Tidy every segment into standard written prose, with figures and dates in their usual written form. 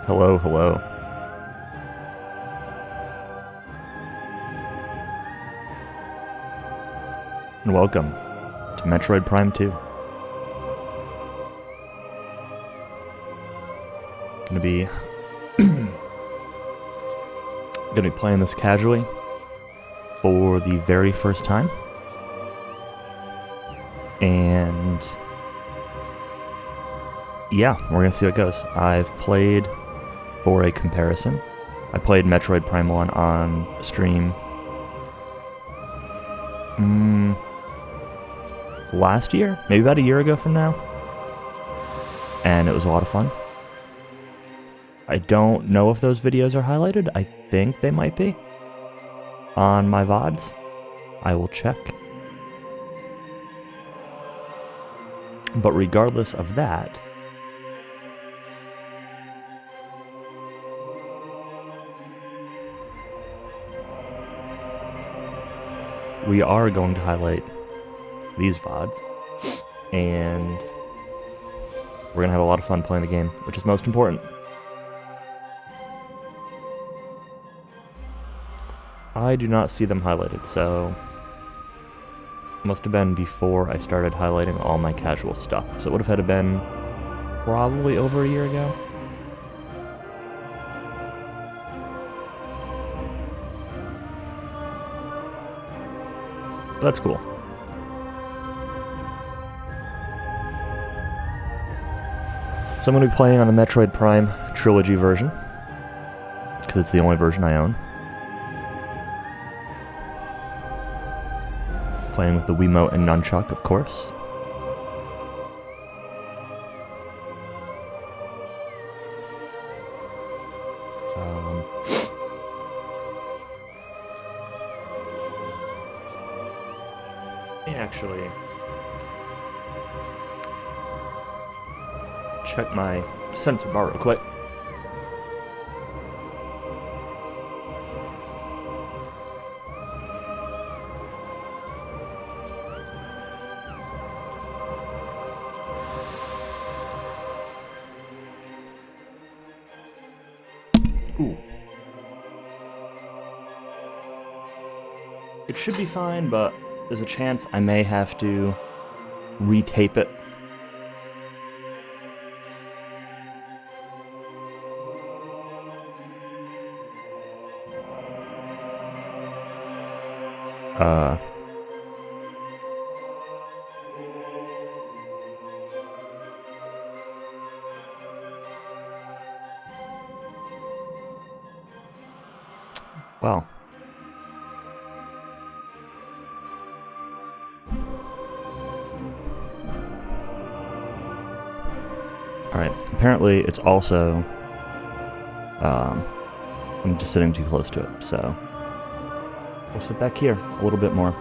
Hello, hello. And welcome to Metroid Prime 2. Gonna be playing this casually for the very first time. And yeah, we're gonna see how it goes. I've played, for a comparison, I played Metroid Prime 1 on stream last year, maybe about a year ago from now, and it was a lot of fun. I don't know if those videos are highlighted. I think they might be on my VODs. I will check. But regardless of that, we are going to highlight these VODs, and we're going to have a lot of fun playing the game, which is most important. I do not see them highlighted, so it must have been before I started highlighting all my casual stuff. So it would have had to been probably over a year ago. But that's cool. So I'm going to be playing on the Metroid Prime Trilogy version, because it's the only version I own. Playing with the Wiimote and Nunchuck, of course. Actually, check my sensor bar real quick. Ooh. It should be fine, but there's a chance I may have to retape it. Wow. Alright, apparently it's also, I'm just sitting too close to it, so we'll sit back here a little bit more.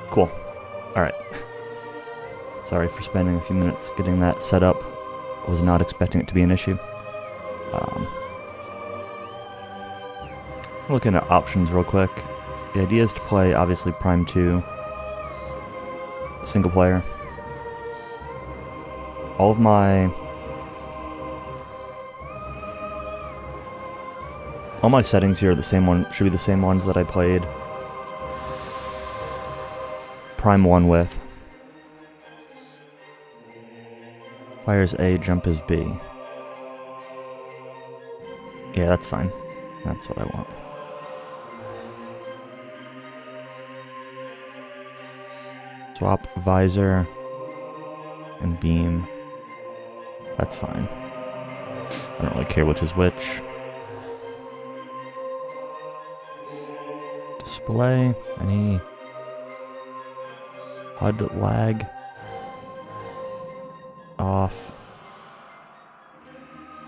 Cool. Alright. Sorry for spending a few minutes getting that set up. I was not expecting it to be an issue. Looking at options real quick. The idea is to play, obviously, Prime 2 single player. All my settings here are the same one, should be the same ones that I played Prime 1 with. Fires A, jump is B. Yeah, that's fine. That's what I want. Swap visor and beam. That's fine. I don't really care which is which. Display. Any HUD lag. Off.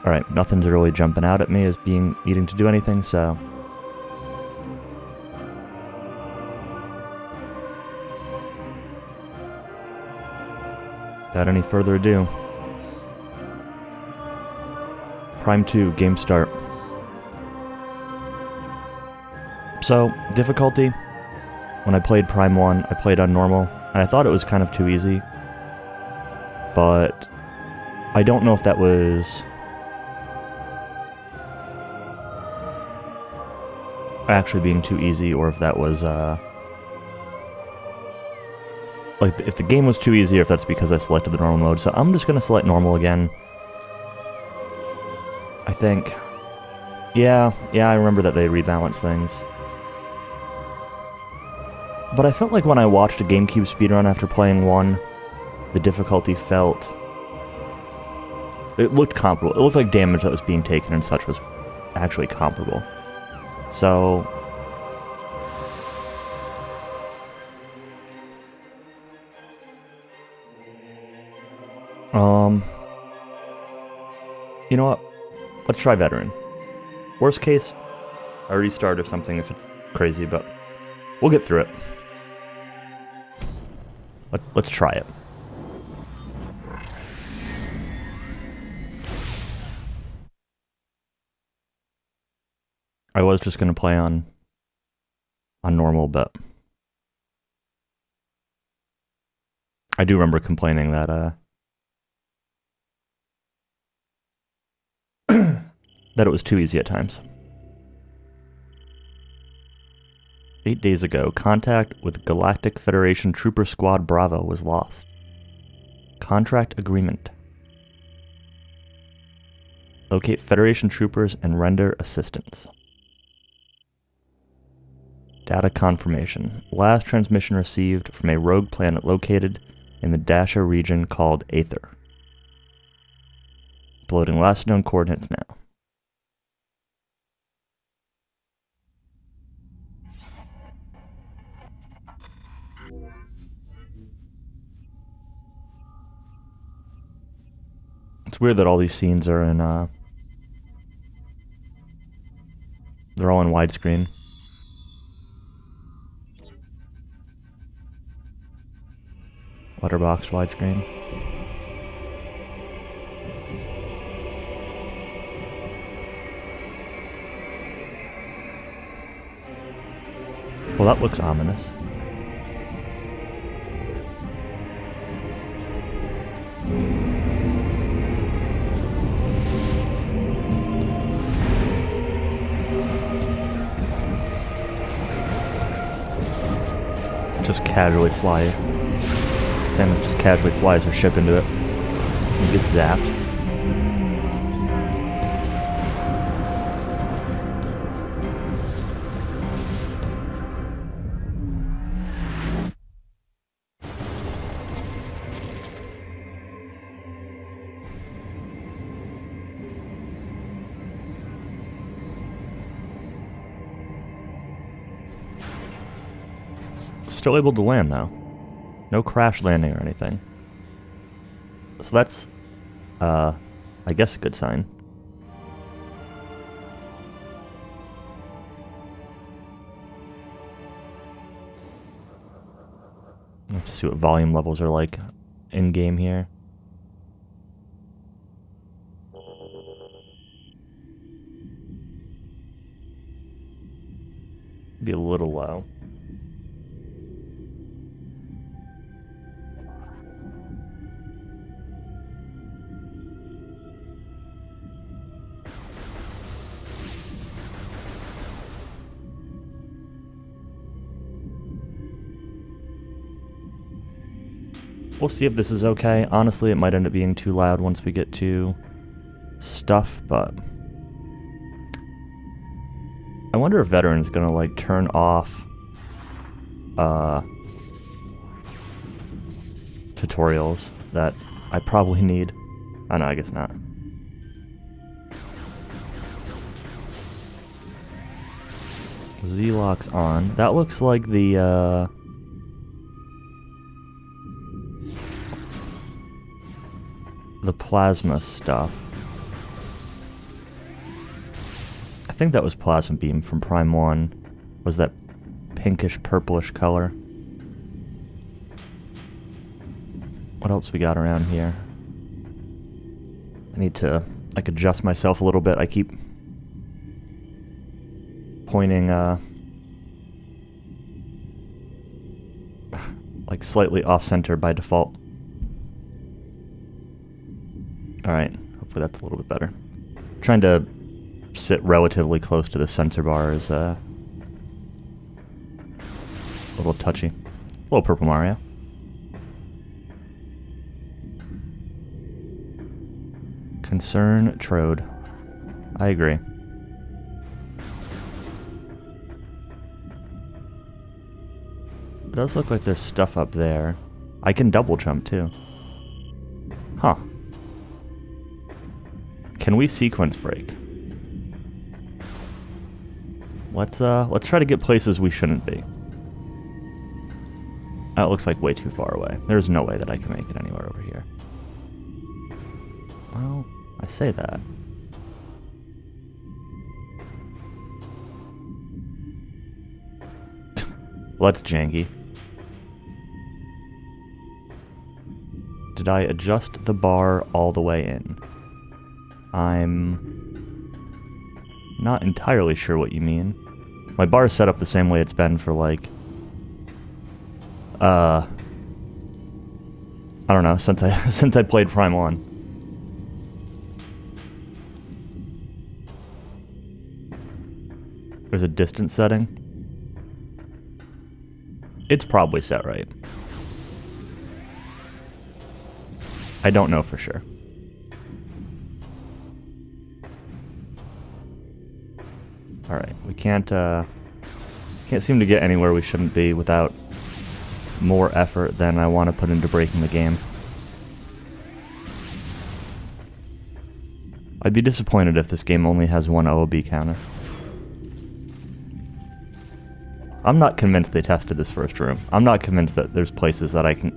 Alright, nothing's really jumping out at me as needing to do anything, so Without any further ado, Prime 2, game start. So, difficulty, when I played Prime 1, I played on normal, and I thought it was kind of too easy, but I don't know if that was actually being too easy, or if that was, like, if the game was too easy, or if that's because I selected the normal mode. So I'm just gonna select normal again. I think. Yeah, I remember that they rebalanced things. But I felt like when I watched a GameCube speedrun after playing 1, the difficulty felt... it looked comparable. It looked like damage that was being taken and such was actually comparable. So... you know what? Let's try veteran. Worst case, I restart or something if it's crazy, but we'll get through it. Let's try it. I was just going to play on normal, but I do remember complaining that that it was too easy at times. 8 days ago, contact with Galactic Federation Trooper Squad Bravo was lost. Contract agreement. Locate Federation troopers and render assistance. Data confirmation. Last transmission received from a rogue planet located in the Dasha region called Aether. Uploading last known coordinates now. It's weird that all these scenes are in, they're all in widescreen. Letterbox widescreen. Well, that looks ominous. Just casually fly. Samus just casually flies her ship into it and gets zapped. Still able to land though. No crash landing or anything. So that's, I guess a good sign. Let's see what volume levels are like in-game here. Be a little low. We'll see if this is okay. Honestly, it might end up being too loud once we get to stuff, but I wonder if Veteran's gonna like turn off tutorials that I probably need. Oh no, I guess not. Z-Lock's on. That looks like the plasma stuff. I think that was Plasma Beam from Prime 1. Was that pinkish purplish color? What else we got around here? I need to, like, adjust myself a little bit. I keep pointing, like, slightly off-center by default. Alright, hopefully that's a little bit better. Trying to sit relatively close to the sensor bar is, a little touchy. A little Purple Mario. Concern Trode. I agree. It does look like there's stuff up there. I can double jump too. Huh. Can we sequence break? Let's try to get places we shouldn't be. That looks like way too far away. There's no way that I can make it anywhere over here. Well, I say that. Well, that's janky. Did I adjust the bar all the way in? I'm not entirely sure what you mean. My bar is set up the same way it's been for, like, I don't know, since I played Prime 1. There's a distance setting. It's probably set right. I don't know for sure. Alright, we can't seem to get anywhere we shouldn't be without more effort than I want to put into breaking the game. I'd be disappointed if this game only has one OOB countess. I'm not convinced they tested this first room. I'm not convinced that there's places that I can...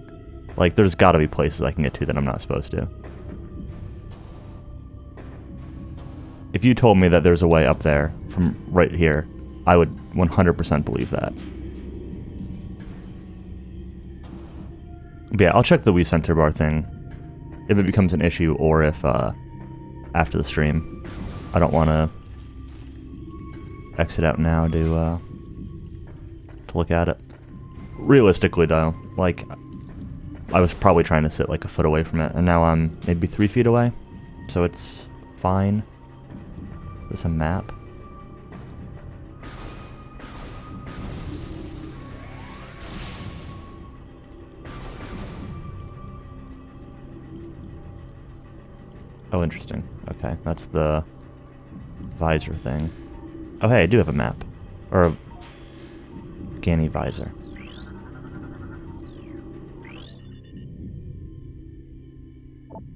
Like, there's gotta be places I can get to that I'm not supposed to. If you told me that there's a way up there from right here, I would 100% believe that. But yeah, I'll check the Wii Center Bar thing if it becomes an issue, or if, after the stream. I don't want to exit out now to look at it. Realistically, though, like, I was probably trying to sit like a foot away from it, and now I'm maybe 3 feet away, so it's fine. Is this a map? Oh, interesting. Okay, that's the visor thing. Oh, hey, I do have a map. Or a scanny visor.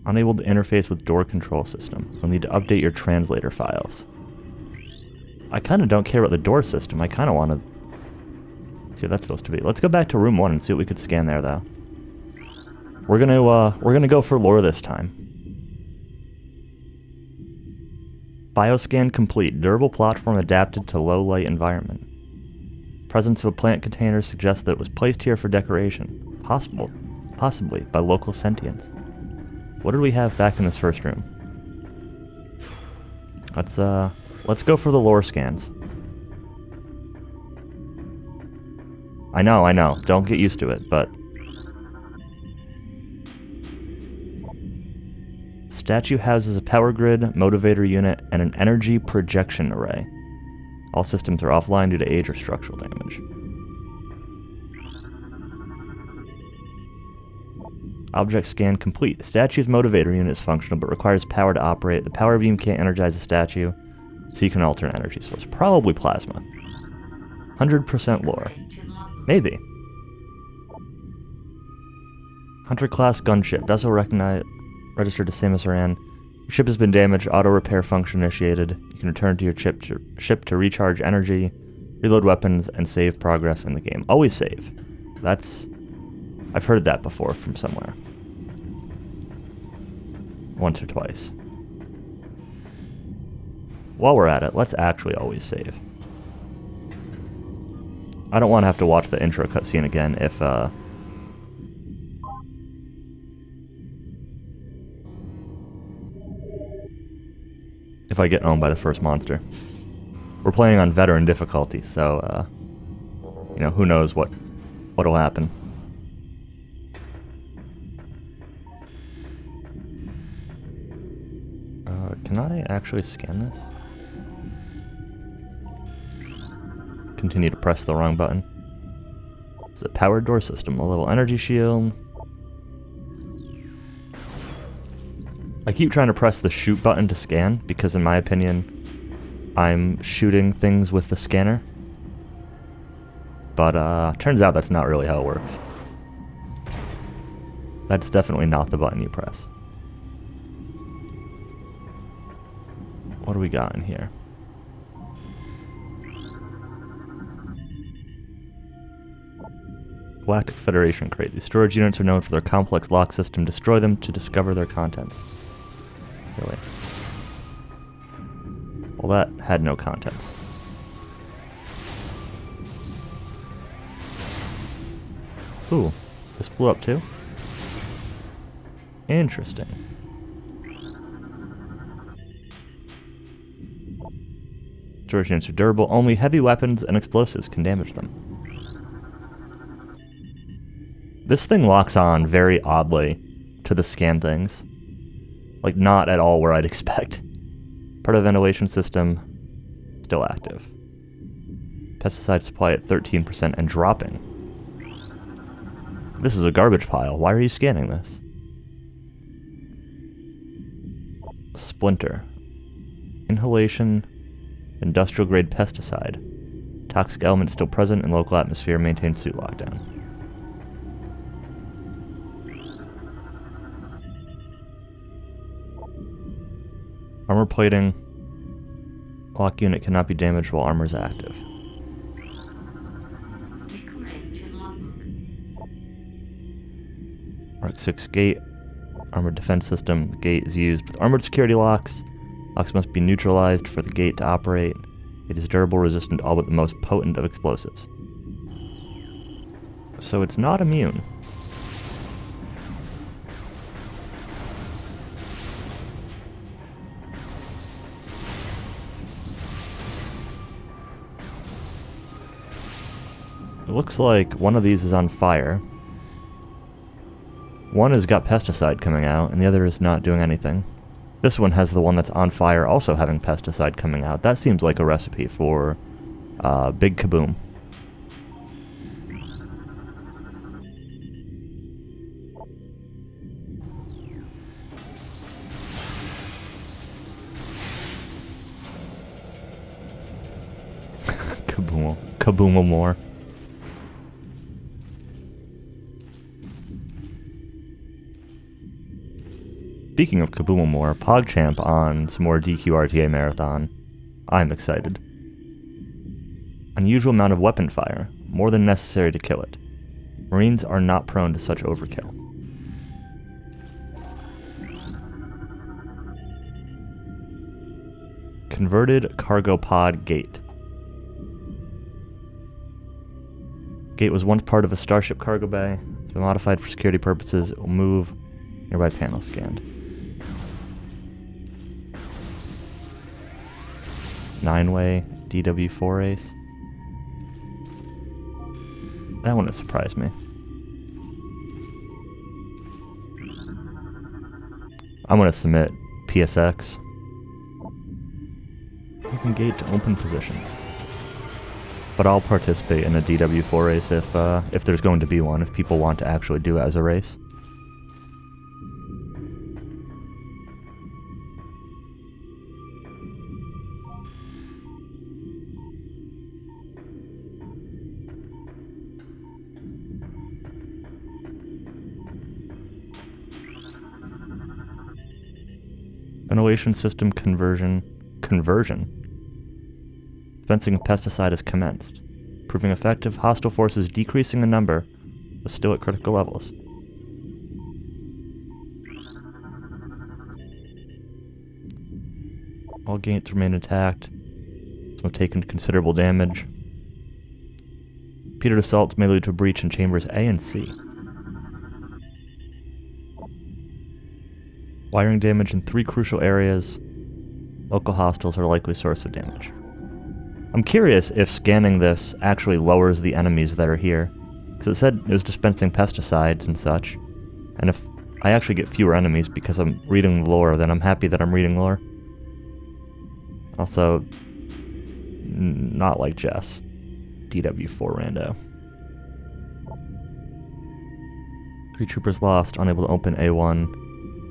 Unable to interface with door control system. You'll need to update your translator files. I kind of don't care about the door system. I kind of want to see what that's supposed to be. Let's go back to room 1 and see what we could scan there, though. We're gonna go for lore this time. Bioscan complete. Durable platform adapted to low light environment. Presence of a plant container suggests that it was placed here for decoration. Possibly by local sentients. What did we have back in this first room? Let's go for the lore scans. I know. Don't get used to it, but... Statue houses a power grid, motivator unit, and an energy projection array. All systems are offline due to age or structural damage. Object scan complete. The statue's motivator unit is functional, but requires power to operate. The power beam can't energize the statue, so you can alter an energy source. Probably plasma. 100% lore. Maybe. Hunter class gunship. Vessel registered to Samus Aran. Your ship has been damaged. Auto repair function initiated. You can return to your ship to recharge energy, reload weapons, and save progress in the game. Always save. I've heard that before from somewhere. Once or twice. While we're at it, let's actually always save. I don't want to have to watch the intro cutscene again if if I get owned by the first monster. We're playing on veteran difficulty, so, you know, who knows what'll happen. Can I actually scan this? Continue to press the wrong button. It's a powered door system, a little energy shield. I keep trying to press the shoot button to scan, because in my opinion, I'm shooting things with the scanner. But, turns out that's not really how it works. That's definitely not the button you press. What do we got in here? Galactic Federation crate. These storage units are known for their complex lock system. Destroy them to discover their content. Really? Well, that had no contents. Ooh, this blew up too? Interesting. Storage units are durable. Only heavy weapons and explosives can damage them. This thing locks on very oddly to the scan things. Like, not at all where I'd expect. Part of the ventilation system, still active. Pesticide supply at 13% and dropping. This is a garbage pile. Why are you scanning this? Splinter. Inhalation. Industrial grade pesticide. Toxic element still present in local atmosphere. Maintain suit lockdown. Armor plating. Lock unit cannot be damaged while armor is active. Mark 6 gate. Armored defense system. The gate is used with armored security locks. Locks must be neutralized for the gate to operate. It is durable, resistant to all but the most potent of explosives. So it's not immune. It looks like one of these is on fire. One has got pesticide coming out, and the other is not doing anything. This one has the one that's on fire also having pesticide coming out. That seems like a recipe for big kaboom. Kaboom more. Speaking of Kabumamore, PogChamp on some more DQRTA Marathon. I'm excited. Unusual amount of weapon fire, more than necessary to kill it. Marines are not prone to such overkill. Converted cargo pod gate. Gate was once part of a starship cargo bay. It's been modified for security purposes. It will move. Nearby panel scanned. 9-way DW4 ace. That wouldn't surprise me. I'm gonna submit PSX. Open gate to open position. But I'll participate in a DW4 race if there's going to be one, if people want to actually do it as a race. Ventilation system conversion. Fencing of pesticide has commenced. Proving effective, hostile forces decreasing in number, but still at critical levels. All gates remain intact. Some have taken considerable damage. Repeated assaults may lead to a breach in chambers A and C. Wiring damage in 3 crucial areas. Local hostiles are a likely source of damage. I'm curious if scanning this actually lowers the enemies that are here, because it said it was dispensing pesticides and such, and if I actually get fewer enemies because I'm reading the lore, then I'm happy that I'm reading lore. Also, not like Jess. DW4 rando. 3 troopers lost, unable to open A1.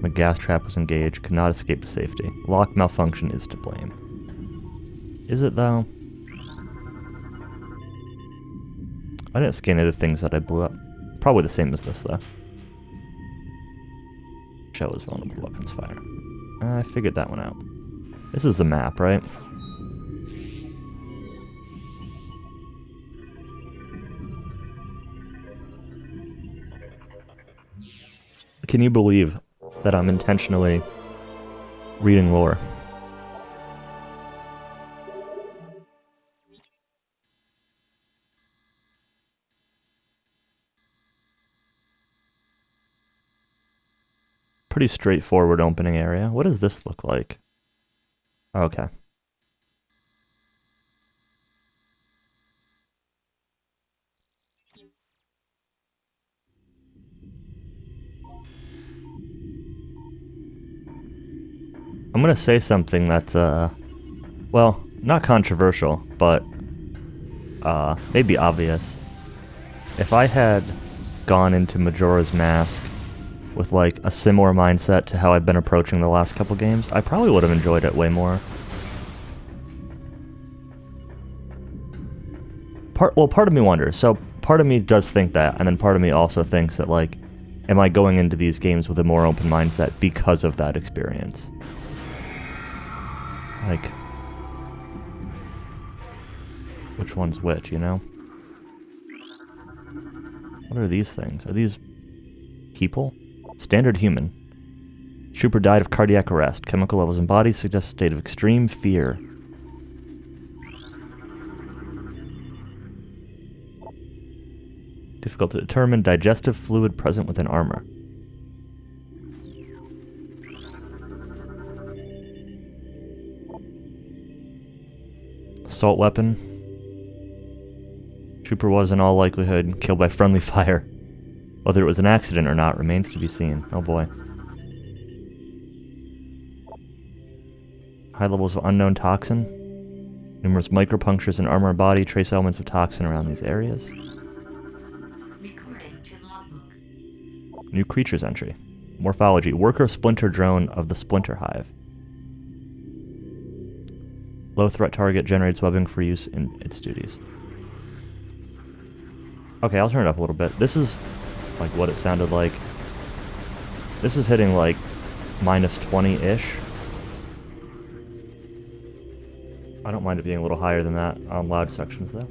The gas trap was engaged, could not escape to safety. Lock malfunction is to blame. Is it though? I didn't scan any of the things that I blew up. Probably the same as this though. Shell is vulnerable to weapons fire. I figured that one out. This is the map, right? Can you believe that I'm intentionally reading lore? Pretty straightforward opening area. What does this look like? Okay. I'm gonna say something that's, well, not controversial, but, maybe obvious. If I had gone into Majora's Mask with, like, a similar mindset to how I've been approaching the last couple games, I probably would have enjoyed it way more. Part of me wonders. So, part of me does think that, and then part of me also thinks that, like, am I going into these games with a more open mindset because of that experience? Like, which one's which, you know? What are these things? Are these people? Standard human. Trooper died of cardiac arrest. Chemical levels in body suggest a state of extreme fear. Difficult to determine. Digestive fluid present within armor. Assault weapon. Trooper was, in all likelihood, killed by friendly fire. Whether it was an accident or not remains to be seen. Oh boy. High levels of unknown toxin. Numerous micropunctures in armor and body trace elements of toxin around these areas. New creatures entry. Morphology. Worker splinter drone of the Splinter Hive. Low threat target generates webbing for use in its duties. Okay, I'll turn it up a little bit. This is like what it sounded like. This is hitting like minus 20-ish. I don't mind it being a little higher than that on loud sections though.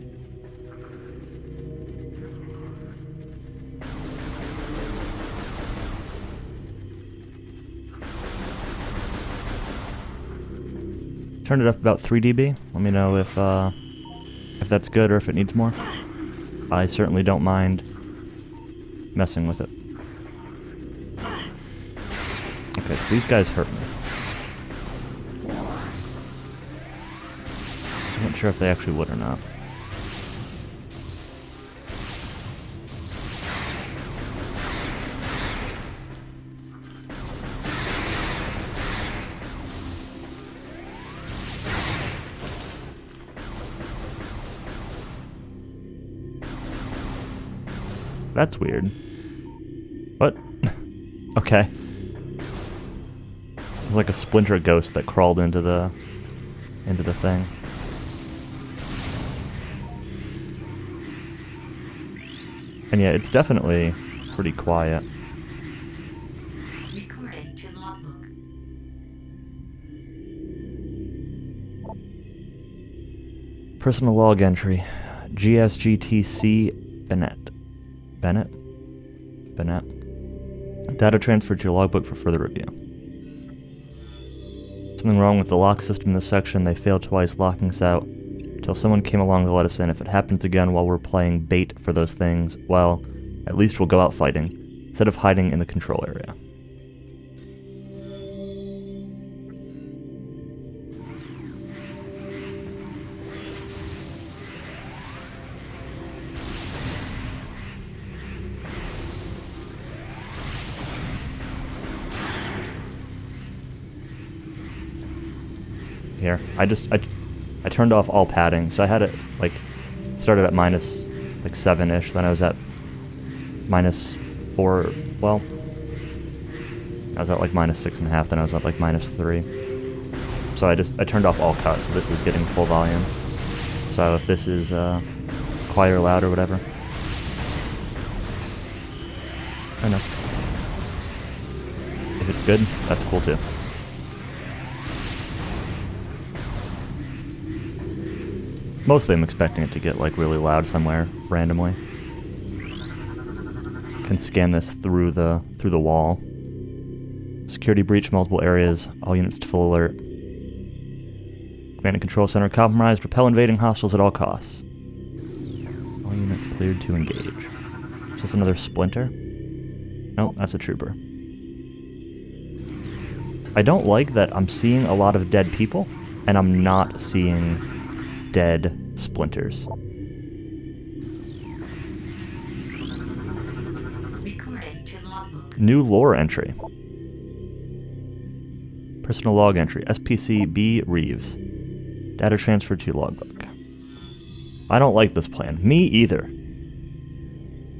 Turn it up about 3 dB. Let me know if that's good or if it needs more. I certainly don't mind messing with it. Okay, so these guys hurt me. I'm not sure if they actually would or not. That's weird. What? Okay. It's like a splinter ghost that crawled into the thing. And yeah, it's definitely pretty quiet. Recording to logbook. Personal log entry. GSGTC Bennett. Bennett? Data transferred to your logbook for further review. Something wrong with the lock system in this section. They failed twice, locking us out until someone came along to let us in. If it happens again while we're playing bait for those things, well, at least we'll go out fighting, instead of hiding in the control area. here. I turned off all padding, so I had it like started at minus like 7-ish, then I was at minus 4. Well, I was at like minus 6.5, then I was at like minus 3. So I turned off all cut, so this is getting full volume. So if this is quiet or loud or whatever, I don't know. If it's good, that's cool too. Mostly I'm expecting it to get like really loud somewhere randomly. Can scan this through the wall. Security breach, multiple areas, all units to full alert. Command and control center compromised, repel invading hostiles at all costs. All units cleared to engage. Is this another splinter? Nope, that's a trooper. I don't like that I'm seeing a lot of dead people, and I'm not seeing dead splinters. New lore entry. Personal log entry. SPC B. Reeves. Data transferred to logbook. I don't like this plan. Me either.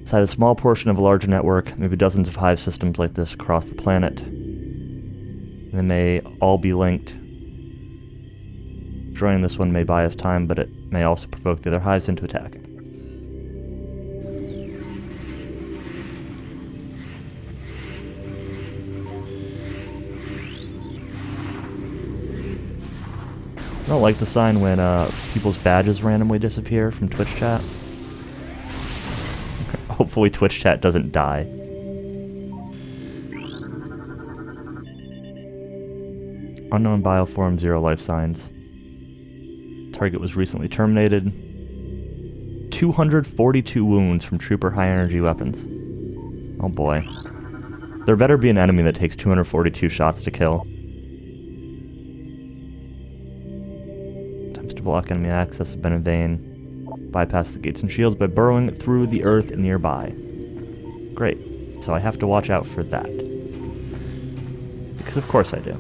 Inside a small portion of a larger network, maybe dozens of hive systems like this across the planet. They may all be linked. Joining this one may buy us time, but it may also provoke the other hives into attacking. I don't like the sign when people's badges randomly disappear from Twitch chat. Hopefully Twitch chat doesn't die. Unknown bioform, 0 life signs. Target was recently terminated. 242 wounds from trooper high energy weapons. Oh boy. There better be an enemy that takes 242 shots to kill. Attempts to block enemy access have been in vain. Bypass the gates and shields by burrowing through the earth nearby. Great. So I have to watch out for that. Because of course I do.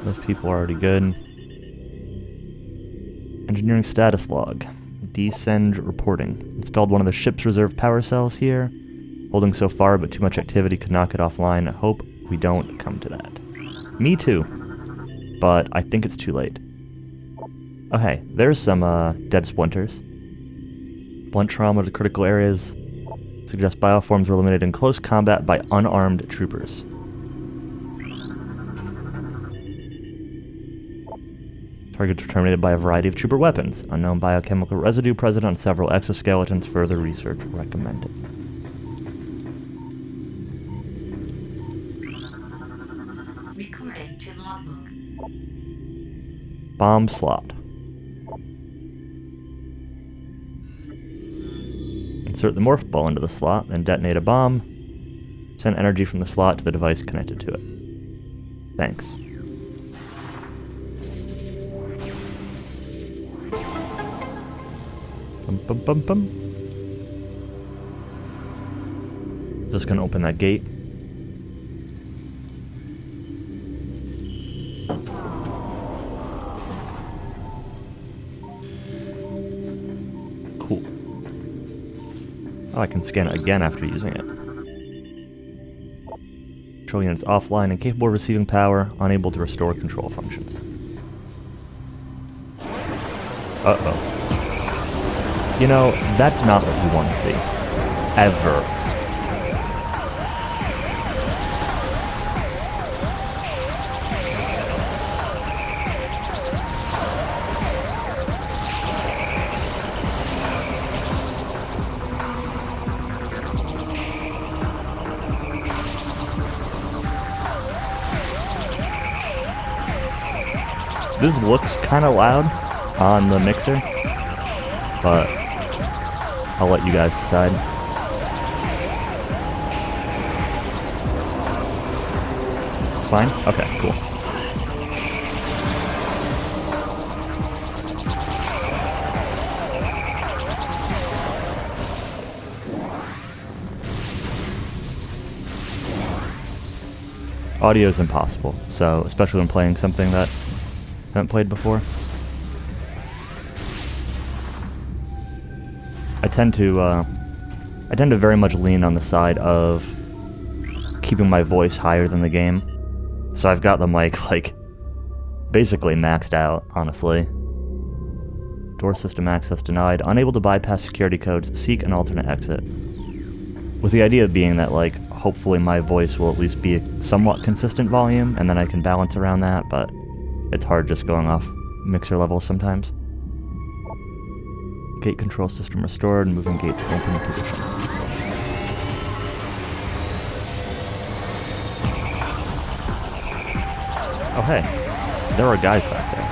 Those people are already good. Engineering status log. Descend reporting. Installed one of the ship's reserve power cells here. Holding so far, but too much activity could knock it offline. I hope we don't come to that. Me too. But I think it's too late. Okay, there's some dead splinters. Blunt trauma to critical areas. Suggests bioforms were eliminated in close combat by unarmed troopers. Targets were terminated by a variety of trooper weapons. Unknown biochemical residue present on several exoskeletons. Further research recommended. Recording to logbook. Bomb slot. Insert the morph ball into the slot, then detonate a bomb. Send energy from the slot to the device connected to it. Thanks. Bum, bum, bum. Just gonna open that gate. Cool. Oh, I can scan it again after using it. Control units offline, incapable of receiving power, unable to restore control functions. Uh-oh. You know, that's not what you want to see. Ever. This looks kind of loud on the mixer, but I'll let you guys decide. It's fine? Okay, cool. Audio is impossible, so especially when playing something that I haven't played before. I tend to very much lean on the side of keeping my voice higher than the game. So I've got the mic, like, basically maxed out, honestly. Door system access denied. Unable to bypass security codes. Seek an alternate exit. With the idea being that, like, hopefully my voice will at least be a somewhat consistent volume, and then I can balance around that, but it's hard just going off mixer levels sometimes. Gate control system restored, moving gate to open position. Oh hey, there are guys back there.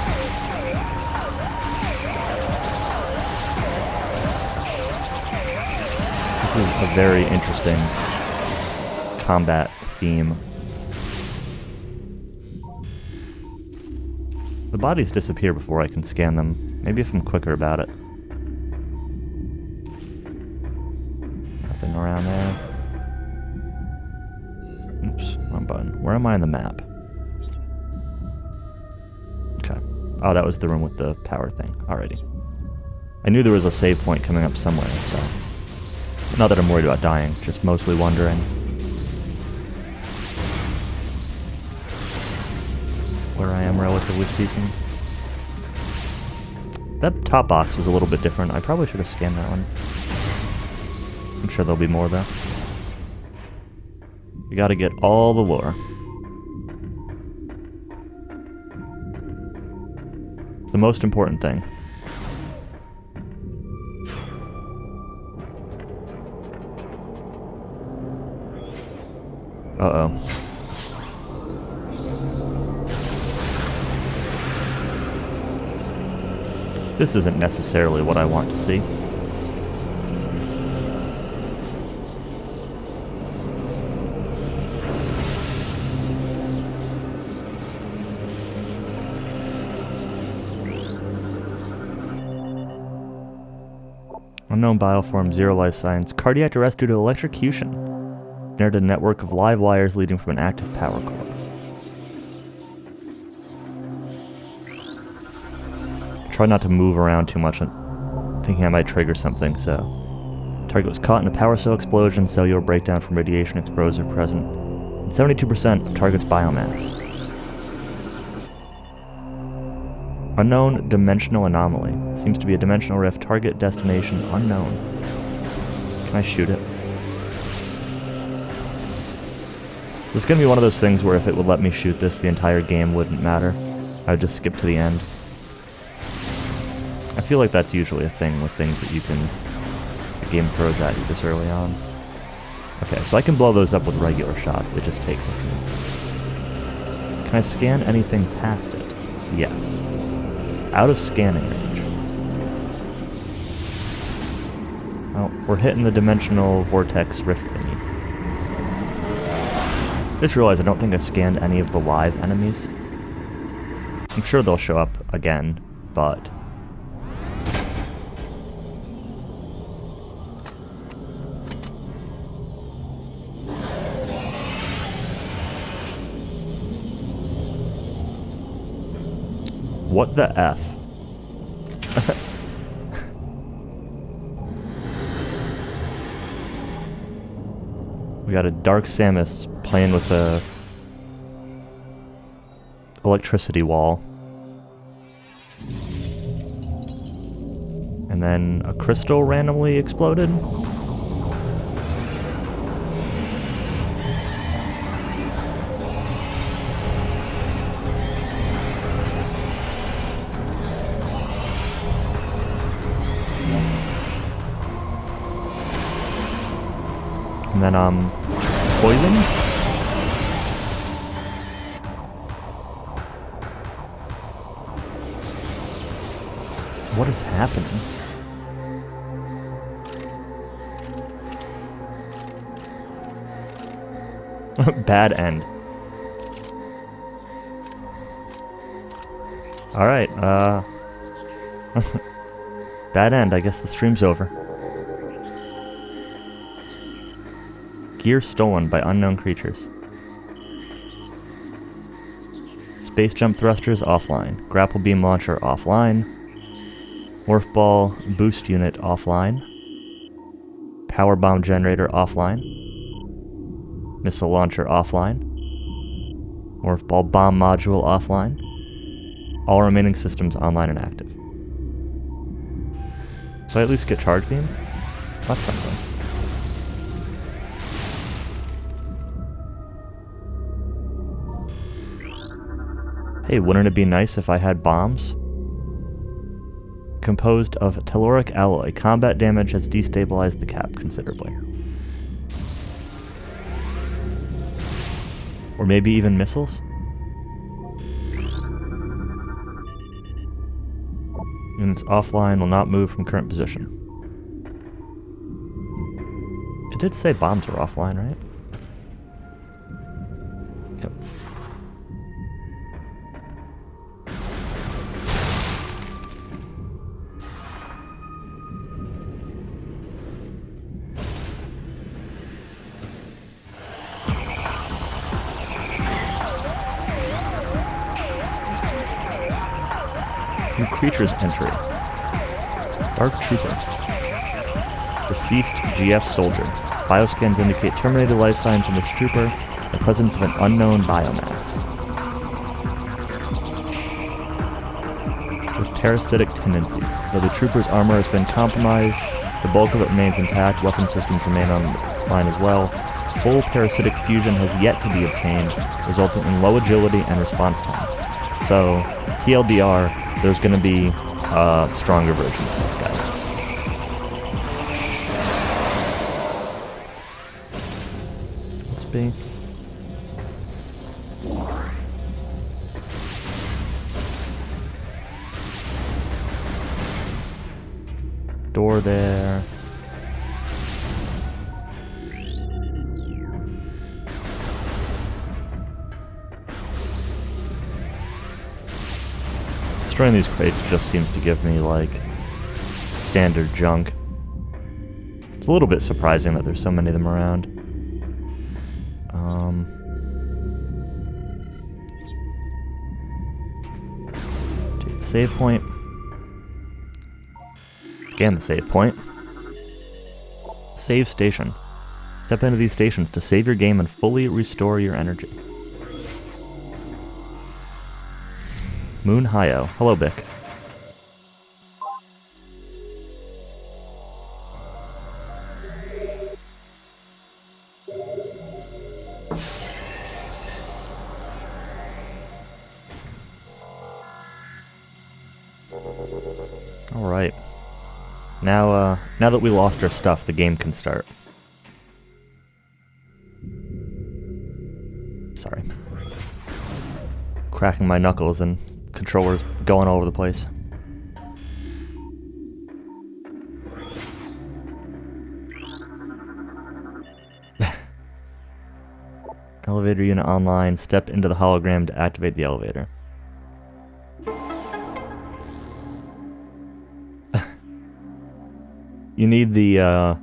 This is a very interesting combat theme. The bodies disappear before I can scan them. Maybe if I'm quicker about it. Nothing around there. Oops, wrong button. Where am I on the map? Okay. Oh, that was the room with the power thing. Alrighty. I knew there was a save point coming up somewhere, so... Not that I'm worried about dying, just mostly wondering. Where I am, relatively speaking. That top box was a little bit different. I probably should have scanned that one. I'm sure there'll be more, though. We gotta get all the lore. It's the most important thing. Uh-oh. This isn't necessarily what I want to see. Unknown bioform, 0 life signs. Cardiac arrest due to electrocution. Near a network of live wires leading from an active power core. Try not to move around too much, thinking I might trigger something, so... Target was caught in a power cell explosion, cellular breakdown from radiation exposure present, and 72% of target's biomass. Unknown dimensional anomaly. Seems to be a dimensional rift. Target destination unknown. Can I shoot it? This is going to be one of those things where if it would let me shoot this, the entire game wouldn't matter. I would just skip to the end. I feel like that's usually a thing with things that the game throws at you this early on. Okay, so I can blow those up with regular shots. It just takes a few. Can I scan anything past it? Yes. Out of scanning range. Oh, we're hitting the dimensional vortex rift thingy. Just realized I don't think I scanned any of the live enemies. I'm sure they'll show up again, but... What the F? We got a Dark Samus playing with a electricity wall. And then a crystal randomly exploded. And then, poison? What is happening? Bad end. Alright, bad end. I guess the stream's over. Gear stolen by unknown creatures. Base jump thrusters offline. Grapple beam launcher offline. Morph ball boost unit offline. Power bomb generator offline. Missile launcher offline. Morph ball bomb module offline. All remaining systems online and active. So I at least get charge beam? That's something. Hey, wouldn't it be nice if I had bombs? Composed of telluric alloy, combat damage has destabilized the cap considerably. Or maybe even missiles? Units offline will not move from current position. It did say bombs were offline, right? Yep. New creatures entry. Dark Trooper. Deceased GF soldier. Bioscans indicate terminated life signs in this trooper, the presence of an unknown biomass. With parasitic tendencies. Though the trooper's armor has been compromised, the bulk of it remains intact, weapon systems remain online as well. Full parasitic fusion has yet to be obtained, resulting in low agility and response time. So, TLDR, there's going to be a stronger version of these guys. Let's be. Door there. Destroying these crates just seems to give me, like, standard junk. It's a little bit surprising that there's so many of them around. Take the save point. Scan the save point. Save station. Step into these stations to save your game and fully restore your energy. Moon Hio. Hello, Bick. Alright. Now that we lost our stuff, the game can start. Sorry. Cracking my knuckles and controllers going all over the place. Elevator unit online. Step into the hologram to activate the elevator. You need the,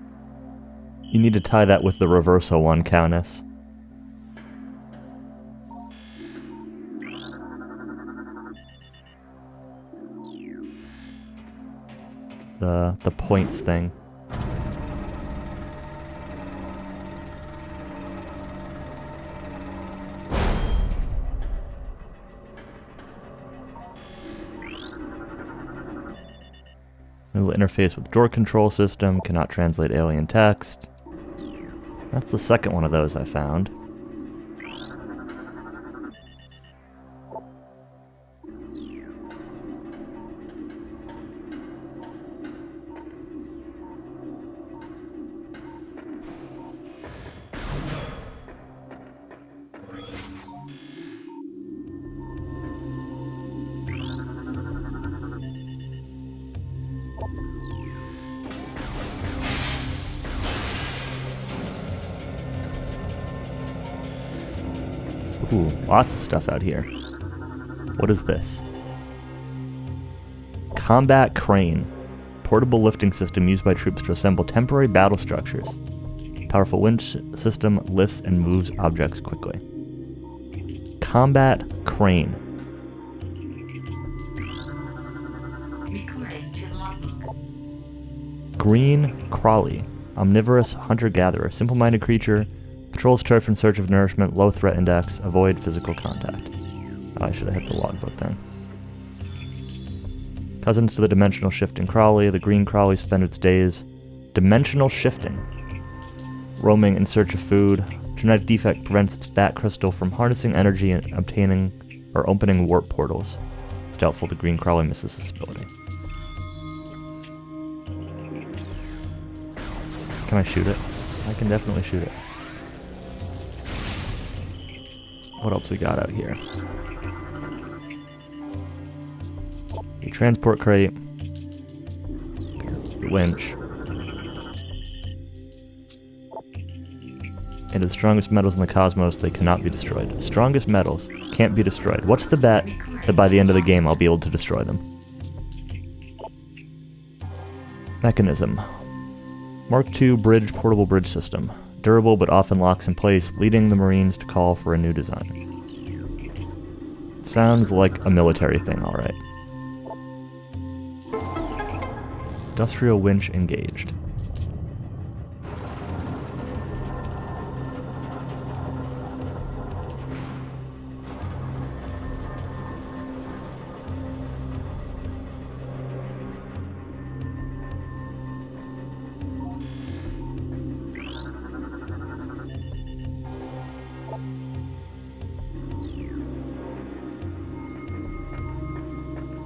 you need to tie that with the reversal one, Countess. The points thing. Will interface with door control system, cannot translate alien text. That's the second one of those I found. Ooh, lots of stuff out here. What is this? Combat Crane. Portable lifting system used by troops to assemble temporary battle structures. Powerful winch system lifts and moves objects quickly. Combat Crane. green crawly, omnivorous hunter-gatherer, simple-minded creature, patrols turf in search of nourishment, low threat index, avoid physical contact. Oh, I should have hit the logbook then. Cousins to the dimensional shifting crawly, the green crawly spend its days dimensional shifting, roaming in search of food. Genetic defect prevents its bat crystal from harnessing energy and obtaining or opening warp portals. It's doubtful the green crawly misses this ability. Can I shoot it? I can definitely shoot it. What else we got out here? A transport crate. The winch. And the strongest metals in the cosmos, they cannot be destroyed. Strongest metals can't be destroyed. What's the bet that by the end of the game I'll be able to destroy them? Mechanism. Mark II bridge, portable bridge system. Durable but often locks in place, leading the Marines to call for a new design. Sounds like a military thing, alright. Industrial winch engaged.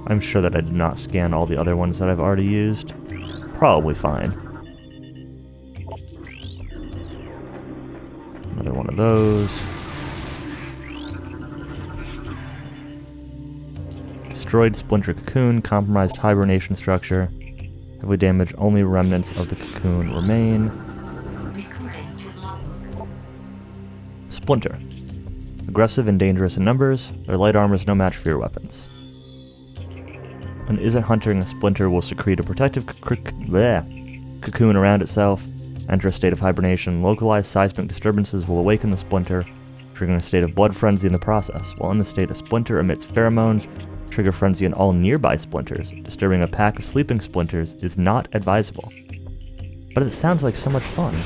I'm sure that I did not scan all the other ones that I've already used. Probably fine. Another one of those. Destroyed splinter cocoon, compromised hibernation structure. Heavily damaged, only remnants of the cocoon remain. Recording to logbook. Splinter. Aggressive and dangerous in numbers. Their light armor is no match for your weapons. When it isn't hunting, a splinter will secrete a protective cocoon around itself, enter a state of hibernation. Localized seismic disturbances will awaken the splinter, triggering a state of blood frenzy in the process. While in the state, a splinter emits pheromones, trigger frenzy in all nearby splinters. Disturbing a pack of sleeping splinters is not advisable. But it sounds like so much fun.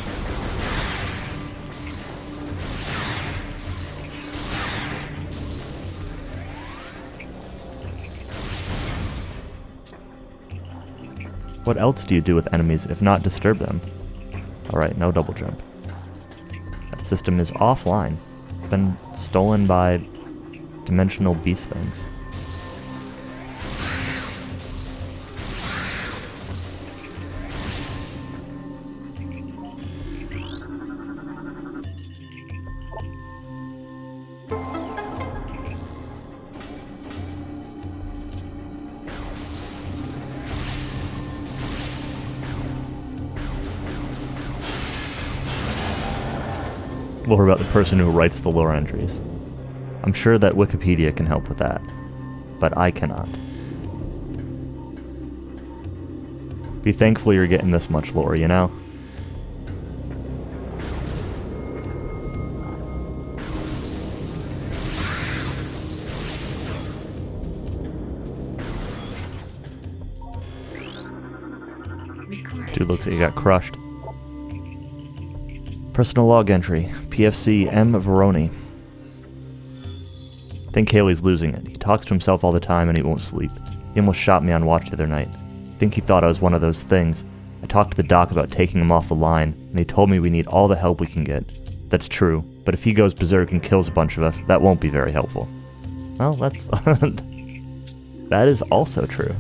What else do you do with enemies if not disturb them? Alright, no double jump. That system is offline. Been stolen by dimensional beast things. Lore about the person who writes the lore entries. I'm sure that Wikipedia can help with that, but I cannot. Be thankful you're getting this much lore, you know? Dude looks like he got crushed. Personal log entry, PFC M. Veroni. Think Haley's losing it. He talks to himself all the time and he won't sleep. He almost shot me on watch the other night. Think he thought I was one of those things. I talked to the doc about taking him off the line, and they told me we need all the help we can get. That's true, but if he goes berserk and kills a bunch of us, that won't be very helpful. Well, that's... that is also true.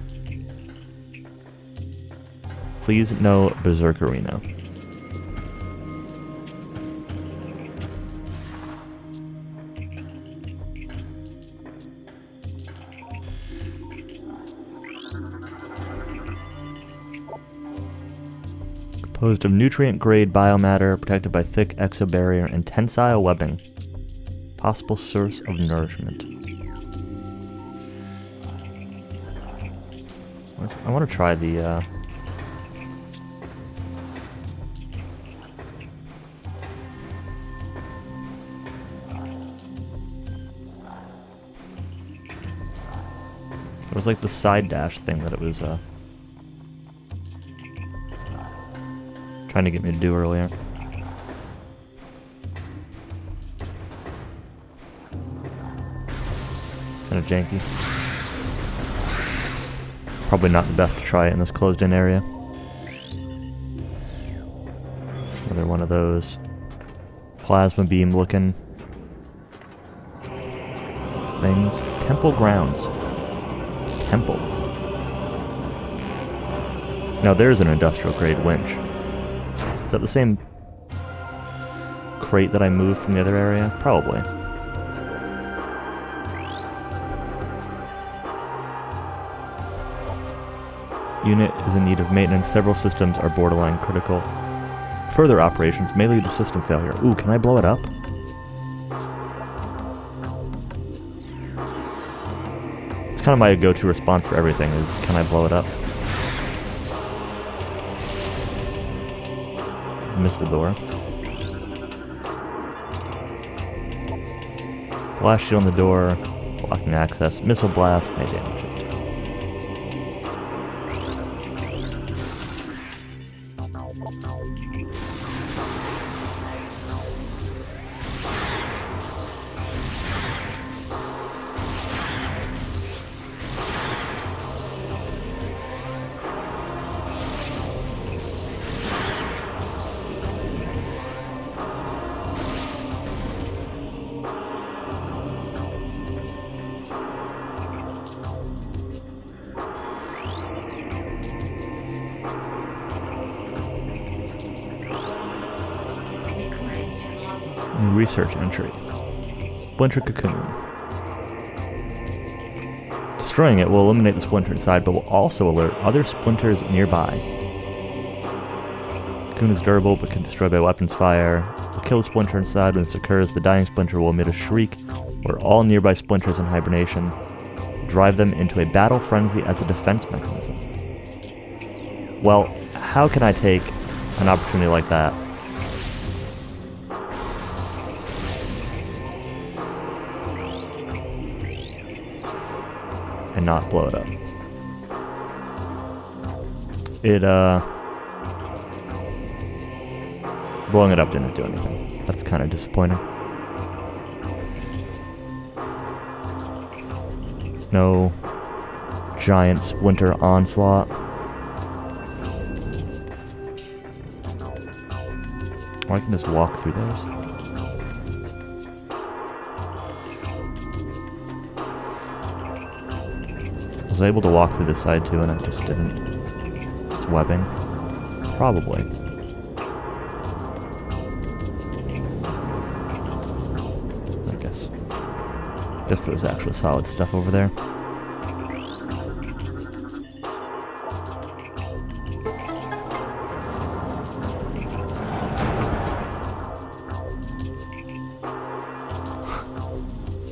Please no berserkerino. Composed of nutrient-grade biomatter, protected by thick exobarrier and tensile webbing. Possible source of nourishment. I want to try the... It was like the side dash thing that it was... Trying to get me to do earlier. Kind of janky. Probably not the best to try it in this closed-in area. Another one of those plasma beam looking things. Temple grounds. Temple. Now there's an industrial grade winch. Is that the same crate that I moved from the other area? Probably. Unit is in need of maintenance. Several systems are borderline critical. Further operations may lead to system failure. Ooh, can I blow it up? It's kind of my go-to response for everything is, can I blow it up? Missed the door. Blast shield on the door, blocking access. Missile blast may damage it. Research entry. Splinter cocoon. Destroying it will eliminate the splinter inside, but will also alert other splinters nearby. Cocoon is durable, but can destroy by weapons fire. Will kill the splinter inside. When this occurs, the dying splinter will emit a shriek, where all nearby splinters in hibernation drive them into a battle frenzy as a defense mechanism. Well, how can I take an opportunity like that and not blow it up? Blowing it up didn't do anything. That's kind of disappointing. No giant splinter onslaught. Or I can just walk through those. I was able to walk through this side too, and I just didn't. It's webbing. Probably. I guess. Guess there's actually solid stuff over there.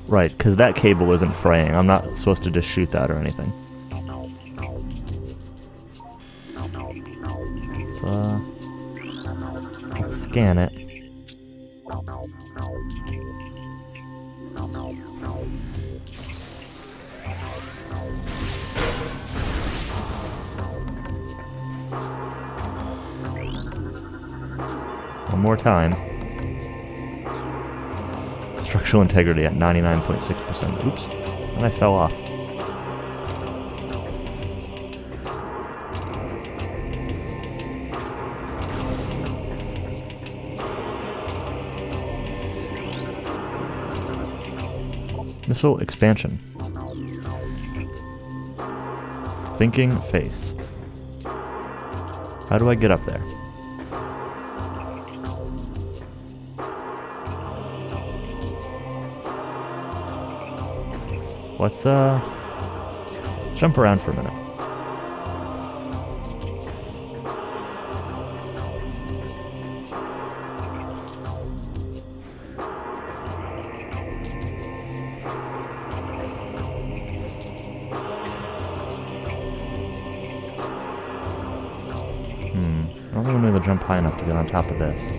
Right, because that cable isn't fraying. I'm not supposed to just shoot that or anything. Let's scan it. One more time. Structural integrity at 99.6%. Oops. And I fell off. Missile expansion. Thinking face. How do I get up there? Let's jump around for a minute. I don't think I'm able to jump high enough to get on top of this.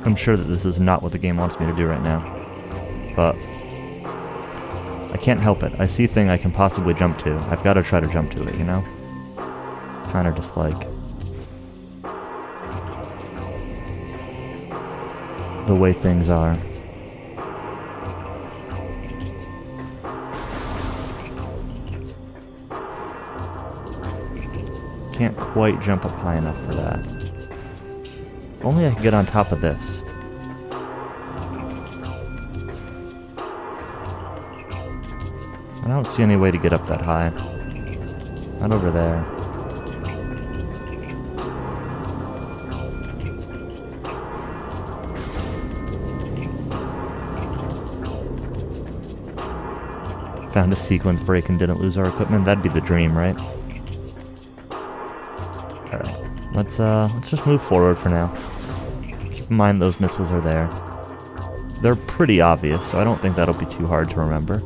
I'm sure that this is not what the game wants me to do right now. But I can't help it. I see a thing I can possibly jump to. I've got to try to jump to it, you know? Kind of just like the way things are. Can't quite jump up high enough for that. Only I could get on top of this. I don't see any way to get up that high. Not over there. Found a sequence break and didn't lose our equipment. That'd be the dream, right? Alright. Let's just move forward for now. Keep in mind those missiles are there. They're pretty obvious, so I don't think that'll be too hard to remember.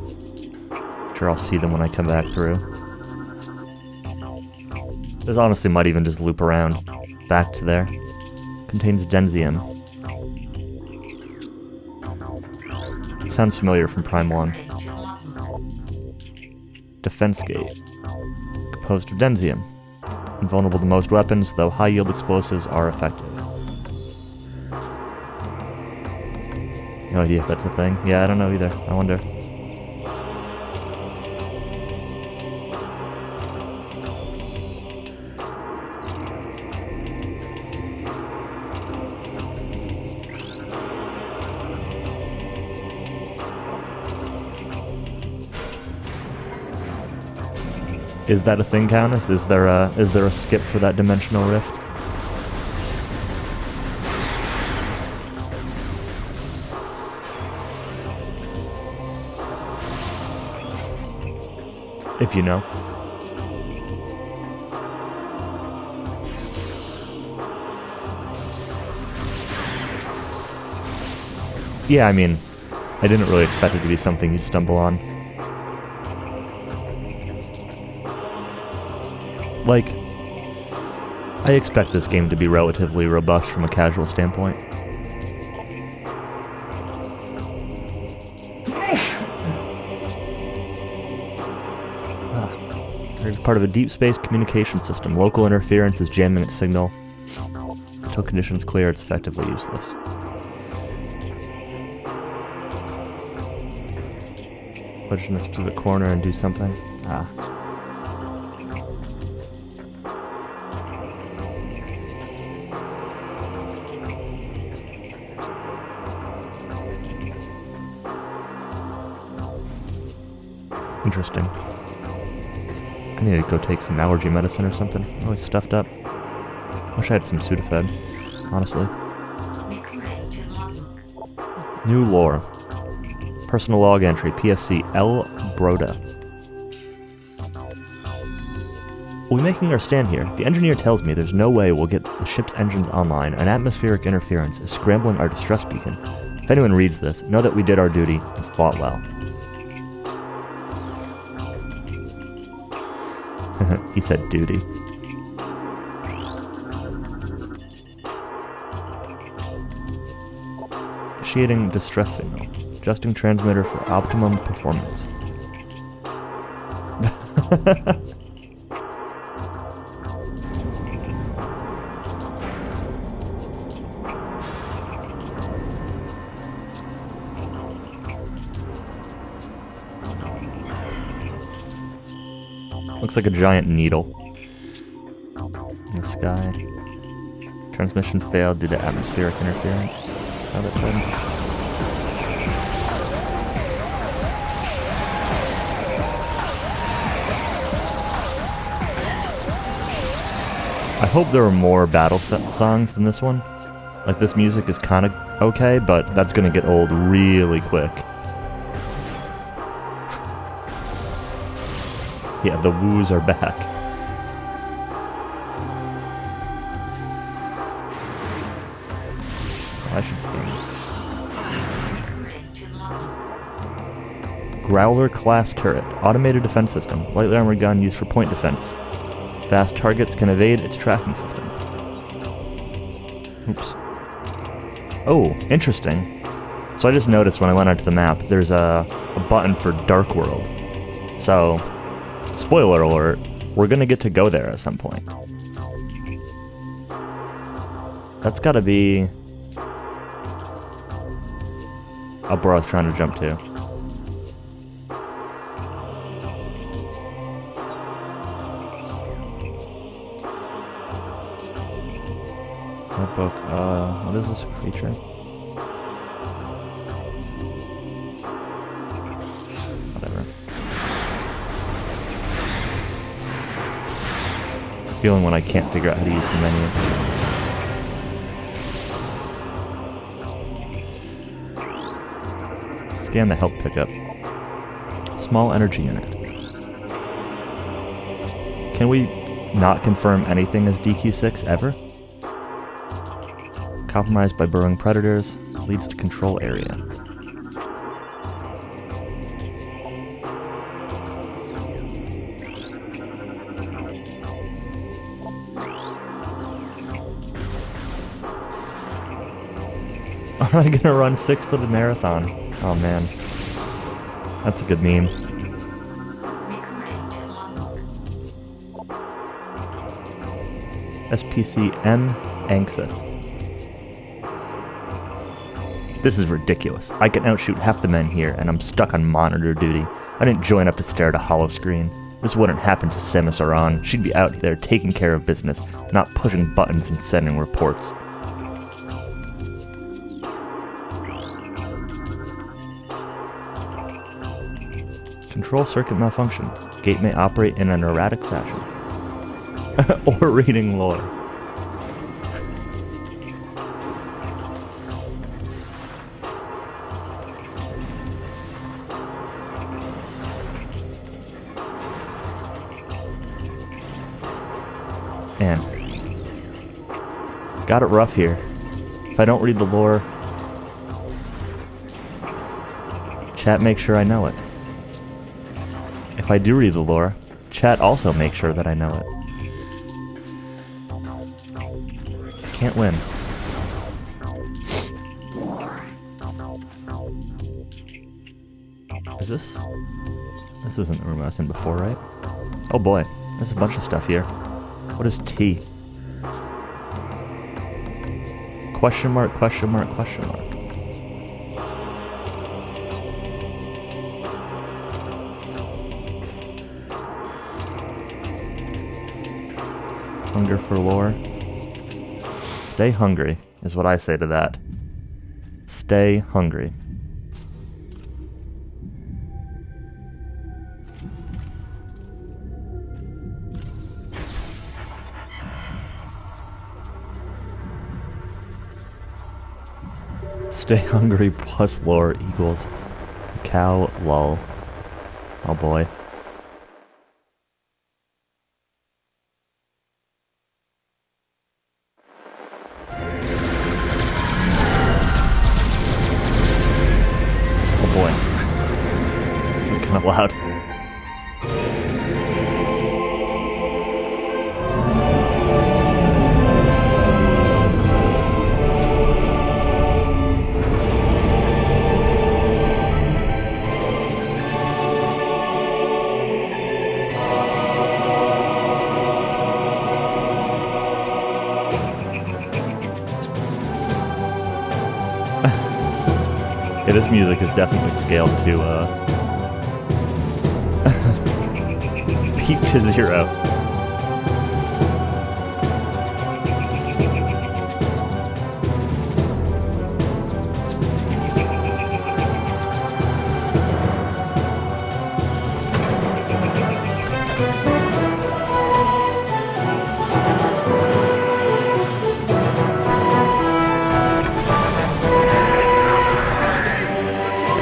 Sure, I'll see them when I come back through. This honestly might even just loop around back to there. Contains Denzium. Sounds familiar from Prime 1. Defense gate. Composed of Denzium. Invulnerable to most weapons, though high-yield explosives are effective. No idea if that's a thing. Yeah, I don't know either. I wonder. Is that a thing, Countess? Is there a skip for that dimensional rift? If you know. Yeah, I mean, I didn't really expect it to be something you'd stumble on. Like, I expect this game to be relatively robust from a casual standpoint. It's part of a deep space communication system. Local interference is jamming its signal. Until conditions clear, it's effectively useless. Push in a specific corner and do something. Interesting. I need to go take some allergy medicine or something. I'm always stuffed up. Wish I had some Sudafed, honestly. New lore. Personal log entry, PSC L. Broda. We'll be making our stand here. The engineer tells me there's no way we'll get the ship's engines online, and atmospheric interference is scrambling our distress beacon. If anyone reads this, know that we did our duty and fought well. He said duty. Initiating distress signal. Adjusting transmitter for optimum performance. Looks like a giant needle in the sky. Transmission failed due to atmospheric interference. How that said. I hope there are more battle songs than this one. Like, this music is kind of okay, but that's gonna get old really quick. Yeah, the woos are back. I should scan this. Growler class turret. Automated defense system. Lightly armored gun used for point defense. Fast targets can evade its tracking system. Oops. Oh, interesting. So I just noticed when I went onto the map, there's a button for Dark World. So, spoiler alert, we're gonna get to go there at some point. That's gotta be up where I was trying to jump to. Notebook, what is this creature? Whatever. Feeling when I can't figure out how to use the menu. Scan the health pickup. Small energy unit. Can we not confirm anything as DQ6 ever? Compromised by burrowing predators, leads to control area. Am I gonna run 6-foot marathon? Oh man. That's a good meme. SPC N. Angseth. This is ridiculous. I can outshoot half the men here, and I'm stuck on monitor duty. I didn't join up to stare at a hollow screen. This wouldn't happen to Samus Aran. She'd be out there taking care of business, not pushing buttons and sending reports. Control circuit malfunction. Gate may operate in an erratic fashion. Or reading lore. Man. Got it rough here. If I don't read the lore, chat makes sure I know it. If I do read the lore, chat also makes sure that I know it. Can't win. Is this? This isn't the room I was in before, right? Oh boy, there's a bunch of stuff here. What is T? Question mark, question mark, question mark. Hunger for lore. Stay hungry, is what I say to that. Stay hungry. Stay hungry plus lore equals cow lol. Oh boy. Oh boy. This is kind of loud. Yeah, this music is definitely scaled to peak to 0.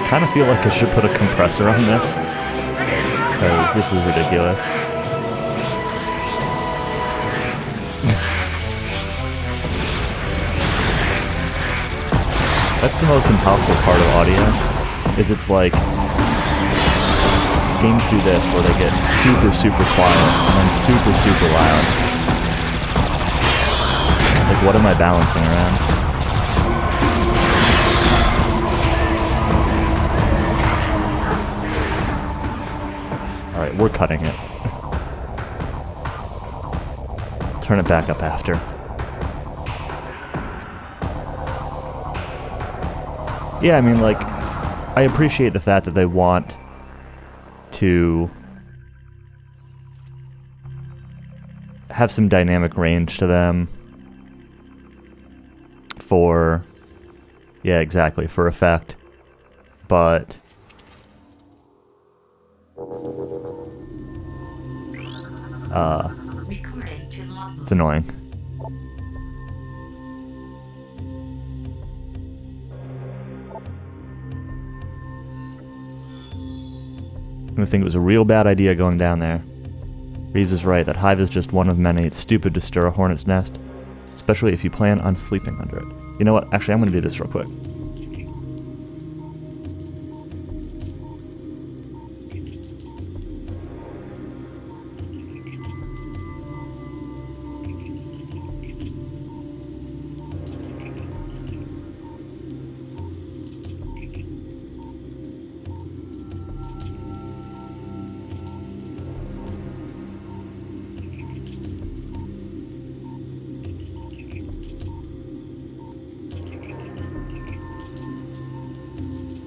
I kind of feel like I should put a compressor on this, because this is ridiculous. That's the most impossible part of audio, is it's like, games do this where they get super, super quiet, and then super, super loud. Like, what am I balancing around? Alright, we're cutting it. Turn it back up after. Yeah, I mean, like, I appreciate the fact that they want to have some dynamic range to them for, yeah, exactly, for effect, but Recording to logbook. it's annoying. I think it was a real bad idea going down there. Reeves is right, that hive is just one of many. It's stupid to stir a hornet's nest, especially if you plan on sleeping under it. You know what? Actually, I'm going to do this real quick.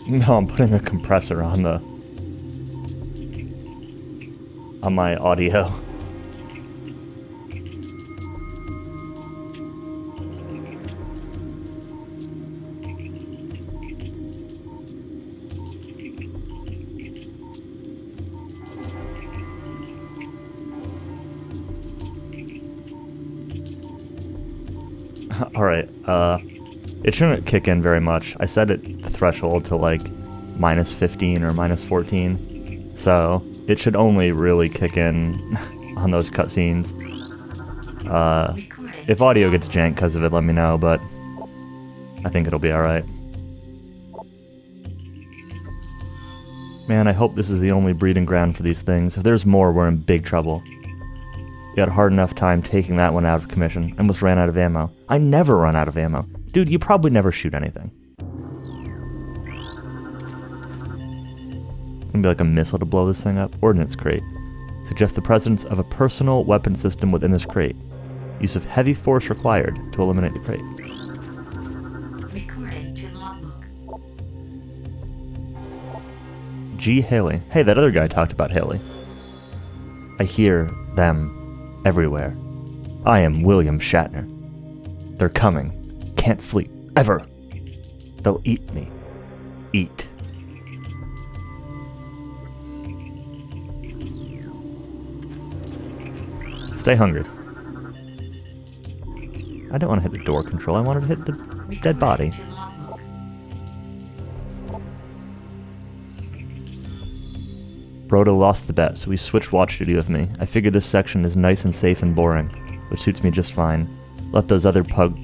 No, I'm putting a compressor on my audio. Alright, it shouldn't kick in very much. I set the threshold to like -15 or -14, so it should only really kick in on those cutscenes. If audio gets jank because of it, let me know, but I think it'll be alright. Man, I hope this is the only breeding ground for these things. If there's more, we're in big trouble. You had a hard enough time taking that one out of commission. I almost ran out of ammo. I never run out of ammo. Dude, you probably never shoot anything. Gonna be like a missile to blow this thing up. Ordnance crate. Suggest the presence of a personal weapon system within this crate. Use of heavy force required to eliminate the crate. Recording to logbook. G. Haley. Hey, that other guy talked about Haley. I hear them everywhere. I am William Shatner. They're coming. Can't sleep. Ever. They'll eat me. Eat. Stay hungry. I don't want to hit the door control. I wanted to hit the dead body. To logbook. Broda lost the bet, so he switched watch duty with me. I figured this section is nice and safe and boring, which suits me just fine. Let those other pugs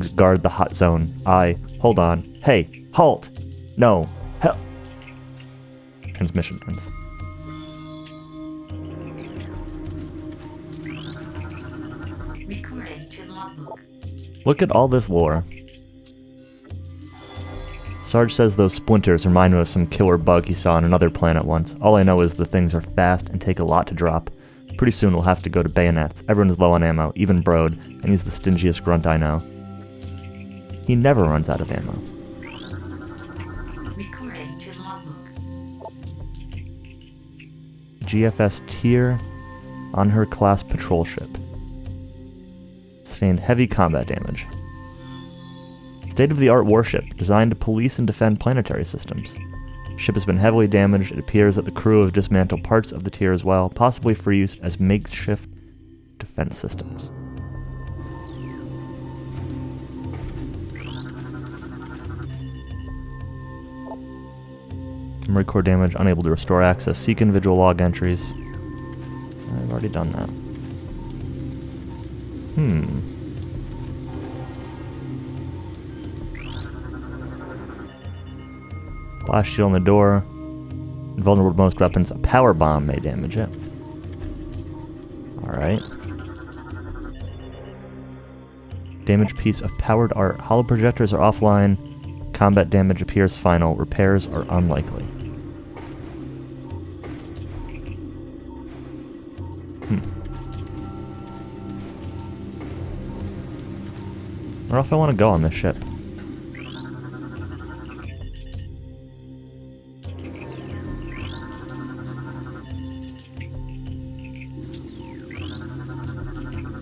guard the hot zone. Hold on. Hey, halt! No, hell. Transmission ends. Recording to logbook. Look at all this lore. Sarge says those splinters remind him of some killer bug he saw on another planet once. All I know is the things are fast and take a lot to drop. Pretty soon we'll have to go to bayonets. Everyone is low on ammo, even Brode, and he's the stingiest grunt I know. He never runs out of ammo. Recording to logbook. GFS Tier on her class patrol ship. Sustained heavy combat damage. State-of-the-art warship, designed to police and defend planetary systems. Ship has been heavily damaged. It appears that the crew have dismantled parts of the tier as well, possibly for use as makeshift defense systems. Memory core damage, unable to restore access. Seek individual log entries. I've already done that. Blast shield on the door. Invulnerable to most weapons. A power bomb may damage it. Alright. Damage piece of powered art. Hollow projectors are offline. Combat damage appears final. Repairs are unlikely. don't know if I want to go on this ship.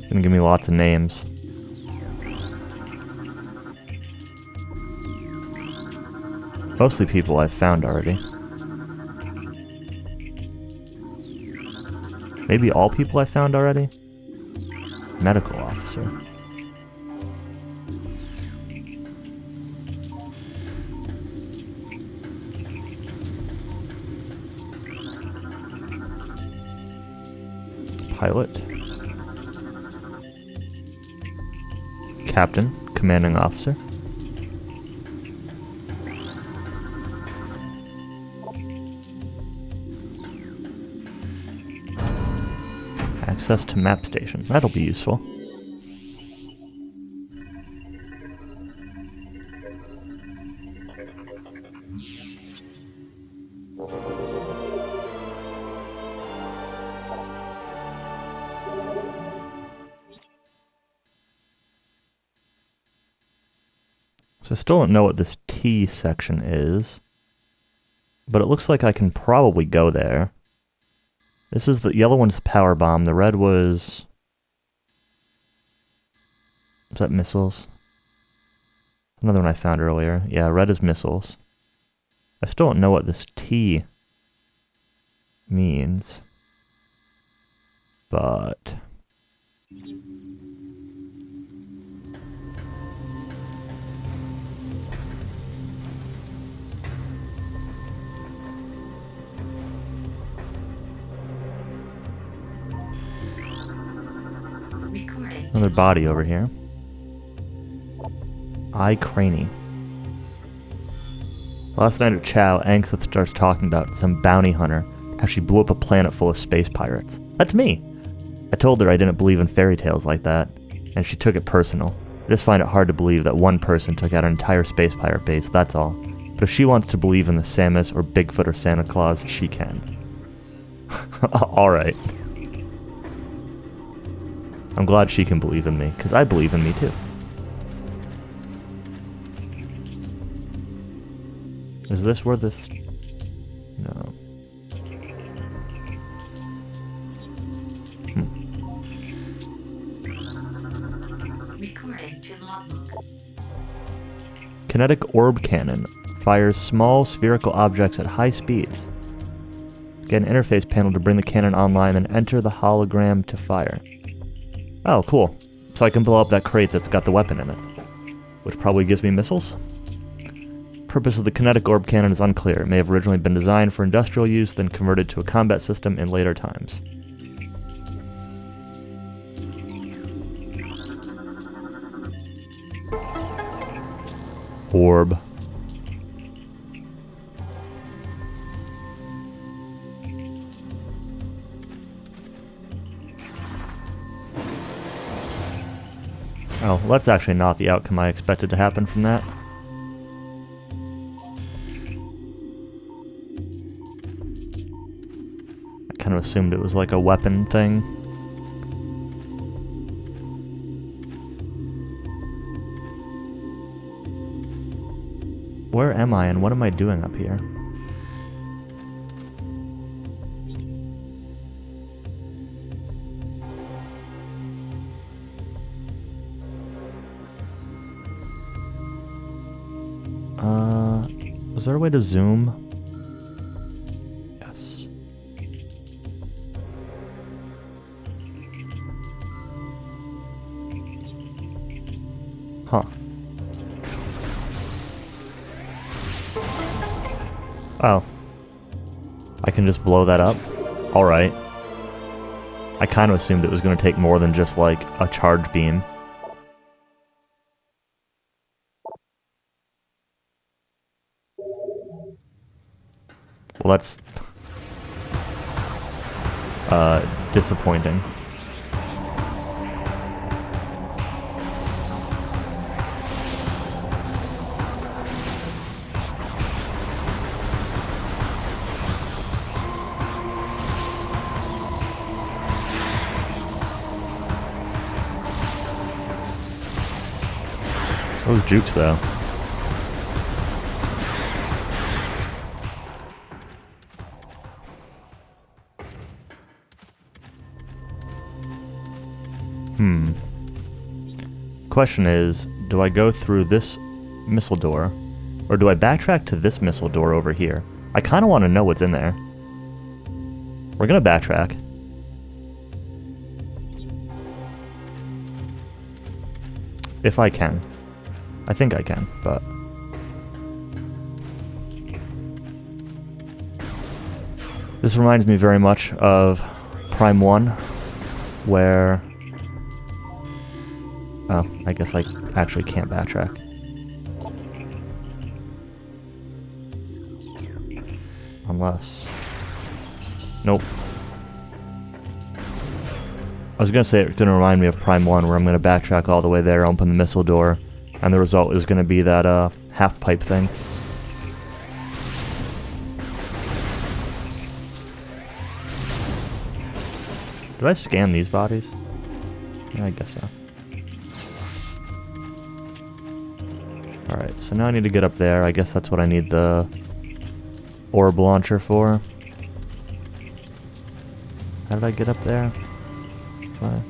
Gonna give me lots of names. Mostly people I've found already. Maybe all people I found already? Medical officer. Pilot. Captain, commanding officer. Access to map station. That'll be useful. So I still don't know what this T section is, but it looks like I can probably go there. This is the yellow one's the power bomb. The red was that missiles? Another one I found earlier. Yeah, red is missiles. I still don't know what this T means, but Recording. another body over here. Eye Craney. Last night at Chow, Angseth starts talking about some bounty hunter, how she blew up a planet full of space pirates. That's me! I told her I didn't believe in fairy tales like that, and she took it personal. I just find it hard to believe that one person took out an entire space pirate base, that's all. But if she wants to believe in the Samus or Bigfoot or Santa Claus, she can. Alright. I'm glad she can believe in me, because I believe in me too. Is this where this... No. Recording to logbook. Kinetic Orb Cannon fires small spherical objects at high speeds. Get an interface panel to bring the cannon online, then enter the hologram to fire. Oh, cool. So I can blow up that crate that's got the weapon in it. Which probably gives me missiles? Purpose of the Kinetic Orb Cannon is unclear. It may have originally been designed for industrial use, then converted to a combat system in later times. Orb. Oh, well, that's actually not the outcome I expected to happen from that. I kind of assumed it was like a weapon thing. Where am I and what am I doing up here? Is there a way to zoom? Yes. Huh. Oh. I can just blow that up? Alright. I kind of assumed it was going to take more than just, like, a charge beam. Well, that's... disappointing. Those jukes, though. Question is, do I go through this missile door, or do I backtrack to this missile door over here? I kind of want to know what's in there. We're gonna backtrack. If I can. I think I can, but... This reminds me very much of Prime 1, where... Oh, I guess I actually can't backtrack. Unless... Nope. I was gonna say it's gonna remind me of Prime 1, where I'm gonna backtrack all the way there, open the missile door, and the result is gonna be that half-pipe thing. Did I scan these bodies? Yeah, I guess so. Alright, so now I need to get up there. I guess that's what I need the orb launcher for. How did I get up there? What?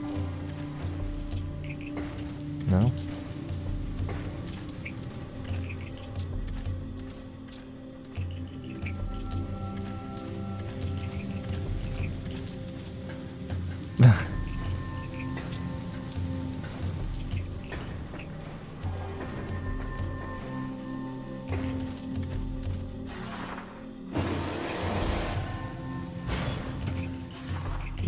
No?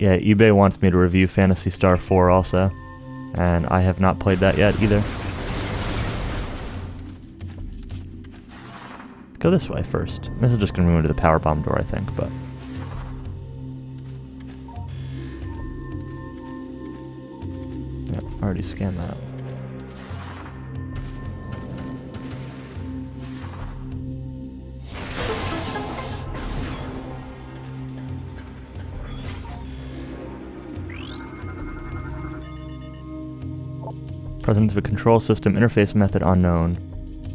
Yeah, eBay wants me to review Phantasy Star 4 also, and I have not played that yet either. Let's go this way first. This is just going to move into the power bomb door, I think, but... Yep, already scanned that. Presence of a control system interface method unknown.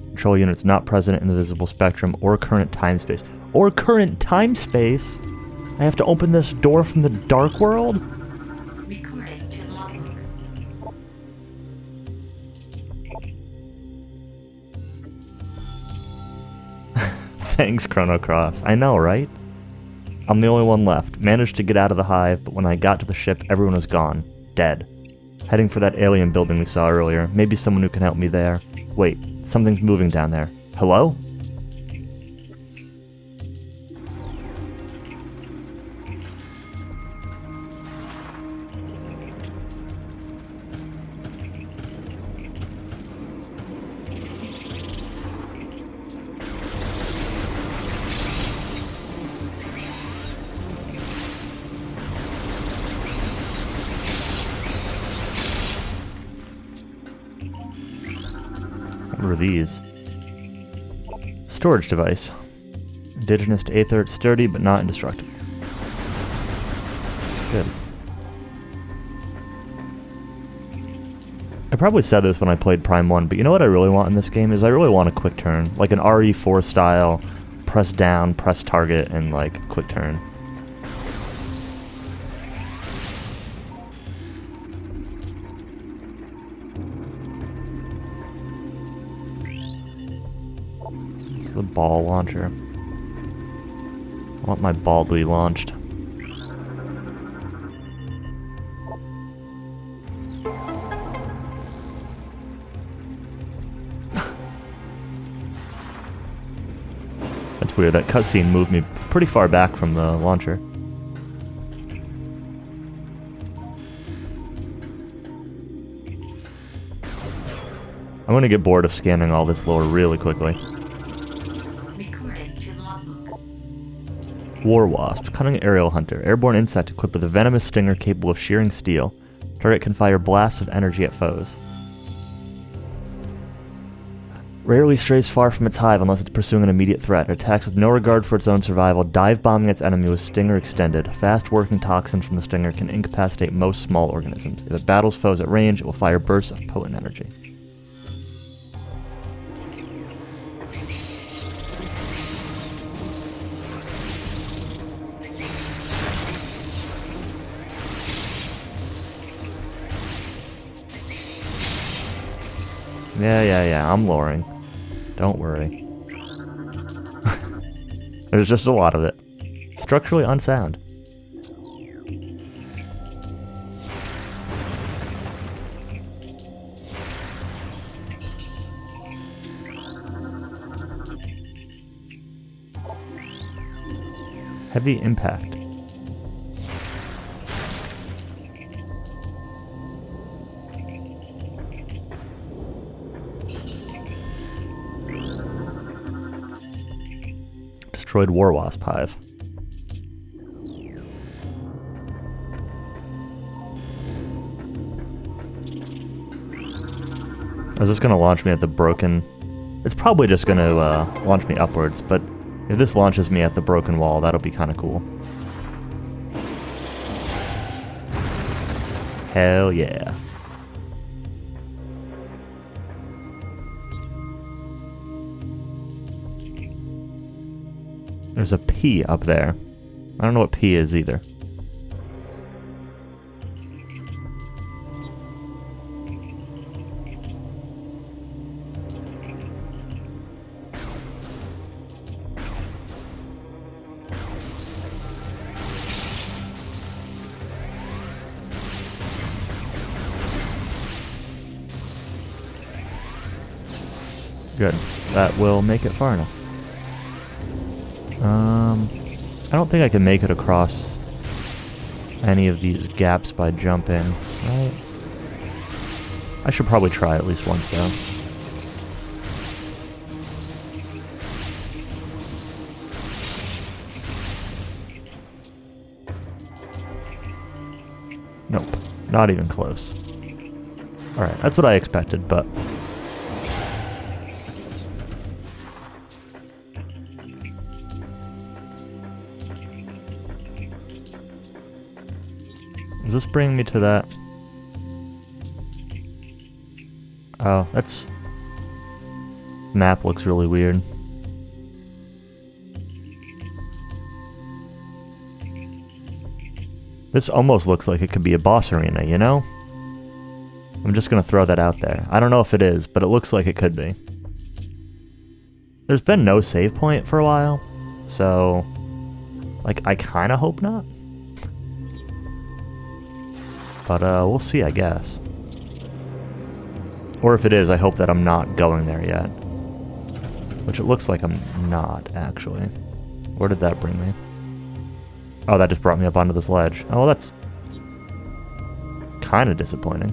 Control units not present in the visible spectrum or current time space. Or current time space? I have to open this door from the dark world? Recording to logbook. Thanks, Chrono Cross. I know, right? I'm the only one left. Managed to get out of the hive, but when I got to the ship, everyone was gone. Dead. Heading for that alien building we saw earlier. Maybe someone who can help me there. Wait, something's moving down there. Hello? What are these? Storage device. Indigenous to Aether, it's sturdy but not indestructible. Good. I probably said this when I played Prime 1, but you know what I really want in this game is I really want a quick turn. Like an RE4 style, press down, press target, and like quick turn. The ball launcher. I want my ball to be launched. That's weird. That cutscene moved me pretty far back from the launcher. I'm gonna get bored of scanning all this lore really quickly. War Wasp, cunning aerial hunter, airborne insect equipped with a venomous stinger capable of shearing steel. Target can fire blasts of energy at foes. Rarely strays far from its hive unless it's pursuing an immediate threat. It attacks with no regard for its own survival, dive-bombing its enemy with stinger extended. A fast-working toxin from the stinger can incapacitate most small organisms. If it battles foes at range, it will fire bursts of potent energy. Yeah, I'm luring. Don't worry. There's just a lot of it. Structurally unsound. Heavy impact. Destroyed Wasp hive. Is this gonna launch me at the broken? It's probably just gonna launch me upwards, but if this launches me at the broken wall, that'll be kind of cool. Hell yeah. There's a P up there. I don't know what P is either. Good. That will make it far enough. I don't think I can make it across any of these gaps by jumping, right? I should probably try at least once, though. Nope. Not even close. Alright, that's what I expected, but... Does this bring me to that? Oh, that's... Map looks really weird. This almost looks like it could be a boss arena, you know? I'm just gonna throw that out there. I don't know if it is, but it looks like it could be. There's been no save point for a while, so... Like, I kinda hope not. But, we'll see, I guess. Or if it is, I hope that I'm not going there yet. Which it looks like I'm not, actually. Where did that bring me? Oh, that just brought me up onto this ledge. Oh, well, that's... kind of disappointing.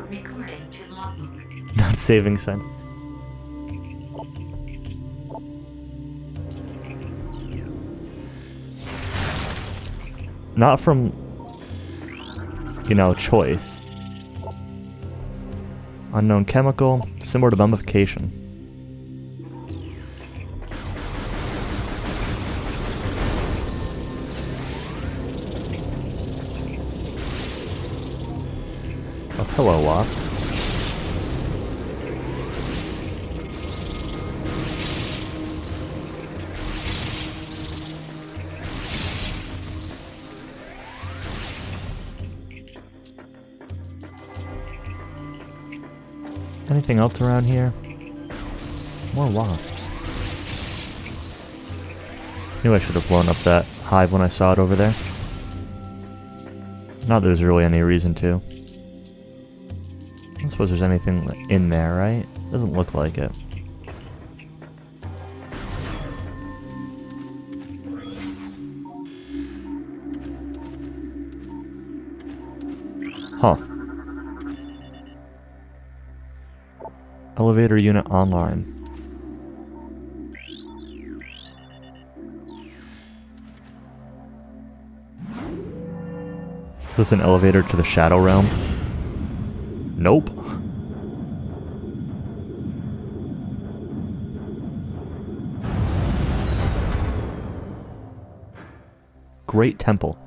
Recording to logbook. Not saving sense. Not from, you know, choice. Unknown chemical, similar to mummification. Oh, hello, Wasp. Anything else around here? More wasps. Knew I should have blown up that hive when I saw it over there. Not that there's really any reason to. I don't suppose there's anything in there, right? Doesn't look like it. Huh. Elevator unit online. Is this an elevator to the Shadow Realm? Nope. Great Temple.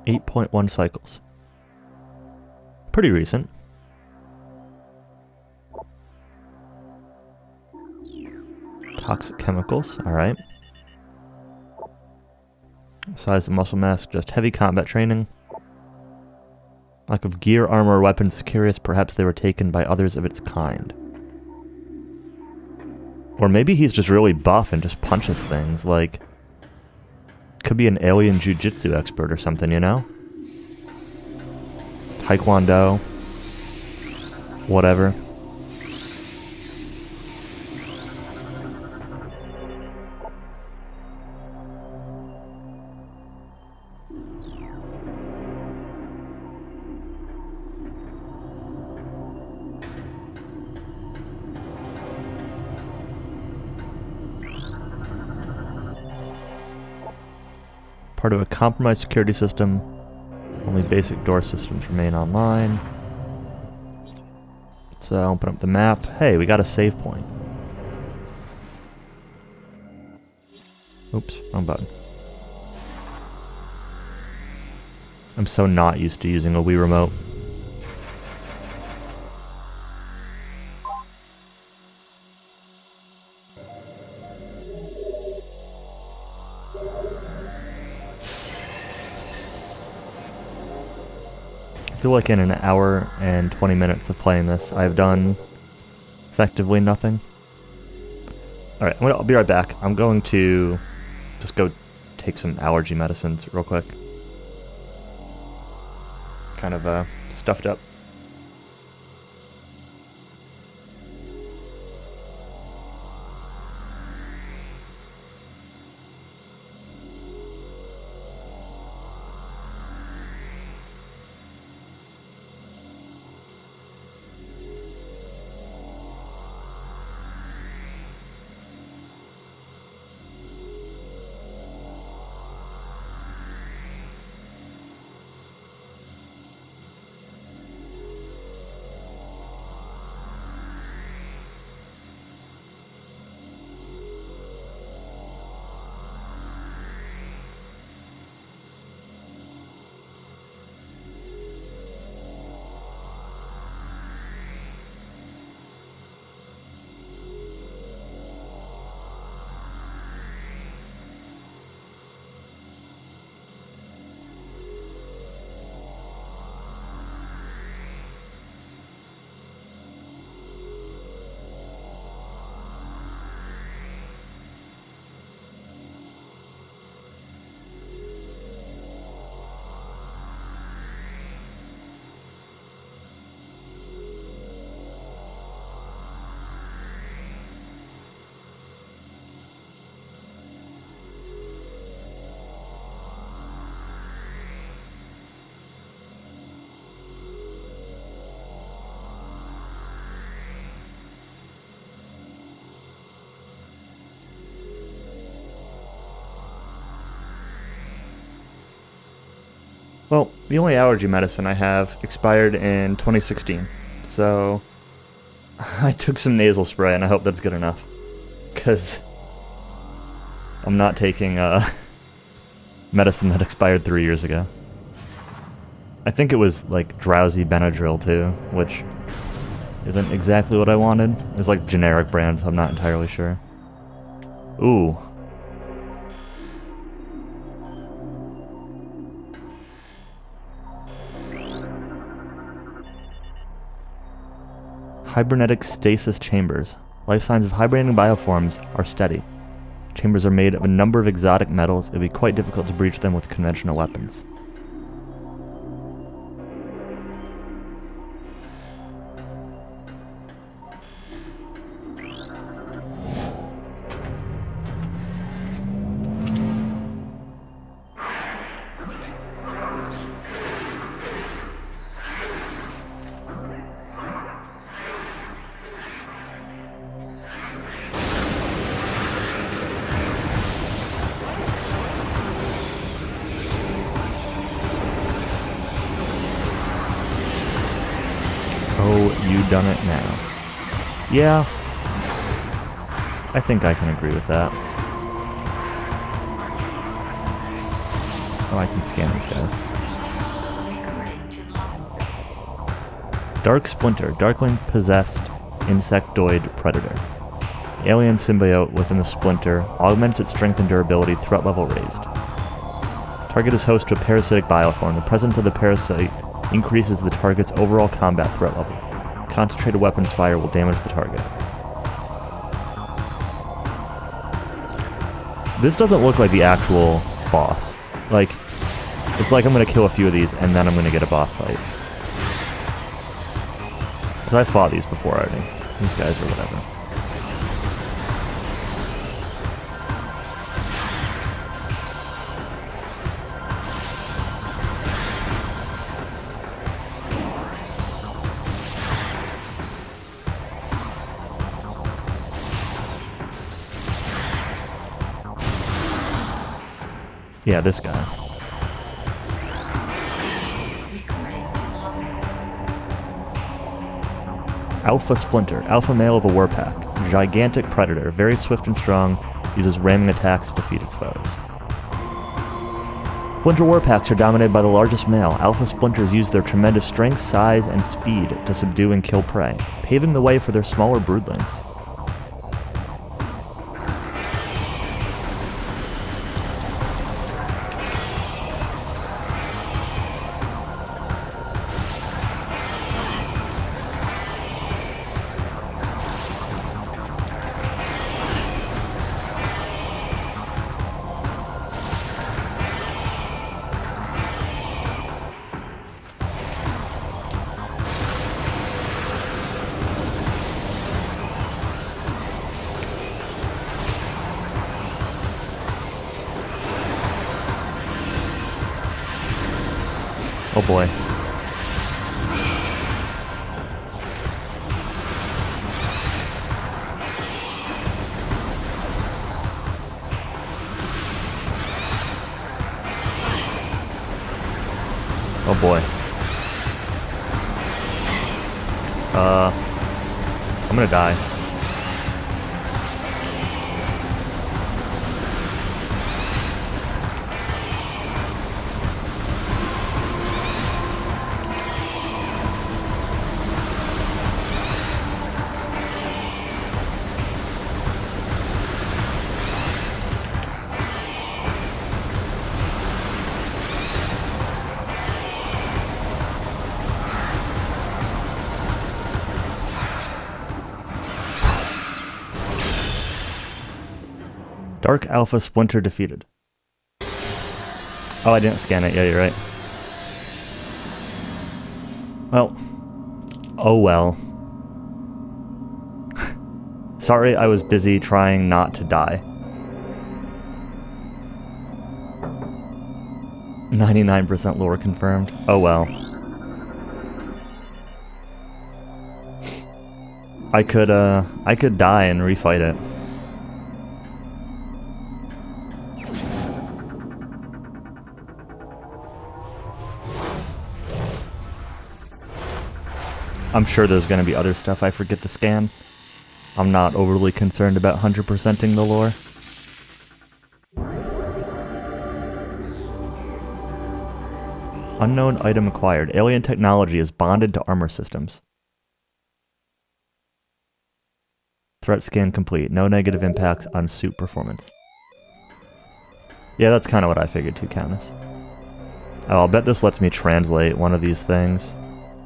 8.1 cycles. Pretty recent. Toxic chemicals, alright. Size of muscle mass, just heavy combat training. Lack of gear, armor, or weapons. Curious, perhaps they were taken by others of its kind. Or maybe he's just really buff and just punches things, like... Could be an alien jujitsu expert or something, you know? Taekwondo. Whatever. Part of a compromised security system. Only basic door systems remain online. Let's open up the map. Hey, we got a save point. Oops, wrong button. I'm so not used to using a Wii remote. I feel like in an hour and 20 minutes of playing this, I've done effectively nothing. Alright, I'll be right back. I'm going to just go take some allergy medicines real quick. Kind of stuffed up. Well, the only allergy medicine I have expired in 2016, so I took some nasal spray and I hope that's good enough, because I'm not taking medicine that expired 3 years ago. I think it was like drowsy Benadryl too, which isn't exactly what I wanted. It was like generic brand, so I'm not entirely sure. Ooh. Hibernetic stasis chambers. Life signs of hibernating bioforms are steady. Chambers are made of a number of exotic metals. It would be quite difficult to breach them with conventional weapons. Oh, you done it now. Yeah. I think I can agree with that. Oh, I can scan these guys. Dark Splinter, Darkling-possessed insectoid predator. Alien symbiote within the Splinter augments its strength and durability, threat level raised. Target is host to a parasitic bioform. The presence of the parasite increases the target's overall combat threat level. Concentrated weapons fire will damage the target. This doesn't look like the actual boss. Like, it's like I'm gonna kill a few of these and then I'm gonna get a boss fight. Because I fought these before already. These guys or whatever. Yeah, this guy. Alpha Splinter, alpha male of a warpack. Gigantic predator, very swift and strong, uses ramming attacks to defeat its foes. Splinter warpacks are dominated by the largest male. Alpha Splinters use their tremendous strength, size, and speed to subdue and kill prey, paving the way for their smaller broodlings. Oh boy. Oh boy. I'm gonna die. Dark Alpha Splinter defeated. Oh, I didn't scan it. Yeah, you're right. Well. Oh well. Sorry, I was busy trying not to die. 99% lore confirmed. Oh well. I could die and refight it. I'm sure there's going to be other stuff I forget to scan. I'm not overly concerned about 100%ing the lore. Unknown item acquired. Alien technology is bonded to armor systems. Threat scan complete. No negative impacts on suit performance. Yeah, that's kind of what I figured too, Countess. Oh, I'll bet this lets me translate one of these things.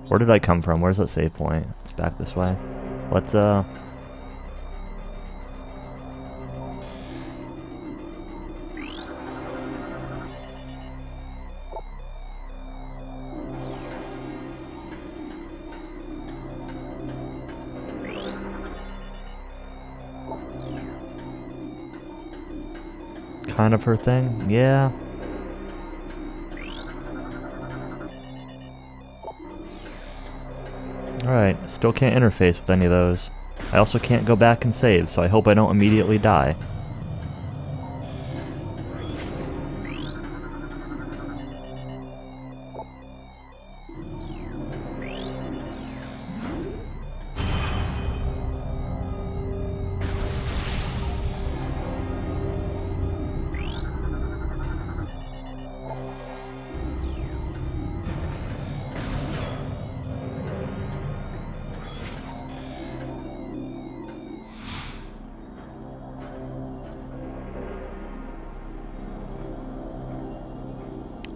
Where did I come from? Where's that save point? It's back this way. Let's, kind of her thing? Yeah. Alright, still can't interface with any of those. I also can't go back and save, so I hope I don't immediately die.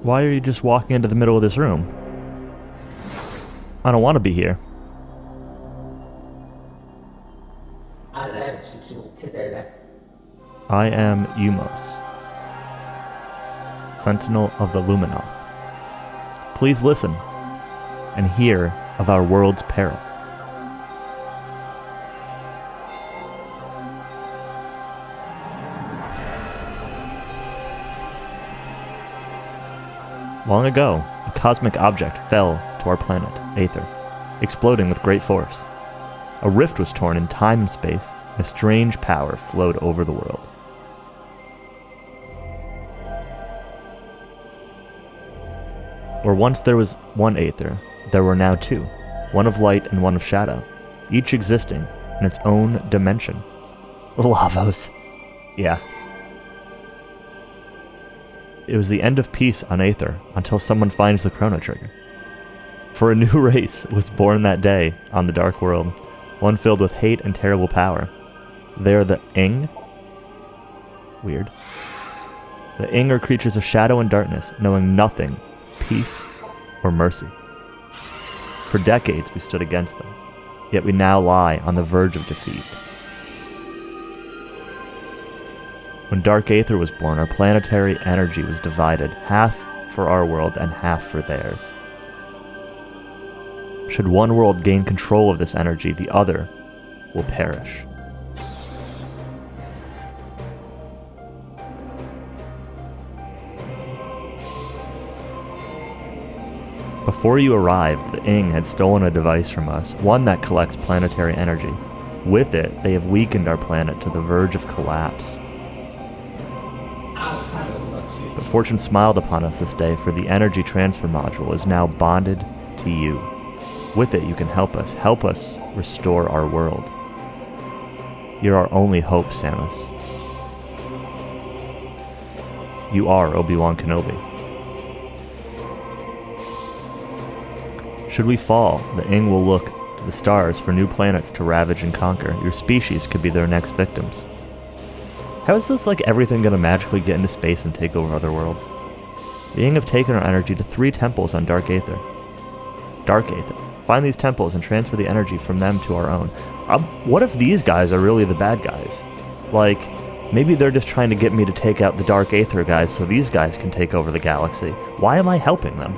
Why are you just walking into the middle of this room? I don't want to be here. I am Umos, Sentinel of the Luminoth. Please listen and hear of our world's peril. Long ago, a cosmic object fell to our planet, Aether, exploding with great force. A rift was torn in time and space, and a strange power flowed over the world. Where once there was one Aether, there were now two, one of light and one of shadow, each existing in its own dimension. Lavos. Yeah. It was the end of peace on Aether until someone finds the Chrono Trigger. For a new race was born that day on the Dark World, one filled with hate and terrible power. They are the Ing. Weird. The Ing are creatures of shadow and darkness, knowing nothing, peace, or mercy. For decades we stood against them, yet we now lie on the verge of defeat. When Dark Aether was born, our planetary energy was divided, half for our world and half for theirs. Should one world gain control of this energy, the other will perish. Before you arrived, the Ing had stolen a device from us, one that collects planetary energy. With it, they have weakened our planet to the verge of collapse. But fortune smiled upon us this day, for the energy transfer module is now bonded to you. With it, you can help us restore our world. You're our only hope, Samus. You are Obi-Wan Kenobi. Should we fall, the Ing will look to the stars for new planets to ravage and conquer. Your species could be their next victims. How is this like everything gonna magically get into space and take over other worlds? The Ing have taken our energy to 3 temples on Dark Aether. Dark Aether. Find these temples and transfer the energy from them to our own. What if these guys are really the bad guys? Like, maybe they're just trying to get me to take out the Dark Aether guys so these guys can take over the galaxy. Why am I helping them?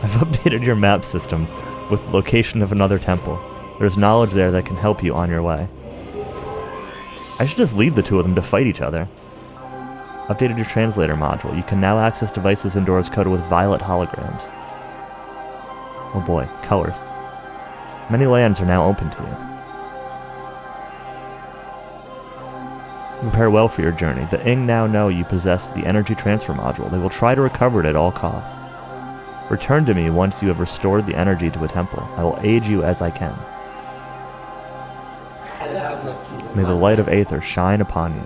I've updated your map system with the location of another temple. There's knowledge there that can help you on your way. I should just leave the two of them to fight each other. Updated your translator module. You can now access devices and doors coded with violet holograms. Oh boy, colors. Many lands are now open to you. Prepare well for your journey. The Ing now know you possess the energy transfer module. They will try to recover it at all costs. Return to me once you have restored the energy to a temple. I will aid you as I can. May the light of Aether shine upon you.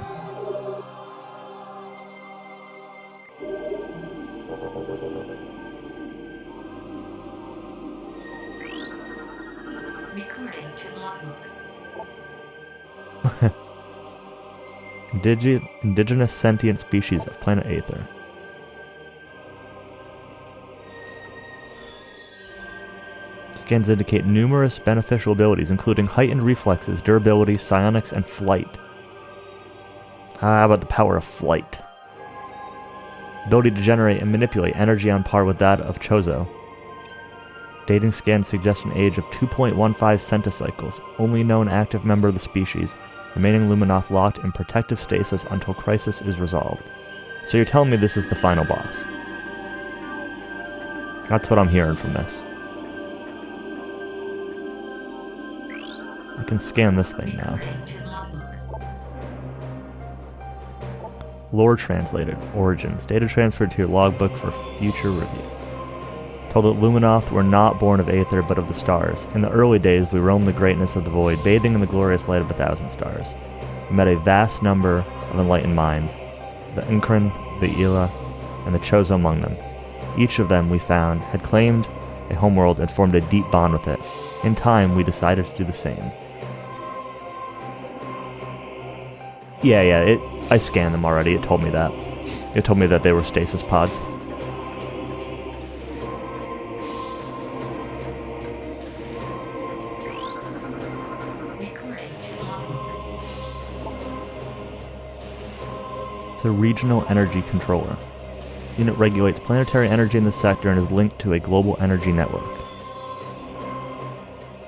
Recording to logbook. Indigenous sentient species of planet Aether. Scans indicate numerous beneficial abilities, including heightened reflexes, durability, psionics, and flight. How about the power of flight? Ability to generate and manipulate energy on par with that of Chozo. Dating scans suggest an age of 2.15 centicycles, only known active member of the species, remaining Luminoth locked in protective stasis until crisis is resolved. So you're telling me this is the final boss? That's what I'm hearing from this. I can scan this thing now. Lore translated. Origins. Data transferred to your logbook for future review. Told that Luminoth were not born of Aether, but of the stars. In the early days, we roamed the greatness of the void, bathing in the glorious light of 1,000 stars. We met a vast number of enlightened minds, the Inkran, the Ila, and the Chozo among them. Each of them, we found, had claimed a homeworld and formed a deep bond with it. In time, we decided to do the same. Yeah, I scanned them already, it told me that. It told me that they were stasis pods. Recording to logbook. It's a regional energy controller. The unit regulates planetary energy in the sector and is linked to a global energy network.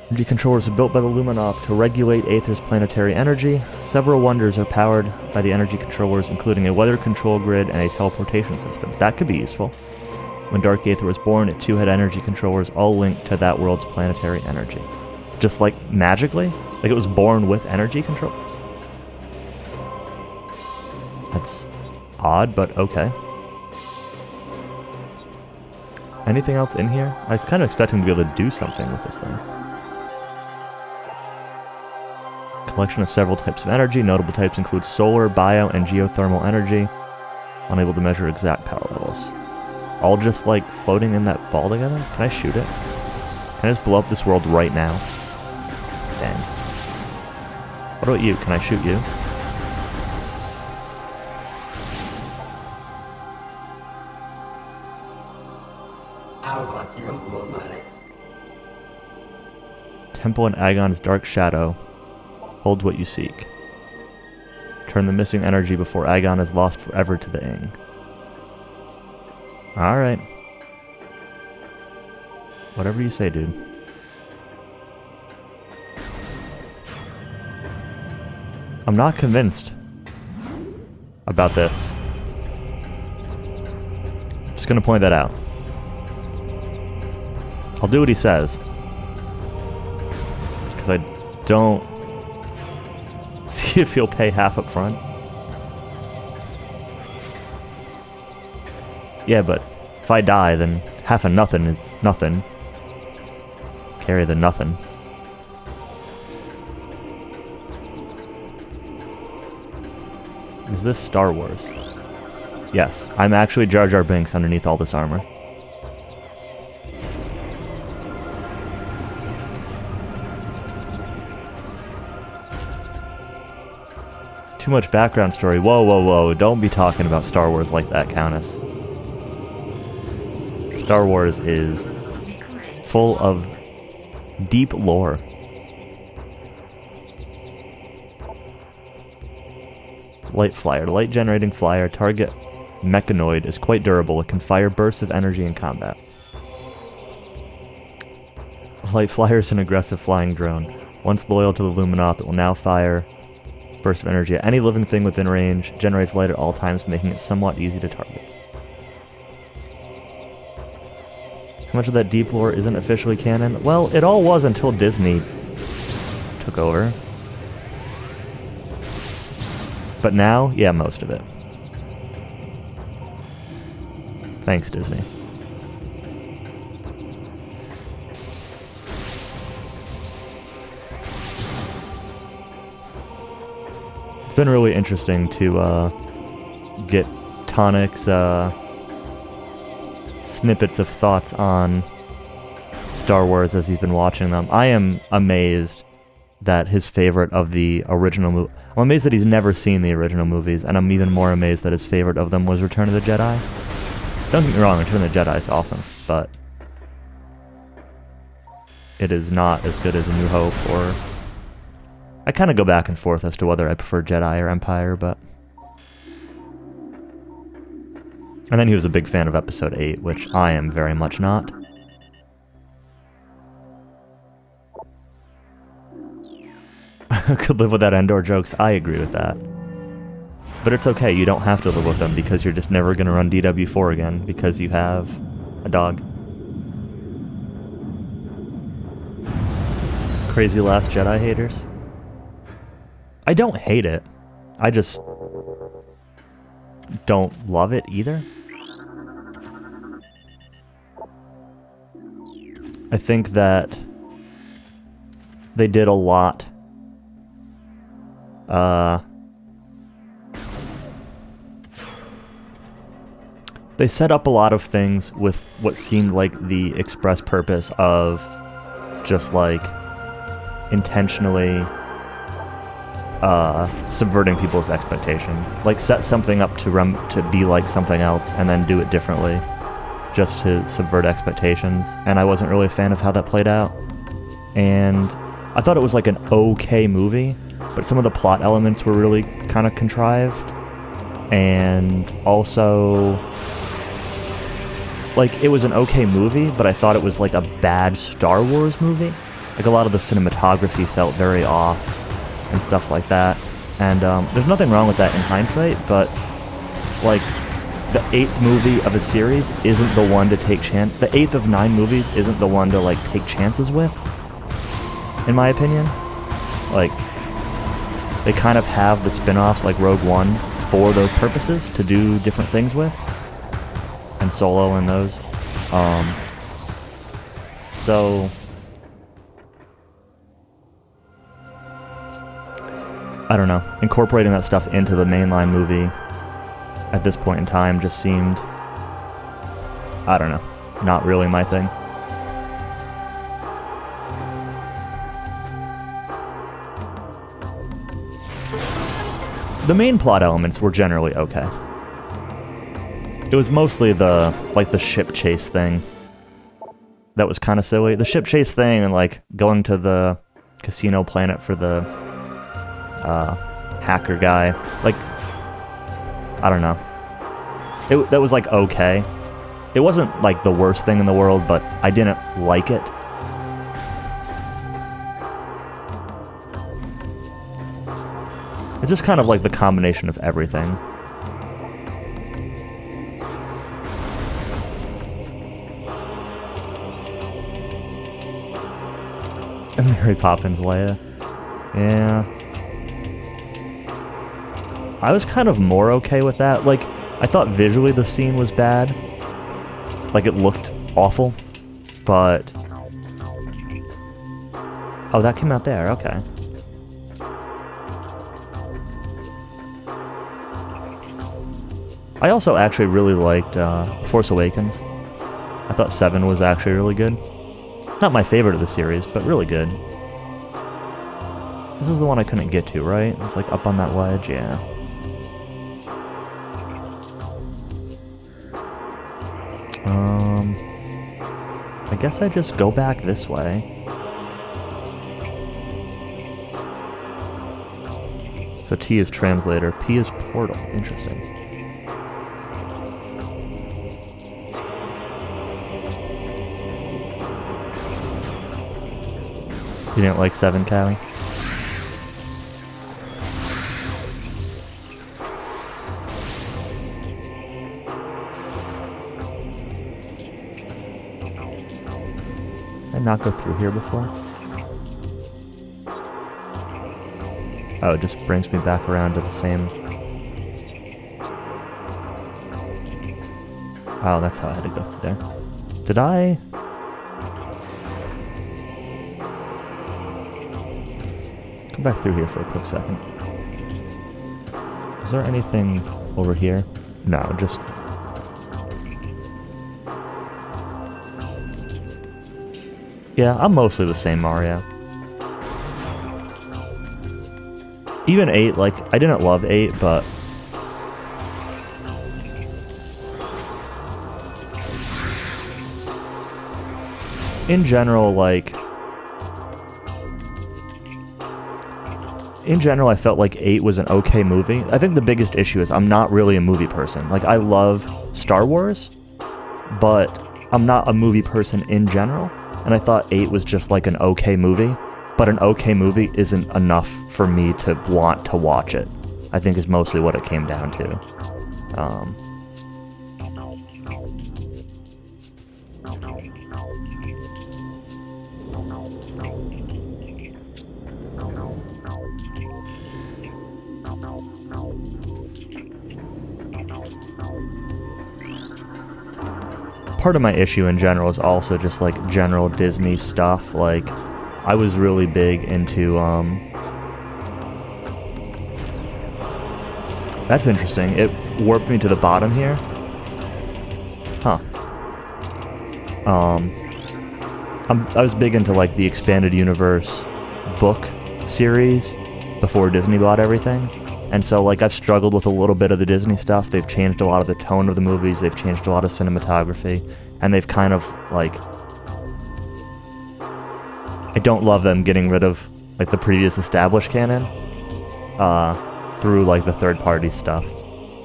Energy controllers are built by the Luminoth to regulate Aether's planetary energy. Several wonders are powered by the energy controllers, including a weather control grid and a teleportation system. That could be useful. When Dark Aether was born, its 2 had energy controllers all linked to that world's planetary energy. Just like magically? Like it was born with energy controllers? That's odd, but okay. Anything else in here? I was kind of expecting to be able to do something with this thing. Collection of several types of energy. Notable types include solar, bio, and geothermal energy. Unable to measure exact power levels. All just like floating in that ball together? Can I shoot it? Can I just blow up this world right now? Dang. What about you? Can I shoot you? Temple in Agon's dark shadow holds what you seek. Turn the missing energy before Agon is lost forever to the Ing. Alright. Whatever you say, dude. I'm not convinced about this. Just gonna point that out. I'll do what he says. Because I don't see if he'll pay half up front. Yeah, but if I die, then half of nothing is nothing. Carry the nothing. Is this Star Wars? Yes, I'm actually Jar Jar Binks underneath all this armor. Too much background story. Whoa, whoa, whoa. Don't be talking about Star Wars like that, Countess. Star Wars is full of deep lore. Light flyer. Light generating flyer. Target mechanoid is quite durable. It can fire bursts of energy in combat. Light flyer is an aggressive flying drone. Once loyal to the Luminoth, it will now fire burst of energy at any living thing within range. Generates light at all times, making it somewhat easy to target. How much of that deep lore isn't officially canon? Well, it all was until Disney took over. But now, yeah, most of it. Thanks, Disney. It's been really interesting to get Tonic's snippets of thoughts on Star Wars as he's been watching them. I am amazed that his favorite of the original movie... I'm amazed that he's never seen the original movies, and I'm even more amazed that his favorite of them was Return of the Jedi. Don't get me wrong, Return of the Jedi is awesome, but it is not as good as A New Hope, or... I kind of go back and forth as to whether I prefer Jedi or Empire, but... And then he was a big fan of Episode 8, which I am very much not. Could live without Endor jokes, I agree with that. But it's okay, you don't have to live with them, because you're just never going to run DW4 again, because you have a dog. Crazy Last Jedi haters. I don't hate it. I just don't love it either. I think that they did a lot. They set up a lot of things with what seemed like the express purpose of just like intentionally subverting people's expectations. Like, set something up to be like something else and then do it differently just to subvert expectations. And I wasn't really a fan of how that played out. And I thought it was like an okay movie, but some of the plot elements were really kind of contrived. And also, like, it was an okay movie, but I thought it was like a bad Star Wars movie. Like, a lot of the cinematography felt very off and stuff like that. And there's nothing wrong with that in hindsight, but like, the 8th movie of a series isn't the one to take chance. The 8th of 9 movies isn't the one to like take chances with, in my opinion. Like, they kind of have the spin-offs like Rogue One for those purposes, to do different things with, and Solo and those. So I don't know, incorporating that stuff into the mainline movie at this point in time just seemed, I don't know, not really my thing. The main plot elements were generally okay. It was mostly the ship chase thing that was kind of silly. The ship chase thing and like going to the casino planet for the hacker guy. Like, I don't know. That was like okay. It wasn't like the worst thing in the world, but I didn't like it. It's just kind of like the combination of everything. And Mary Poppins Leia. Yeah. I was kind of more okay with that. Like, I thought visually the scene was bad. Like, it looked awful. But... oh, that came out there. Okay. I also actually really liked Force Awakens. I thought 7 was actually really good. Not my favorite of the series, but really good. This is the one I couldn't get to, right? It's like up on that ledge, yeah. I guess I just go back this way. So T is translator, P is portal. Interesting. You didn't like 7, Callie? Did I not go through here before? Oh, it just brings me back around to the same... oh, that's how I had to go through there. Did I... come back through here for a quick second. Is there anything over here? No, just... yeah, I'm mostly the same Mario. Even 8, like, I didn't love 8, but... in general, like... in general, I felt like 8 was an okay movie. I think the biggest issue is I'm not really a movie person. Like, I love Star Wars, but I'm not a movie person in general. And I thought 8 was just like an okay movie. But an okay movie isn't enough for me to want to watch it, I think is mostly what it came down to. Part of my issue in general is also just like general Disney stuff. Like, I was really big into, that's interesting. It warped me to the bottom here. Huh. I was big into like the Expanded Universe book series before Disney bought everything. And so, like, I've struggled with a little bit of the Disney stuff. They've changed a lot of the tone of the movies. They've changed a lot of cinematography. And they've kind of, like... I don't love them getting rid of, like, the previous established canon through, like, the third-party stuff.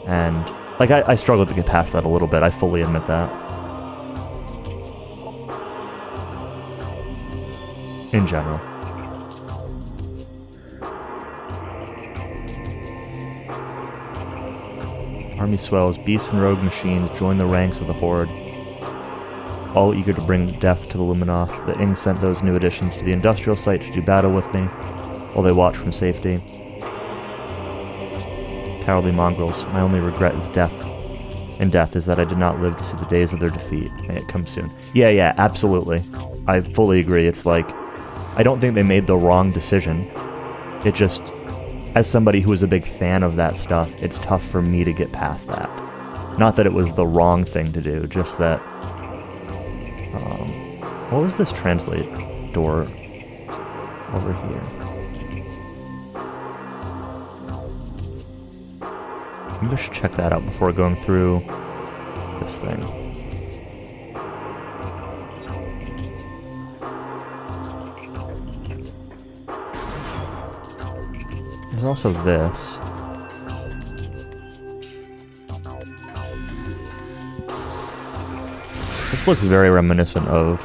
And, like, I struggled to get past that a little bit. I fully admit that. In general. Army swells, beasts and rogue machines join the ranks of the Horde, all eager to bring death to the Luminoth. The Ing sent those new additions to the industrial site to do battle with me, while they watch from safety. Cowardly mongrels, my only regret is death. And death is that I did not live to see the days of their defeat. May it come soon. Yeah, absolutely. I fully agree. It's like, I don't think they made the wrong decision. It just, as somebody who is a big fan of that stuff, it's tough for me to get past that. Not that it was the wrong thing to do, just that... what was this translate door over here? Maybe I should check that out before going through this thing. There's also this. This looks very reminiscent of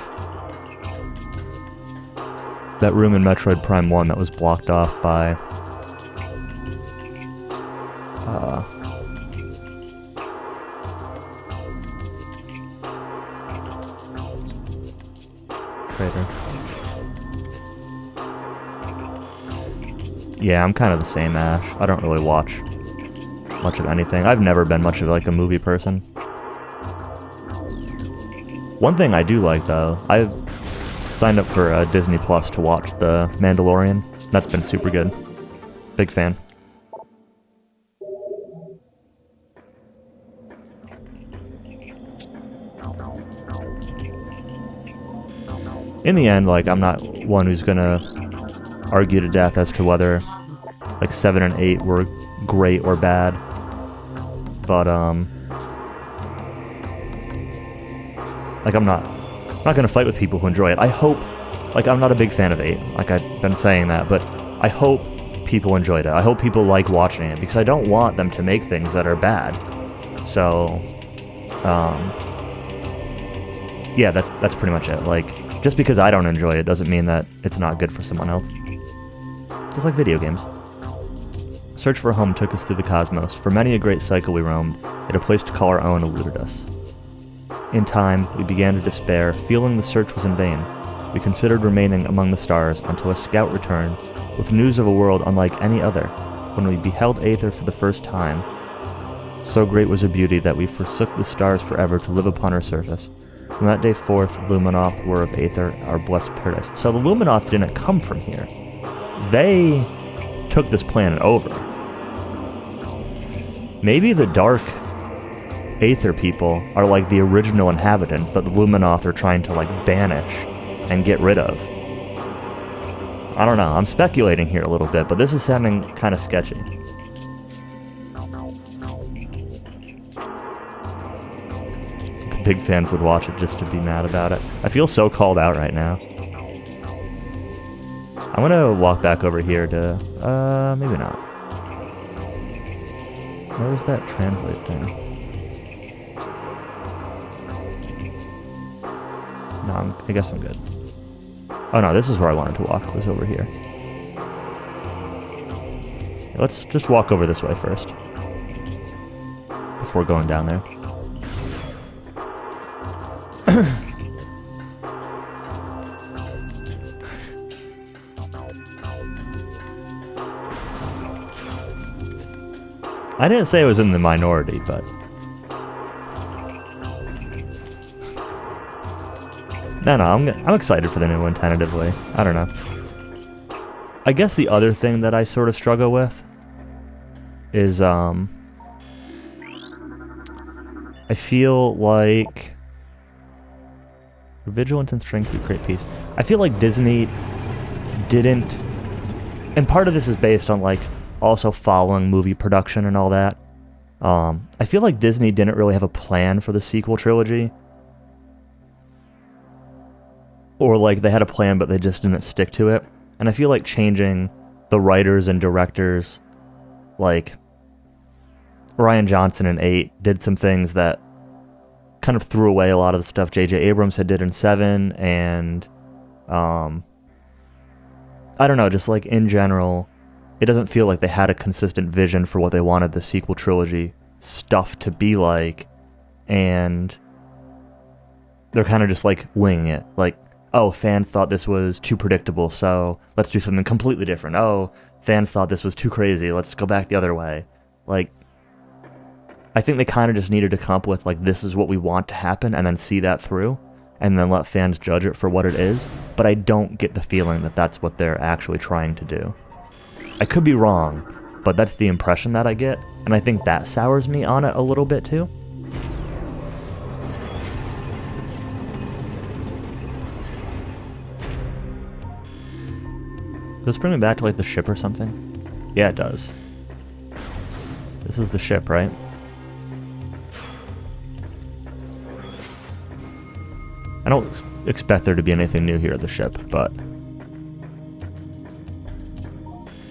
that room in Metroid Prime 1 that was blocked off by Crater. Yeah, I'm kind of the same, Ash. I don't really watch much of anything. I've never been much of like a movie person. One thing I do like though, I've signed up for Disney Plus to watch The Mandalorian. That's been super good. Big fan. In the end, like, I'm not one who's gonna argue to death as to whether like 7 and 8 were great or bad. But like, I'm not gonna fight with people who enjoy it. I hope, like, I'm not a big fan of 8, like I've been saying that, but I hope people enjoyed it. I hope people like watching it, because I don't want them to make things that are bad. So, yeah, that's pretty much it. Like, just because I don't enjoy it doesn't mean that it's not good for someone else. Just like video games. Search for a home took us through the cosmos. For many a great cycle we roamed, yet a place to call our own eluded us. In time, we began to despair, feeling the search was in vain. We considered remaining among the stars until a scout returned, with news of a world unlike any other, when we beheld Aether for the first time. So great was her beauty that we forsook the stars forever to live upon her surface. From that day forth, Luminoth were of Aether, our blessed paradise. So the Luminoth didn't come from here. They took this planet over. Maybe the dark Aether people are like the original inhabitants that the Luminoth are trying to like banish and get rid of. I don't know, I'm speculating here a little bit, but this is sounding kind of sketchy. The big fans would watch it just to be mad about it. I feel so called out right now. I'm gonna walk back over here to, maybe not. Where's that translate thing? No, I guess I'm good. Oh no, this is where I wanted to walk, was over here. Let's just walk over this way first, before going down there. I didn't say I was in the minority, but... No, I'm excited for the new one, tentatively. I don't know. I guess the other thing that I sort of struggle with is, I feel like... Vigilance and strength, we create peace. I feel like Disney didn't And part of this is based on, like, also following movie production and all that. I feel like Disney didn't really have a plan for the sequel trilogy. Or, like, they had a plan, but they just didn't stick to it. And I feel like changing the writers and directors, like, Rian Johnson in 8 did some things that kind of threw away a lot of the stuff J.J. Abrams had did in 7, and, I don't know, just, like, in general, it doesn't feel like they had a consistent vision for what they wanted the sequel trilogy stuff to be like, and they're kind of just, like, winging it. Like, oh, fans thought this was too predictable, so let's do something completely different. Oh, fans thought this was too crazy, let's go back the other way. Like, I think they kind of just needed to come up with, like, this is what we want to happen, and then see that through, and then let fans judge it for what it is, but I don't get the feeling that that's what they're actually trying to do. I could be wrong, but that's the impression that I get, and I think that sours me on it a little bit too. Does this bring me back to, like, the ship or something? Yeah, it does. This is the ship, right? I don't expect there to be anything new here at the ship, but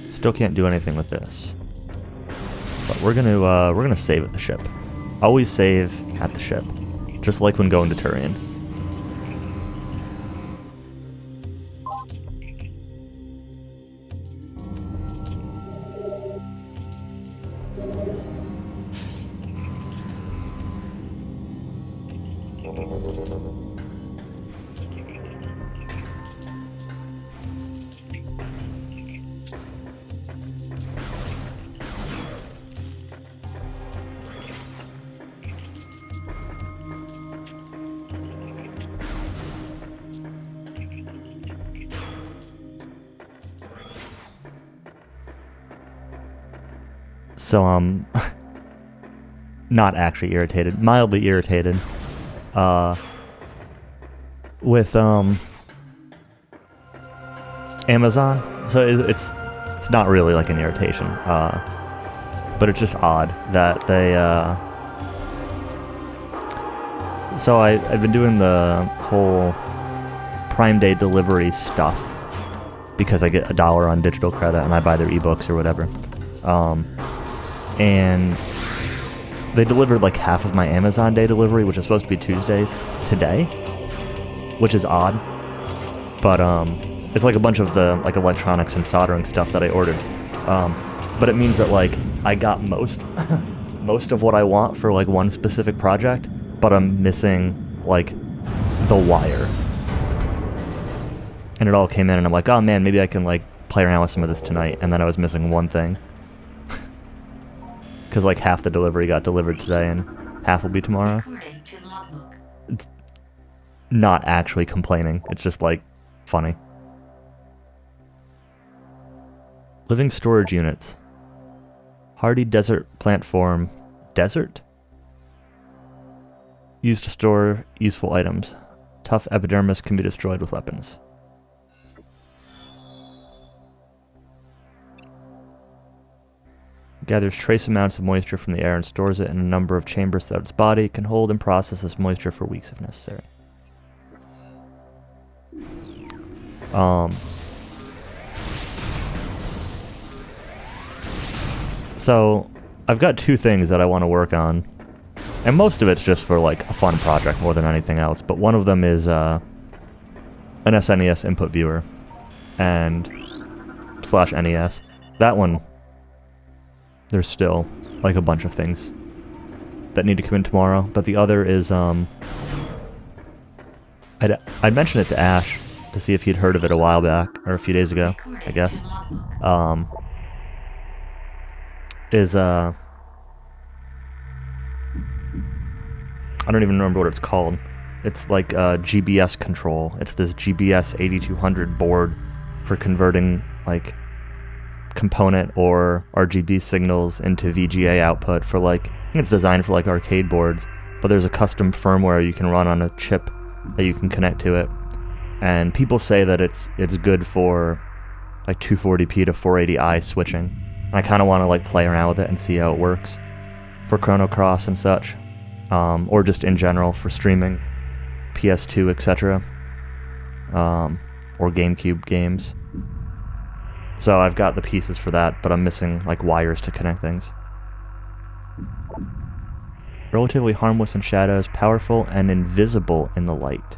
still can't do anything with this. But we're gonna save at the ship. Always save at the ship, just like when going to Turian. So, not actually irritated, mildly irritated, with, Amazon. So it's not really like an irritation, but it's just odd that they, so I've been doing the whole Prime Day delivery stuff because I get $1 on digital credit and I buy their ebooks or whatever. And they delivered like half of my Amazon Day delivery, which is supposed to be Tuesdays, today, which is odd. But it's like a bunch of the like electronics and soldering stuff that I ordered. But it means that like I got most of what I want for like one specific project, but I'm missing like the wire. And it all came in and I'm like, oh man, maybe I can like play around with some of this tonight. And then I was missing one thing. Because like half the delivery got delivered today and half will be tomorrow. It's not actually complaining. It's just like funny. Living storage units. Hardy desert plant form. Desert? Used to store useful items. Tough epidermis can be destroyed with weapons. Gathers trace amounts of moisture from the air and stores it in a number of chambers throughout its body. Can hold and process this moisture for weeks if necessary. So, I've got two things that I want to work on. And most of it's just for like a fun project more than anything else. But one of them is an SNES input viewer. And /NES. That one, there's still like a bunch of things that need to come in tomorrow. But the other is, I'd mentioned it to Ash to see if he'd heard of it a while back, or a few days ago, I guess. I don't even remember what it's called. It's like GBS control. It's this GBS 8200 board for converting like component or RGB signals into VGA output for like, I think it's designed for like arcade boards, but there's a custom firmware you can run on a chip that you can connect to it. And people say that it's good for like 240p to 480i switching. And I kind of want to like play around with it and see how it works for Chrono Cross and such, or just in general for streaming PS2, etc., or GameCube games. So I've got the pieces for that, but I'm missing like wires to connect things. Relatively harmless in shadows, powerful and invisible in the light.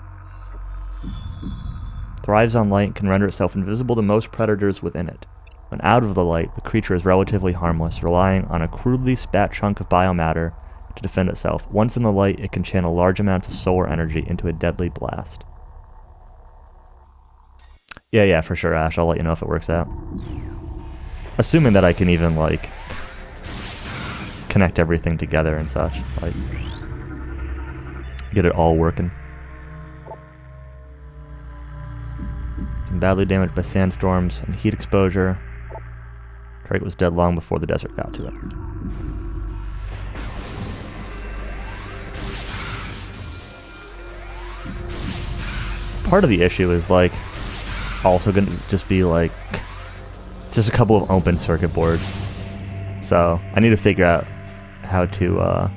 Thrives on light and can render itself invisible to most predators within it. When out of the light, the creature is relatively harmless, relying on a crudely spat chunk of biomatter to defend itself. Once in the light, it can channel large amounts of solar energy into a deadly blast. Yeah, for sure, Ash. I'll let you know if it works out. Assuming that I can even, like, connect everything together and such. Like, get it all working. Badly damaged by sandstorms and heat exposure. Target was dead long before the desert got to it. Part of the issue is, like, also going to just be, like, it's just a couple of open circuit boards. So, I need to figure out how to,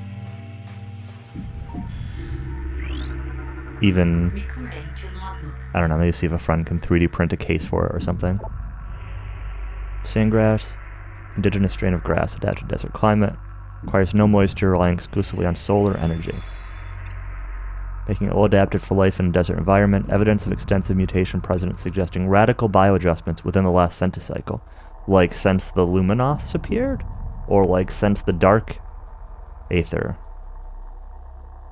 even, I don't know, maybe see if a friend can 3D print a case for it or something. Sandgrass, indigenous strain of grass adapted to desert climate, requires no moisture, relying exclusively on solar energy. Making it well adapted for life in a desert environment, evidence of extensive mutation present suggesting radical bioadjustments within the last centicycle. Like since the Luminoths appeared? Or like since the Dark Aether?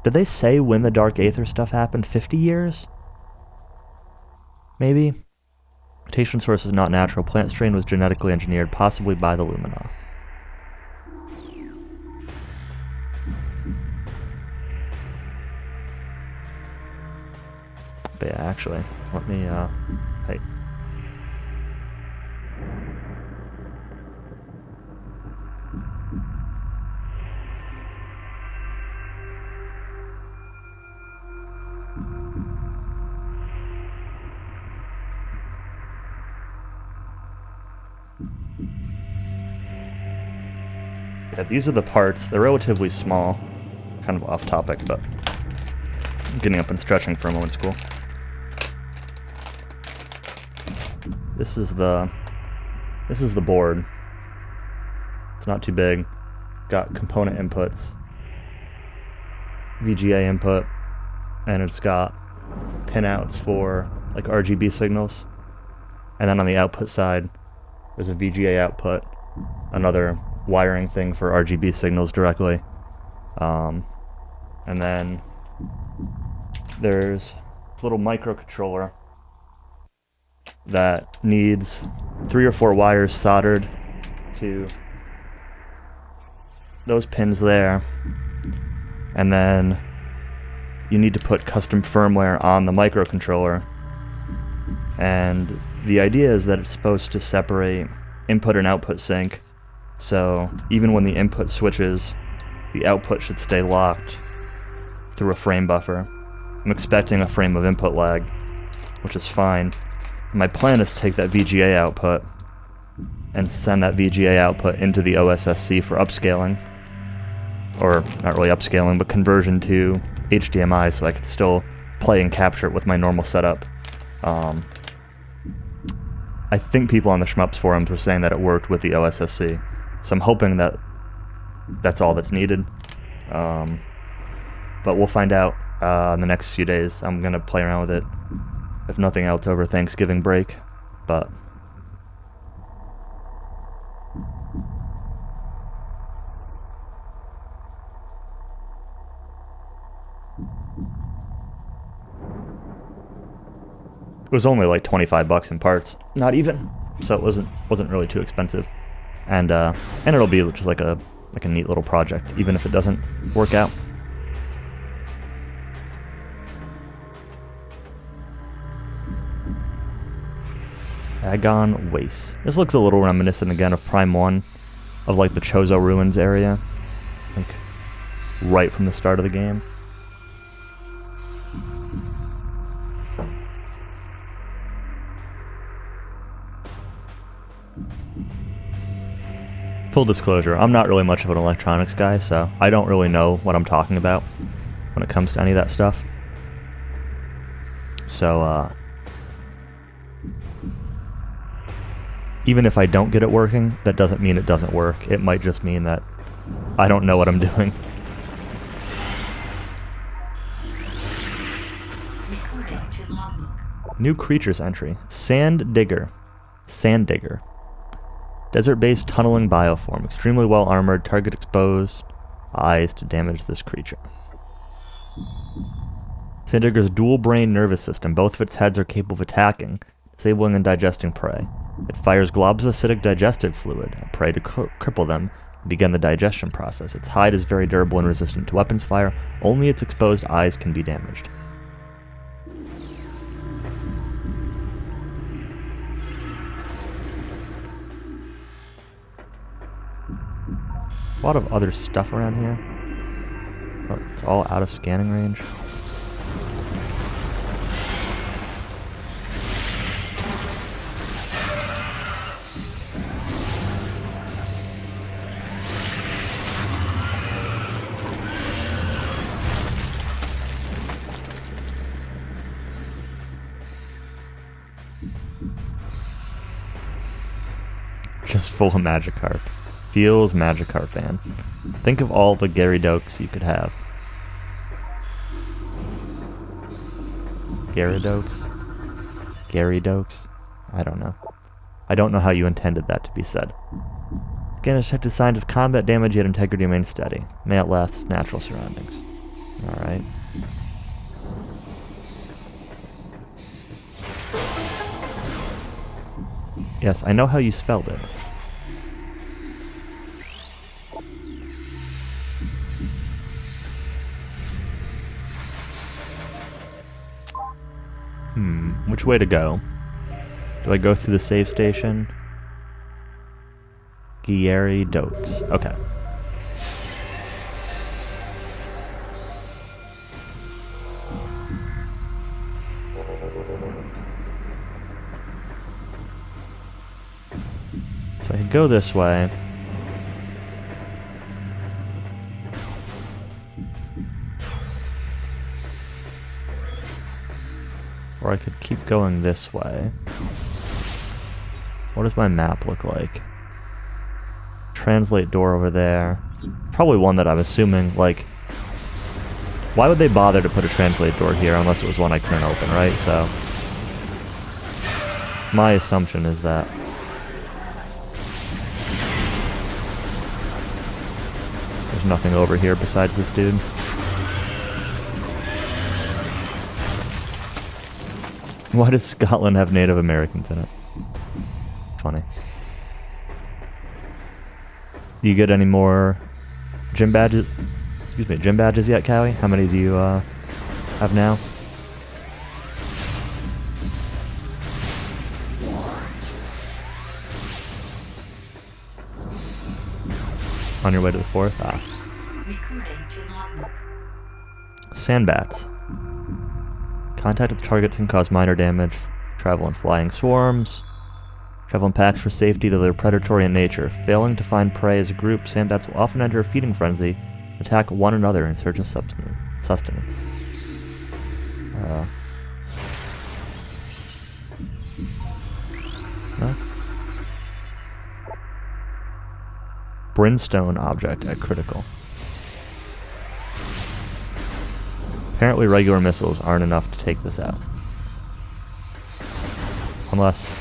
Did they say when the Dark Aether stuff happened? 50 years? Maybe? Mutation source is not natural. Plant strain was genetically engineered, possibly by the Luminoth. But yeah, actually, let me, hey. Yeah, these are the parts. They're relatively small. Kind of off topic, but getting up and stretching for a moment's cool. This is the board. It's not too big. Got component inputs, VGA input, and it's got pinouts for like RGB signals. And then on the output side, there's a VGA output, another wiring thing for RGB signals directly. And then there's a little microcontroller that needs 3 or 4 wires soldered to those pins there, and then you need to put custom firmware on the microcontroller, and the idea is that it's supposed to separate input and output sync, so even when the input switches, the output should stay locked through a frame buffer. I'm expecting a frame of input lag, which is fine. My plan is to take that VGA output and send that VGA output into the OSSC for upscaling. Or, not really upscaling, but conversion to HDMI so I can still play and capture it with my normal setup. I think people on the Shmups forums were saying that it worked with the OSSC, so I'm hoping that that's all that's needed. But we'll find out in the next few days. I'm going to play around with it, if nothing else, over Thanksgiving break, but it was only like $25 in parts, not even, so it wasn't really too expensive, and it'll be just like a neat little project, even if it doesn't work out. Agon Waste. This looks a little reminiscent again of Prime 1, of like the Chozo Ruins area, like right from the start of the game. Full disclosure, I'm not really much of an electronics guy, so I don't really know what I'm talking about when it comes to any of that stuff. So, even if I don't get it working, that doesn't mean it doesn't work. It might just mean that I don't know what I'm doing. Recording to logbook. New creatures entry. Sand Digger. Sand Digger. Desert-based tunneling bioform. Extremely well armored. Target exposed. Eyes to damage this creature. Sand Digger's dual brain nervous system. Both of its heads are capable of attacking, disabling and digesting prey. It fires globs of acidic digestive fluid at prey to cripple them and begin the digestion process. Its hide is very durable and resistant to weapons fire. Only its exposed eyes can be damaged. A lot of other stuff around here. Oh, it's all out of scanning range. Just full of Magikarp. Feels Magikarp, man. Think of all the Gyarados you could have. Gyarados? I don't know. I don't know how you intended that to be said. Scan has detected signs of combat damage, yet integrity remains steady. May outlast its natural surroundings. Alright. Yes, I know how you spelled it. Which way to go? Do I go through the save station? Gyarados. Okay. So I can go this way. Or I could keep going this way. What does my map look like? Translate door over there. Probably one that I'm assuming, like... Why would they bother to put a translate door here unless it was one I couldn't open, right? So... my assumption is that... there's nothing over here besides this dude. Why does Scotland have Native Americans in it? Funny. Do you get any more gym badges? Excuse me, gym badges yet, Cowie? How many do you have now? On your way to the fourth? Ah. Recording to logbook. Sandbats. Contact with targets can cause minor damage. Travel in flying swarms. Travel in packs for safety, though they're predatory in nature. Failing to find prey as a group, sandbats will often enter a feeding frenzy and attack one another in search of sustenance. No? Brimstone object at critical. Apparently regular missiles aren't enough to take this out. Unless...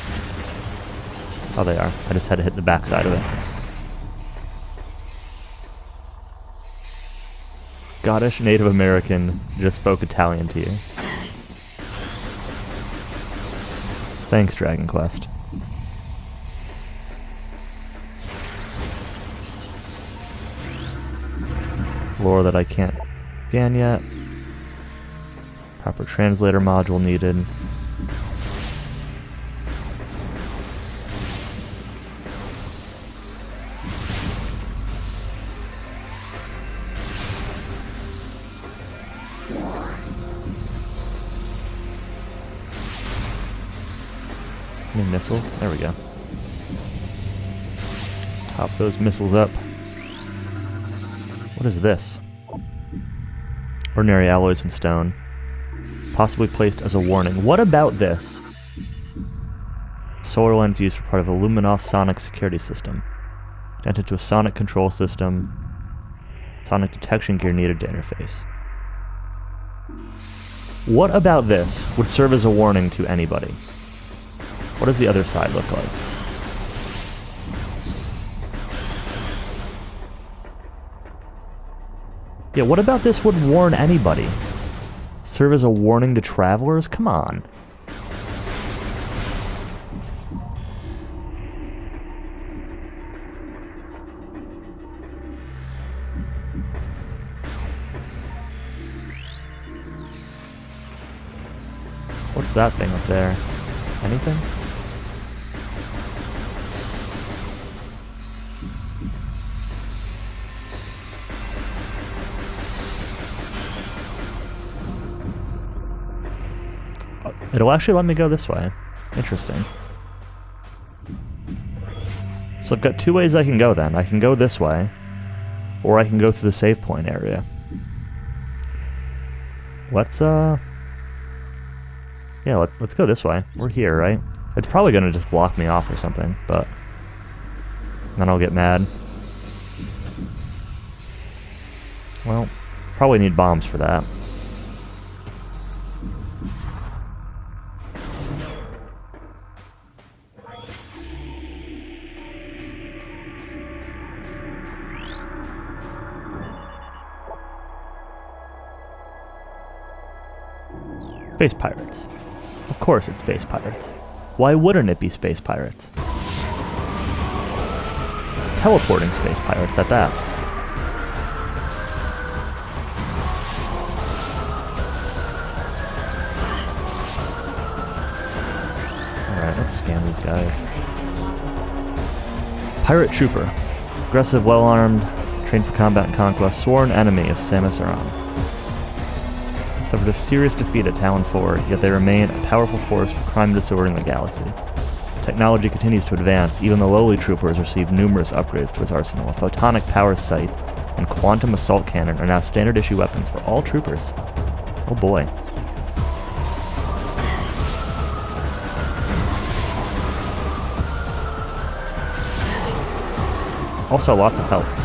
oh, they are. I just had to hit the backside of it. Scottish Native American just spoke Italian to you. Thanks, Dragon Quest. Lore that I can't scan yet. Proper translator module needed. Any missiles? There we go. Pop those missiles up. What is this? Ordinary alloys and stone. Possibly placed as a warning. What about this? Solar lens used for part of a Luminoth sonic security system. Connected to a sonic control system. Sonic detection gear needed to interface. What about this would serve as a warning to anybody? What does the other side look like? Yeah, what about this would warn anybody? Serve as a warning to travelers? Come on. What's that thing up there? Anything? It'll actually let me go this way. Interesting. So I've got two ways I can go then. I can go this way, or I can go through the save point area. Let's yeah, let's go this way. We're here, right? It's probably gonna just block me off or something, but then I'll get mad. Well, probably need bombs for that. Space pirates. Of course it's space pirates. Why wouldn't it be space pirates? Teleporting space pirates at that. Alright, let's scan these guys. Pirate Trooper. Aggressive, well-armed, trained for combat and conquest, sworn enemy of Samus Aran. Suffered a serious defeat at Talon 4, yet they remain a powerful force for crime and disorder in the galaxy. Technology continues to advance. Even the lowly troopers received numerous upgrades to its arsenal. A photonic power scythe and quantum assault cannon are now standard issue weapons for all troopers. Oh boy. Also lots of health.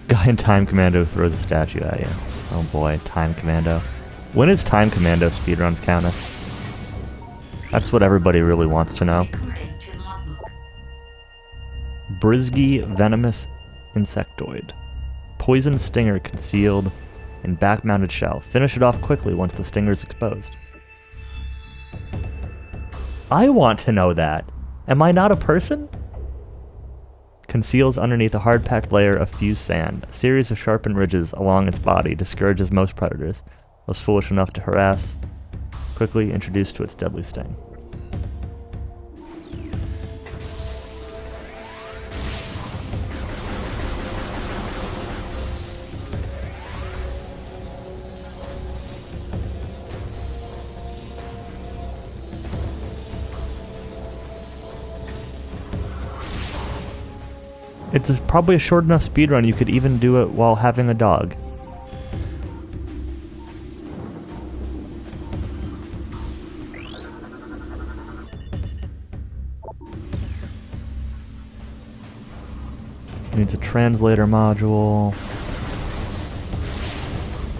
Guy in Time Commando throws a statue at you. Oh boy, Time Commando. When is Time Commando speedruns count us? That's what everybody really wants to know. Brisgy venomous insectoid. Poison stinger concealed in back-mounted shell. Finish it off quickly once the stinger is exposed. I want to know that. Am I not a person? Conceals underneath a hard-packed layer of fused sand. A series of sharpened ridges along its body discourages most predators. Those foolish enough to harass, quickly introduced to its deadly sting. It's probably a short enough speedrun you could even do it while having a dog. Needs a translator module.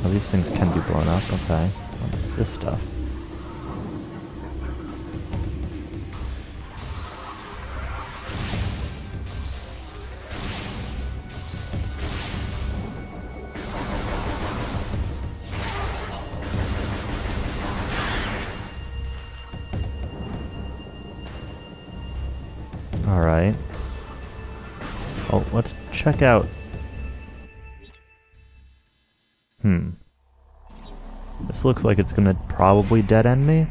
Oh, these things can be blown up. Okay. What's this stuff? Alright. Oh, let's check out... This looks like it's gonna probably dead-end me.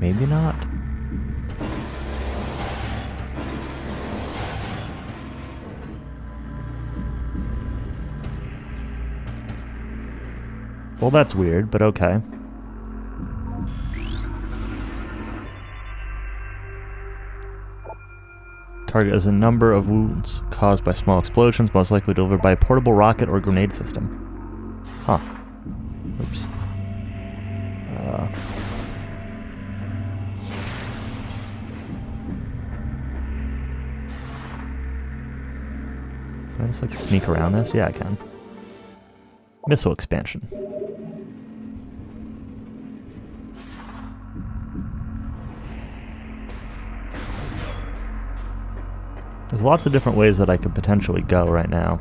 Maybe not. Well, that's weird, but okay. Target has a number of wounds caused by small explosions, most likely delivered by a portable rocket or grenade system. Huh. Oops. Can I just like sneak around this? Yeah, I can. Missile expansion. There's lots of different ways that I could potentially go right now.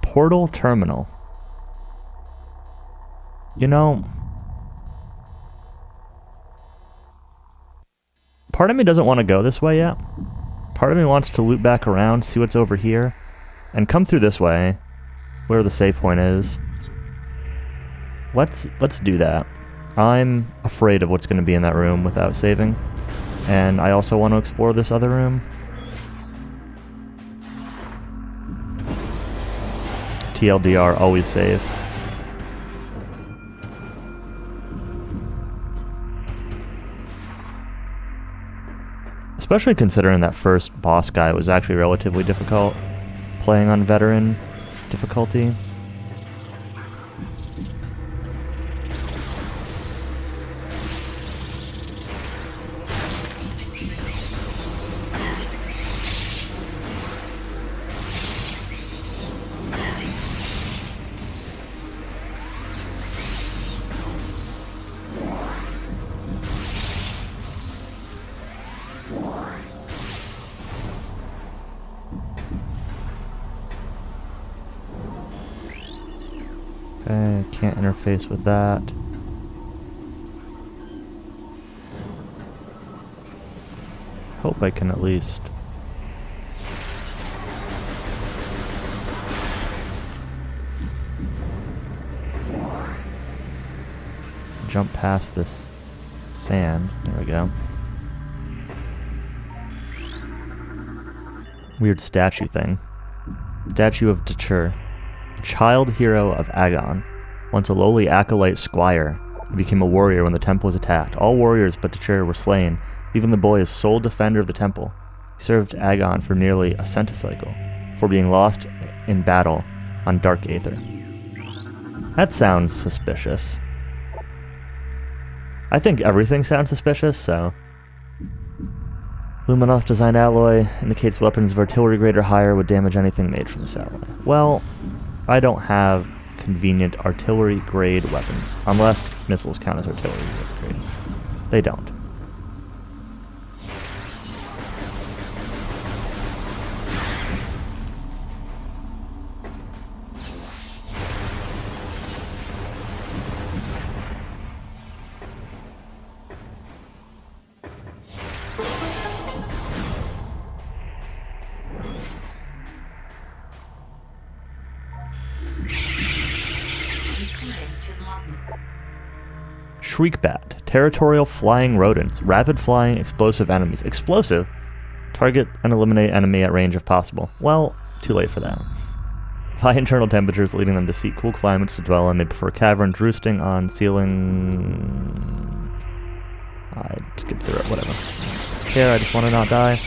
Portal terminal. You know, part of me doesn't want to go this way yet. Part of me wants to loop back around, see what's over here, and come through this way, where the save point is. Let's do that. I'm afraid of what's going to be in that room without saving, and I also want to explore this other room. TLDR, always save. Especially considering that first boss guy was actually relatively difficult, playing on veteran difficulty. Okay, can't interface with that. Hope I can at least jump past this sand. There we go. Weird statue thing. Statue of Dachur. Child hero of Agon. Once a lowly acolyte squire, he became a warrior when the temple was attacked. All warriors but Dachur were slain, leaving the boy as sole defender of the temple. He served Agon for nearly a centicycle, before being lost in battle on Dark Aether. That sounds suspicious. I think everything sounds suspicious, so... Luminoth designed alloy indicates weapons of artillery grade or higher would damage anything made from this alloy. Well, I don't have convenient artillery grade weapons, unless missiles count as artillery grade. They don't. Shriekbat. Territorial flying rodents. Rapid flying explosive enemies. Explosive? Target and eliminate enemy at range if possible. Well, too late for that. High internal temperatures leading them to seek cool climates to dwell in. They prefer caverns, roosting on ceiling... I skipped through it, whatever. Care, I just want to not die.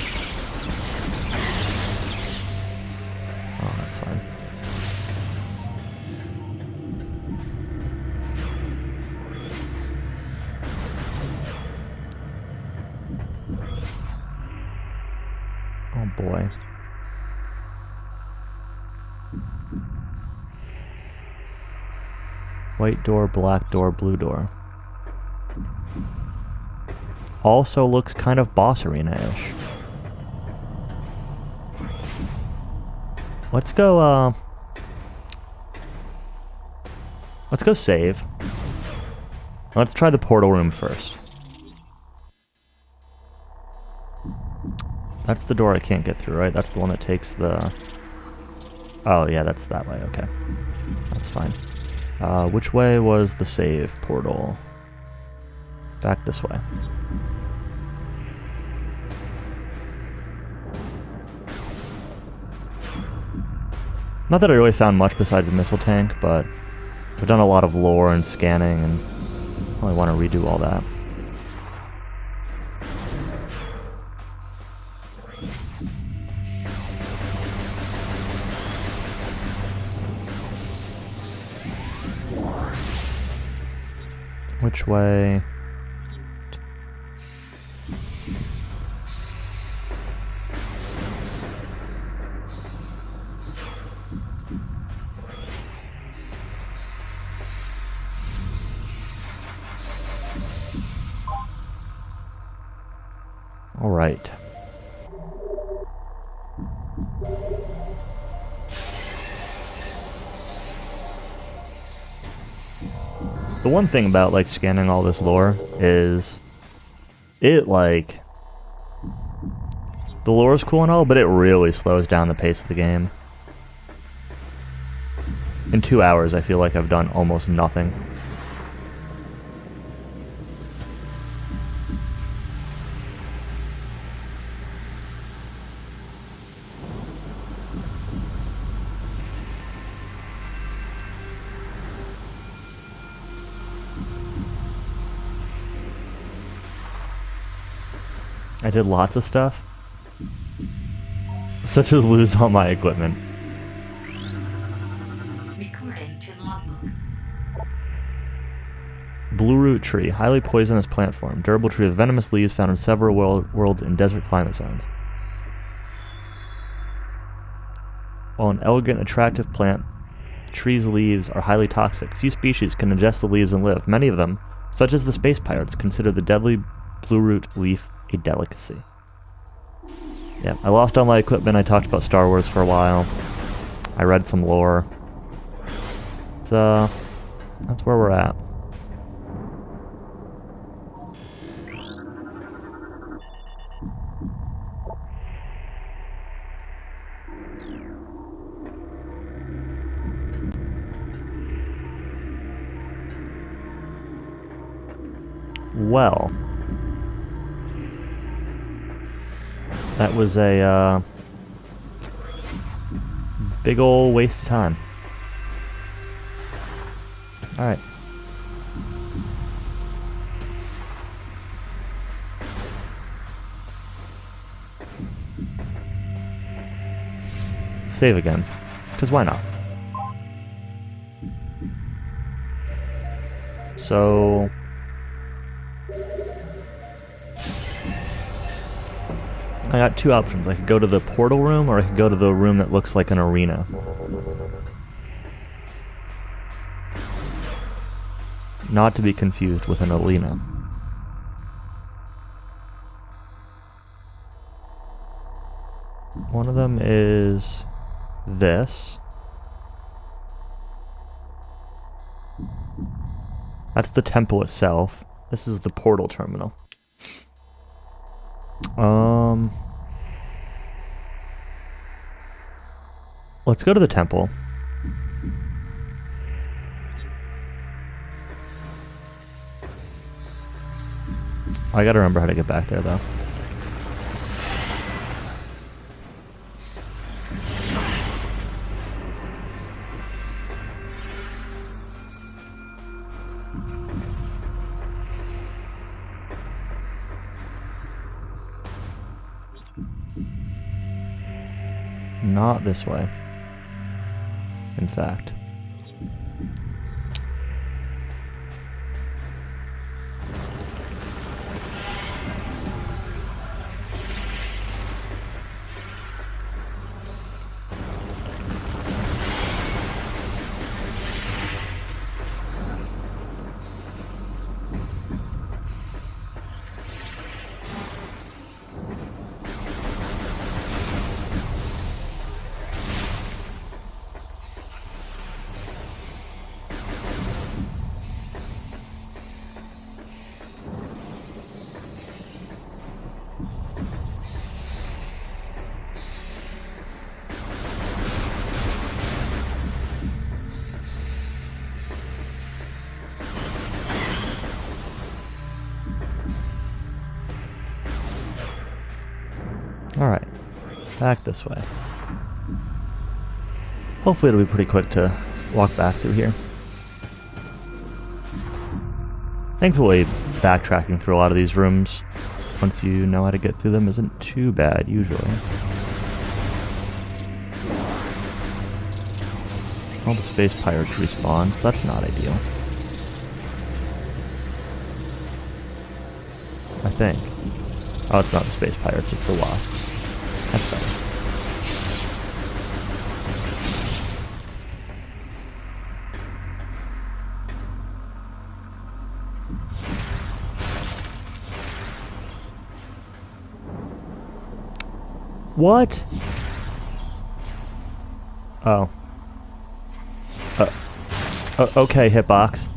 Oh, that's fine. Oh boy. White door, black door, blue door. Also looks kind of boss arena-ish. Let's go save. Let's try the portal room first. That's the door I can't get through, right? That's the one that takes the... Oh, yeah, that's that way. Okay. That's fine. Which way was the save portal? Back this way. Not that I really found much besides the missile tank, but I've done a lot of lore and scanning, and I really want to redo all that. Which way? All right. The one thing about like scanning all this lore is it like the lore is cool and all, but it really slows down the pace of the game. In 2 hours, I feel like I've done almost nothing. I did lots of stuff, such as lose all my equipment. Recording to logbook. Blue root tree, highly poisonous plant form. Durable tree with venomous leaves found in several worlds in desert climate zones. While an elegant, attractive plant, tree's leaves are highly toxic. Few species can ingest the leaves and live. Many of them, such as the space pirates, consider the deadly blue root leaf a delicacy. Yeah, I lost all my equipment. I talked about Star Wars for a while. I read some lore. So that's where we're at. Well, that was a big ol' waste of time. Alright. Save again, because why not? So I got two options. I could go to the portal room, or I could go to the room that looks like an arena. Not to be confused with an arena. One of them is this. That's the temple itself. This is the portal terminal. Let's go to the temple. I gotta remember how to get back there, though. Not this way, in fact. Back this way. Hopefully it'll be pretty quick to walk back through here. Thankfully, backtracking through a lot of these rooms, once you know how to get through them, isn't too bad, usually. All the space pirates respawn, so that's not ideal. I think. Oh, it's not the space pirates, it's the wasps. That's better. What? Oh. Okay, hitbox.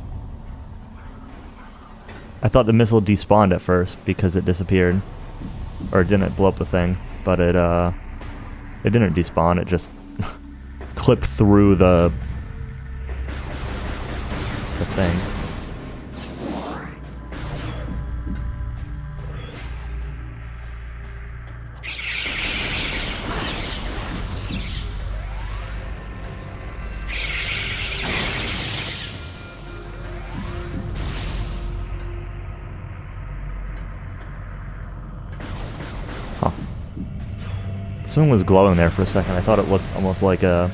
I thought the missile despawned at first because it disappeared. Or it didn't blow up the thing, but it didn't despawn, it just clipped through the thing. Huh. Something was glowing there for a second. I thought it looked almost like a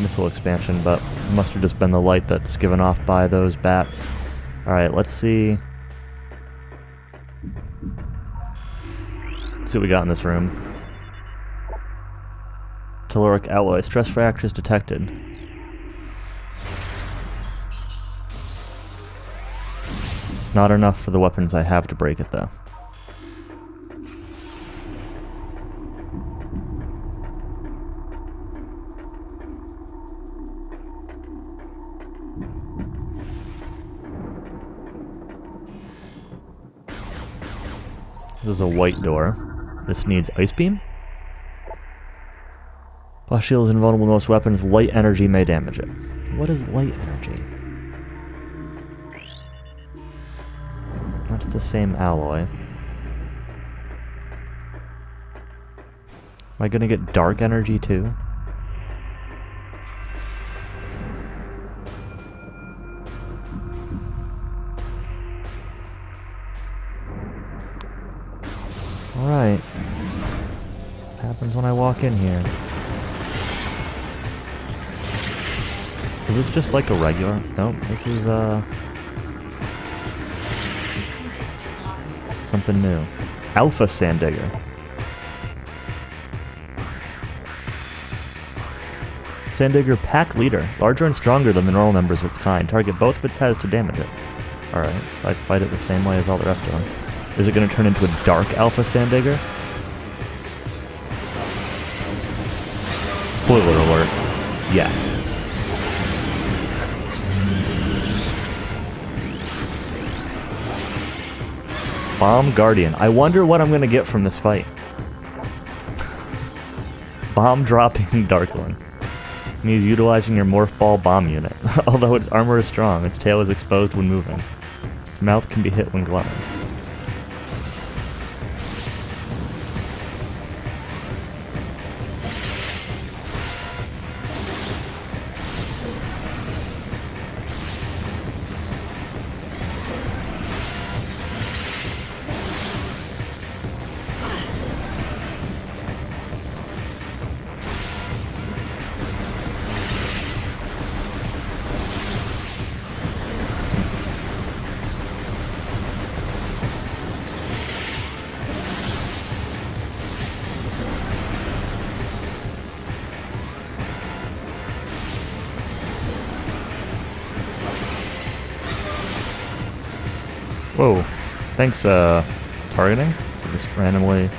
missile expansion, but it must have just been the light that's given off by those bats. Alright, let's see. Let's see what we got in this room. Telluric alloy. Stress fractures detected. Not enough for the weapons I have to break it, though. This is a white door. This needs ice beam. Boss shield is invulnerable to most weapons. Light energy may damage it. What is light energy? That's the same alloy. Am I gonna get dark energy too? Alright. What happens when I walk in here? Is this just like a regular? Nope, this is something new. Alpha Sandigger. Sandigger pack leader. Larger and stronger than the normal members of its kind. Target both of its heads to damage it. Alright, so I fight it the same way as all the rest of them. Is it going to turn into a dark Alpha Sandigger? Spoiler alert. Yes. Bomb Guardian. I wonder what I'm going to get from this fight. Bomb dropping Darkling. Means utilizing your Morph Ball bomb unit. Although its armor is strong, its tail is exposed when moving. Its mouth can be hit when glowing. Whoa. Thanks, targeting? Just randomly.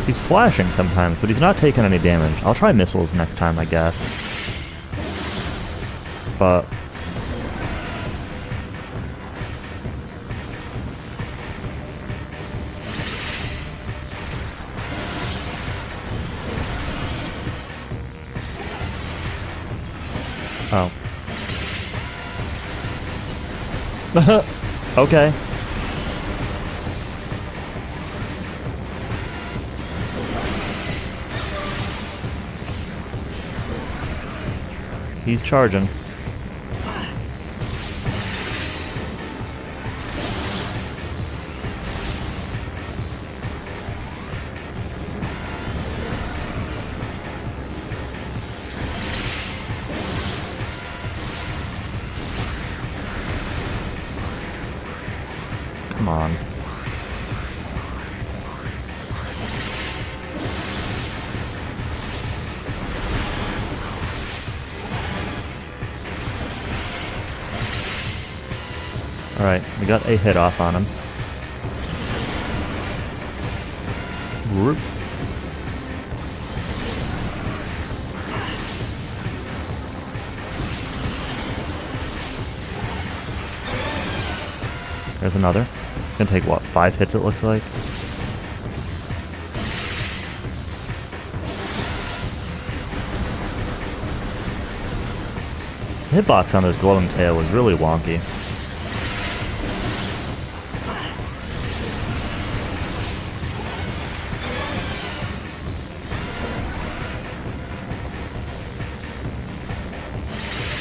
He's flashing sometimes, but he's not taking any damage. I'll try missiles next time, I guess. But... oh. Okay. He's charging. Come on. Alright, we got a hit off on him. Whoop. There's another. Gonna take, what, 5 hits it looks like? The hitbox on this glowing tail was really wonky.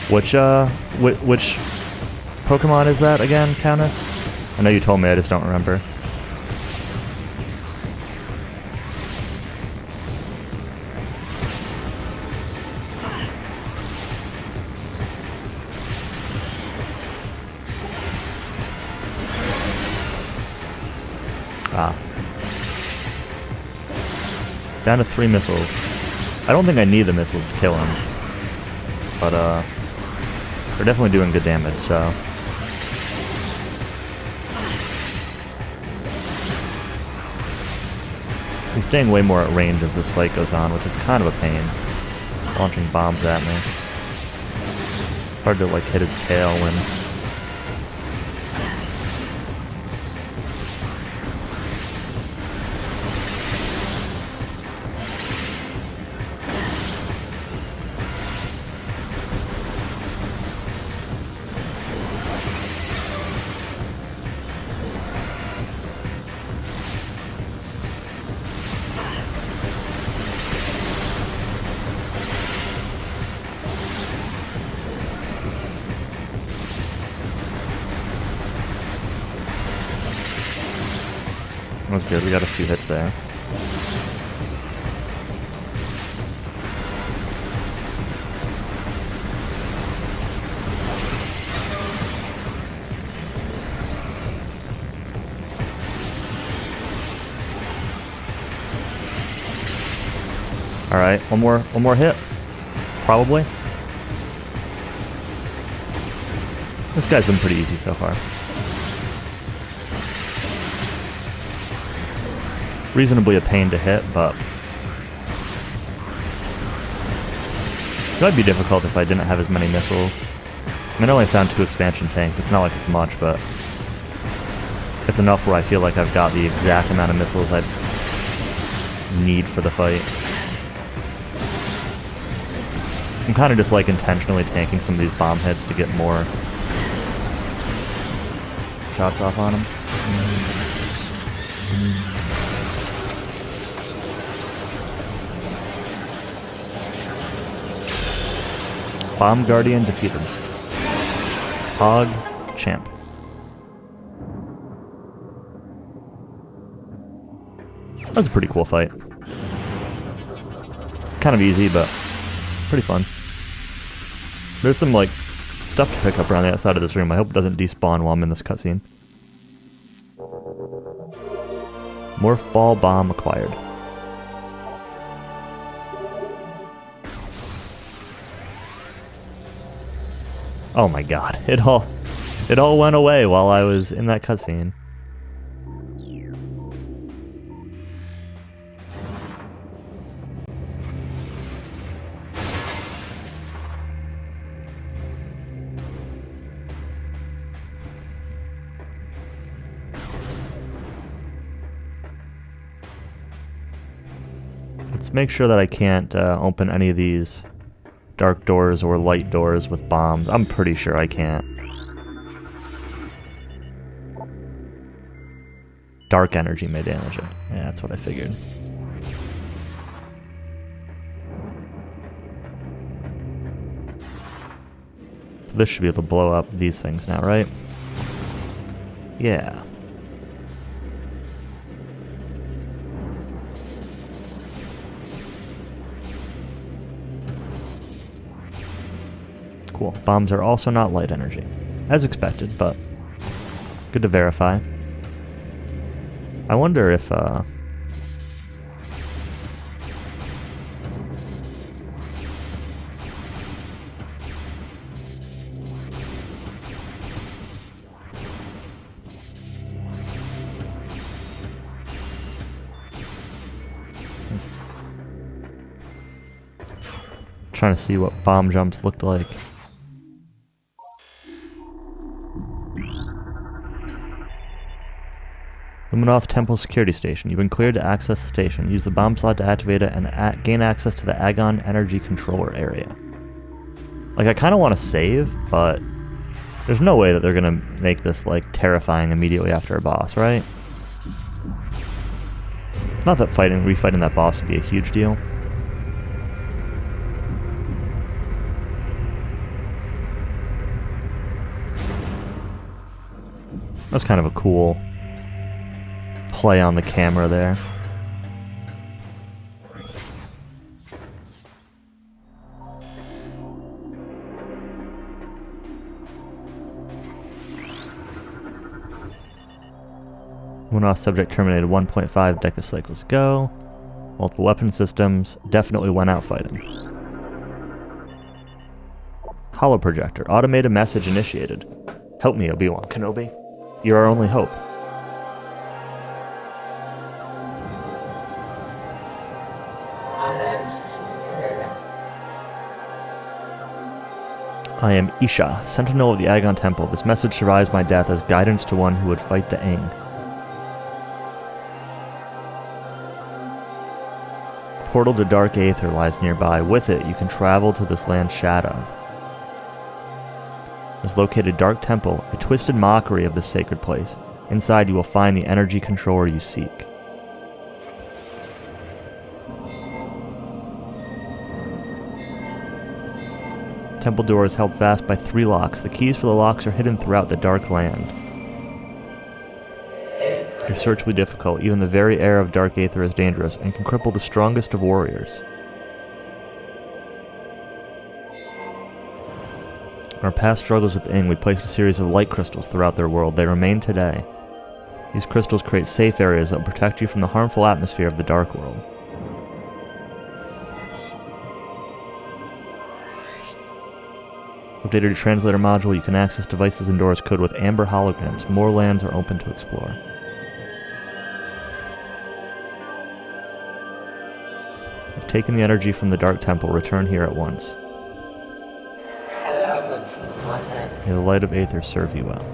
Which Pokemon is that again, Countess? I know you told me, I just don't remember. Ah. Down to 3 missiles. I don't think I need the missiles to kill him. But, they're definitely doing good damage, so... He's staying way more at range as this fight goes on, which is kind of a pain. Launching bombs at me. Hard to, like, hit his tail when... That was good, we got a few hits there. Alright, one more hit. Probably. This guy's been pretty easy so far. Reasonably a pain to hit, but it might be difficult if I didn't have as many missiles. I mean, I only found 2 expansion tanks. It's not like it's much, but it's enough where I feel like I've got the exact amount of missiles I need for the fight. I'm kind of just like intentionally tanking some of these bomb hits to get more shots off on him. Bomb Guardian defeated. Hog Champ. That was a pretty cool fight. Kind of easy, but pretty fun. There's some, like, stuff to pick up around the outside of this room. I hope it doesn't despawn while I'm in this cutscene. Morph Ball Bomb acquired. Oh my god, it all went away while I was in that cutscene. Let's make sure that I can't open any of these dark doors or light doors with bombs. I'm pretty sure I can't. Dark energy may damage it. Yeah, that's what I figured. So this should be able to blow up these things now, right? Yeah. Cool. Bombs are also not light energy. As expected, but good to verify. I wonder if, trying to see what bomb jumps looked like. Luminoth Temple Security Station. You've been cleared to access the station. Use the bomb slot to activate it and gain access to the Agon Energy Controller area. Like, I kind of want to save, but there's no way that they're going to make this, like, terrifying immediately after a boss, right? Not that refighting that boss would be a huge deal. That's kind of a cool play on the camera there. Luminoth subject terminated 1.5 decacycles ago. Multiple weapon systems definitely went out fighting. Holo projector. Automated message initiated. Help me, Obi-Wan Kenobi. You're our only hope. I am Isha, Sentinel of the Agon Temple. This message survives my death as guidance to one who would fight the Ing. Portal to Dark Aether lies nearby. With it, you can travel to this land's shadow. Is located Dark Temple, a twisted mockery of this sacred place. Inside, you will find the energy controller you seek. Temple door is held fast by 3 locks. The keys for the locks are hidden throughout the dark land. Your search will be difficult. Even the very air of Dark Aether is dangerous and can cripple the strongest of warriors. In our past struggles with the Ing, we placed a series of light crystals throughout their world. They remain today. These crystals create safe areas that will protect you from the harmful atmosphere of the Dark World. Updated your translator module, you can access devices and doors coded with amber holograms. More lands are open to explore. You've taken the energy from the Dark Temple. Return here at once. May the light of Aether serve you well.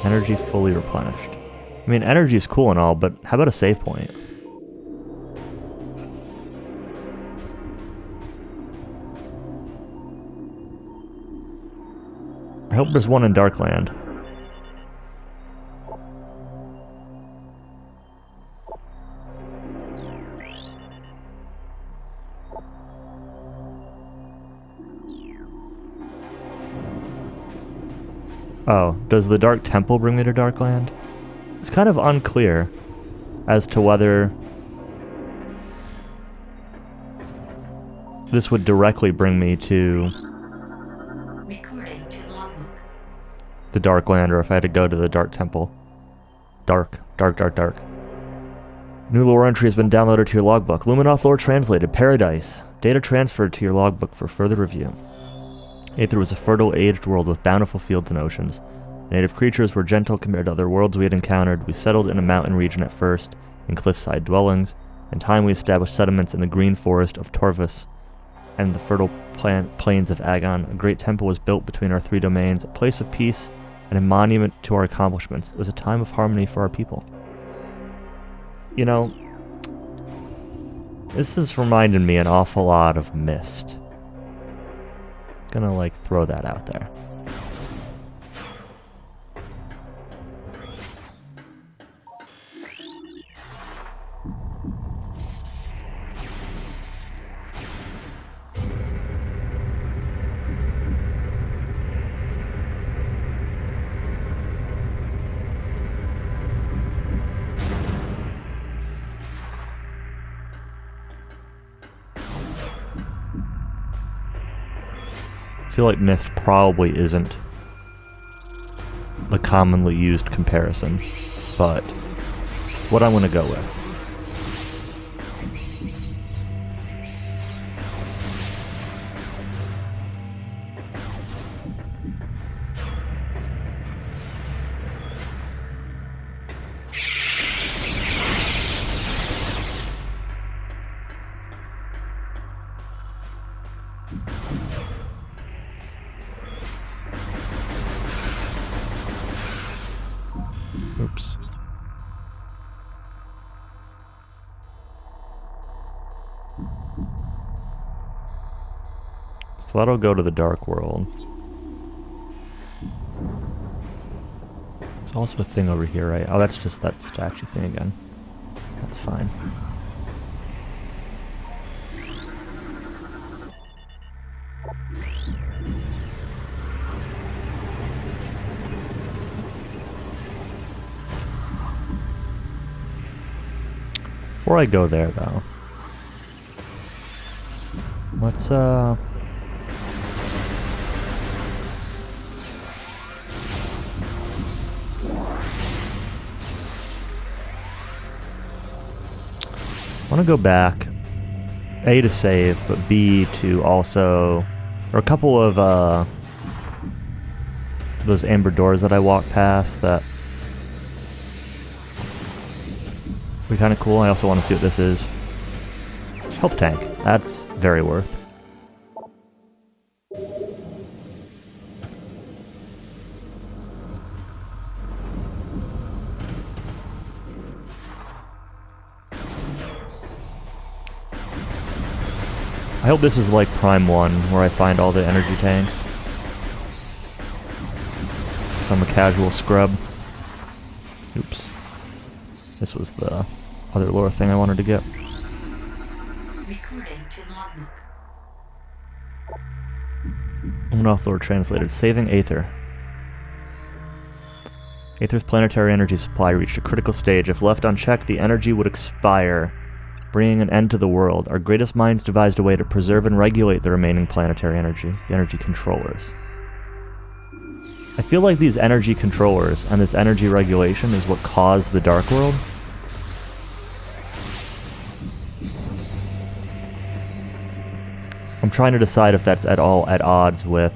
Energy fully replenished. I mean, energy is cool and all, but how about a save point? I hope there's one in Darkland. Oh, does the Dark Temple bring me to Darkland? It's kind of unclear as to whether this would directly bring me to the Darkland, or if I had to go to the Dark Temple. Dark. New lore entry has been downloaded to your logbook. Luminoth lore translated. Paradise. Data transferred to your logbook for further review. Aether was a fertile, aged world with bountiful fields and oceans. The native creatures were gentle compared to other worlds we had encountered. We settled in a mountain region at first, in cliffside dwellings. In time we established settlements in the green forest of Torvus and the fertile plains of Agon. A great temple was built between our 3 domains, a place of peace and a monument to our accomplishments. It was a time of harmony for our people. You know, this is reminding me an awful lot of Mist. Gonna, like, throw that out there. I feel like Mist probably isn't the commonly used comparison, but it's what I'm going to go with. Oops. So that'll go to the Dark World. There's also a thing over here, right? Oh, that's just that statue thing again. That's fine. Before I go there, though, let's, I want to go back, A, to save, but B, to also, there are a couple of, those amber doors that I walked past that be kind of cool. I also want to see what this is. Health tank. That's very worth. I hope this is like Prime 1, where I find all the energy tanks. So I'm a casual scrub. Oops. This was the other lore thing I wanted to get. Recording to logbook. Unoth lore translated. Saving Aether. Aether's planetary energy supply reached a critical stage. If left unchecked, the energy would expire, bringing an end to the world. Our greatest minds devised a way to preserve and regulate the remaining planetary energy, the energy controllers. I feel like these energy controllers and this energy regulation is what caused the Dark World. I'm trying to decide if that's at all at odds with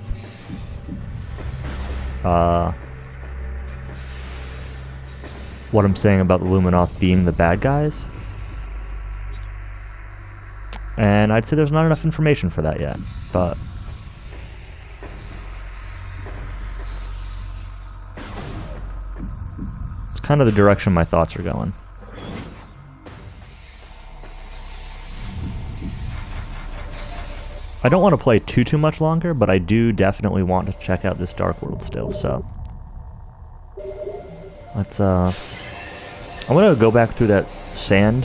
what I'm saying about the Luminoth being the bad guys. And I'd say there's not enough information for that yet, but it's kind of the direction my thoughts are going. I don't want to play too much longer, but I do definitely want to check out this Dark World still, so let's I'm gonna go back through that sand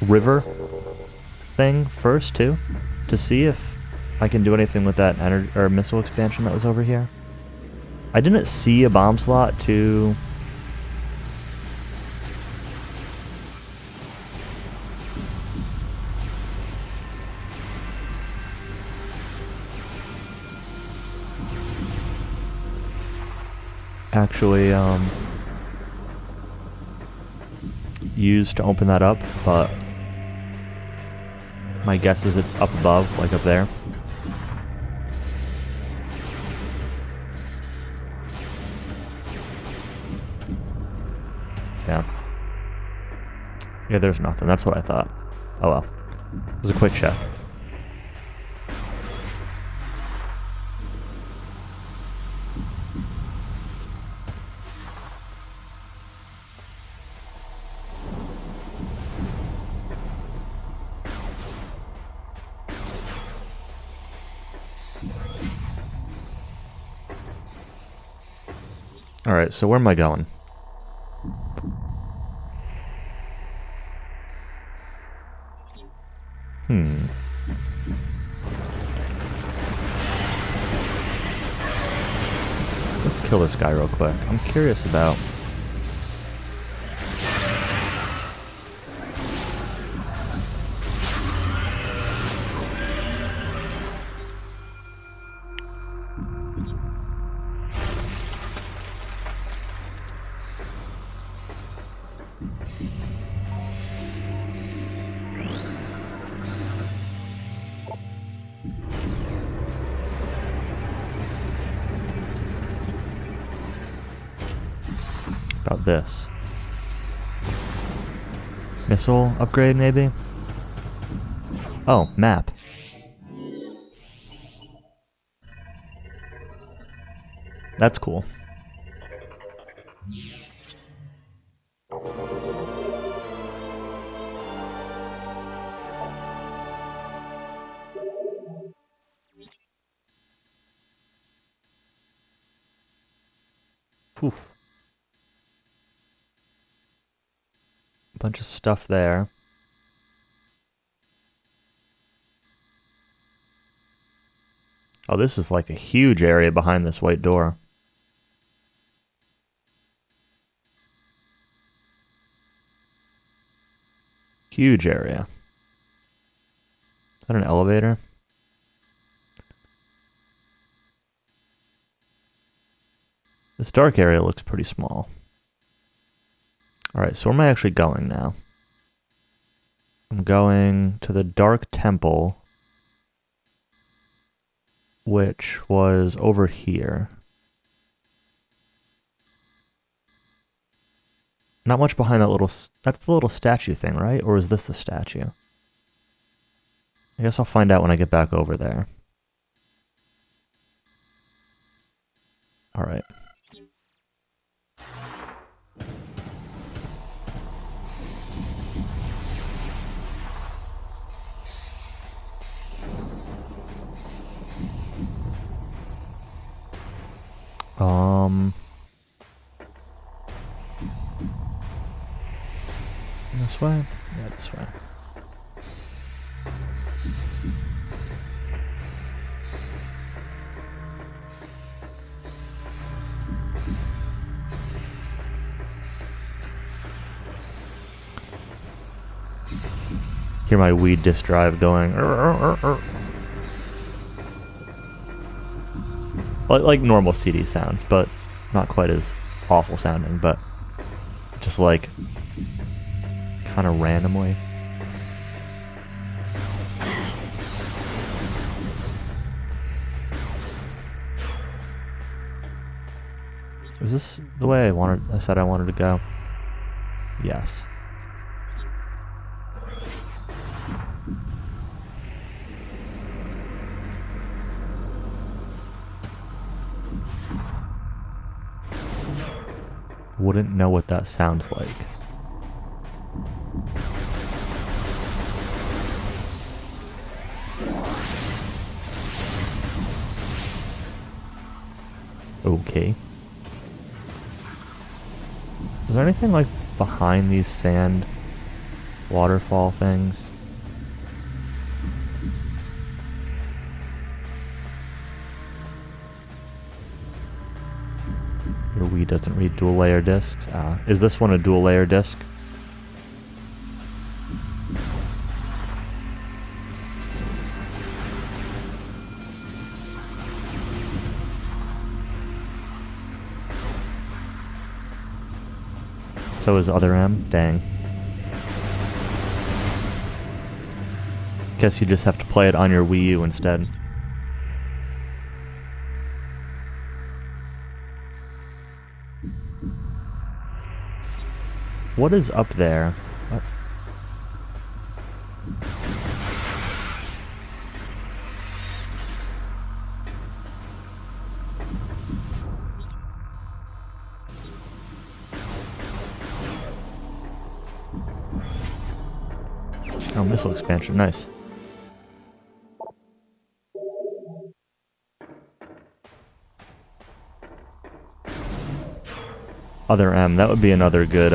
river thing first too, to see if I can do anything with that energy or missile expansion that was over here. I didn't see a bomb slot to actually use to open that up, but my guess is it's up above, like up there. Yeah. Yeah, there's nothing. That's what I thought. Oh well. It was a quick check. Alright, so where am I going? Let's kill this guy real quick. I'm curious about... about this. Missile upgrade, maybe? Oh, map. That's cool. Poof. Bunch of stuff there. Oh, this is like a huge area behind this white door. Huge area. Is that an elevator? This dark area looks pretty small. Alright, so where am I actually going now? I'm going to the Dark Temple, which was over here. Not much behind that little... That's the little statue thing, right? Or is this the statue? I guess I'll find out when I get back over there. Alright. This way? Yeah, this way. Hear my weed disc drive going. Like normal CD sounds, but not quite as awful sounding, but just like kind of randomly. Is this the way I said I wanted to go? Yes. Wouldn't know what that sounds like. Okay. Is there anything like behind these sand waterfall things? Your Wii doesn't read dual layer discs. Is this one a dual layer disc? So is Other M? Dang. Guess you just have to play it on your Wii U instead. What is up there? What? Oh, missile expansion, nice. Other M. That would be another good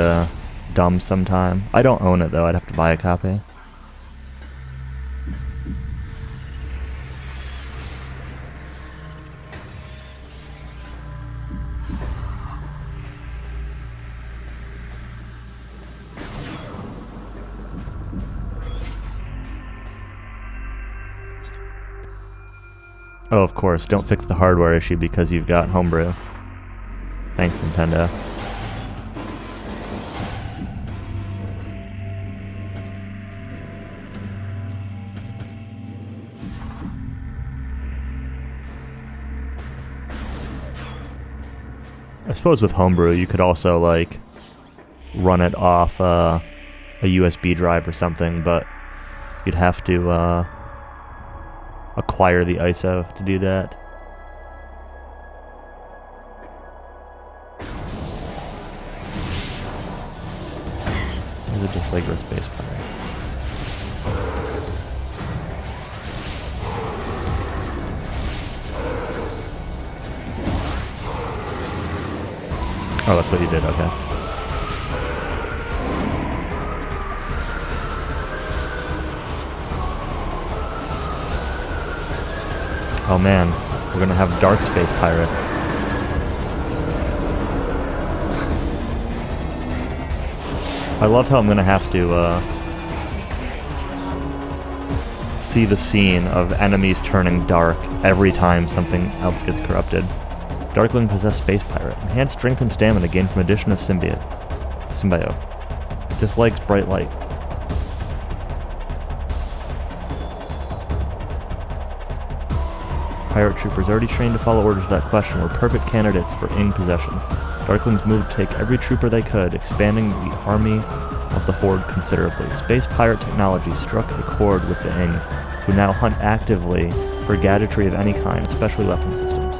dumb sometime. I don't own it though. I'd have to buy a copy. Oh, of course, don't fix the hardware issue because you've got homebrew. Thanks, Nintendo. I suppose with homebrew, you could also, like, run it off a USB drive or something, but you'd have to, acquire the ISO to do that. These are just regular space pirates. Oh, that's what you did, okay. Oh man, we're gonna have dark space pirates. I love how I'm gonna have to see the scene of enemies turning dark every time something else gets corrupted. Darkling possessed space pirate. Enhanced strength and stamina gained from addition of symbiote. Dislikes bright light. Pirate troopers already trained to follow orders without question were perfect candidates for Ing possession. Darklings moved to take every trooper they could, expanding the army of the Horde considerably. Space pirate technology struck a chord with the Ing, who now hunt actively for gadgetry of any kind, especially weapon systems.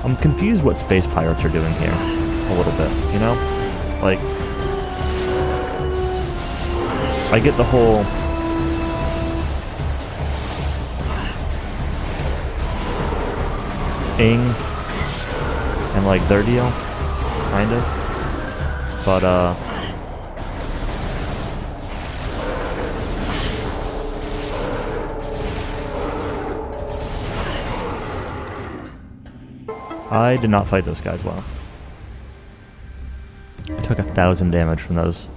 I'm confused what space pirates are doing here, a little bit, you know? Like, I get the whole Ing and like their deal, kind of, but I did not fight those guys well. I took 1,000 damage from those.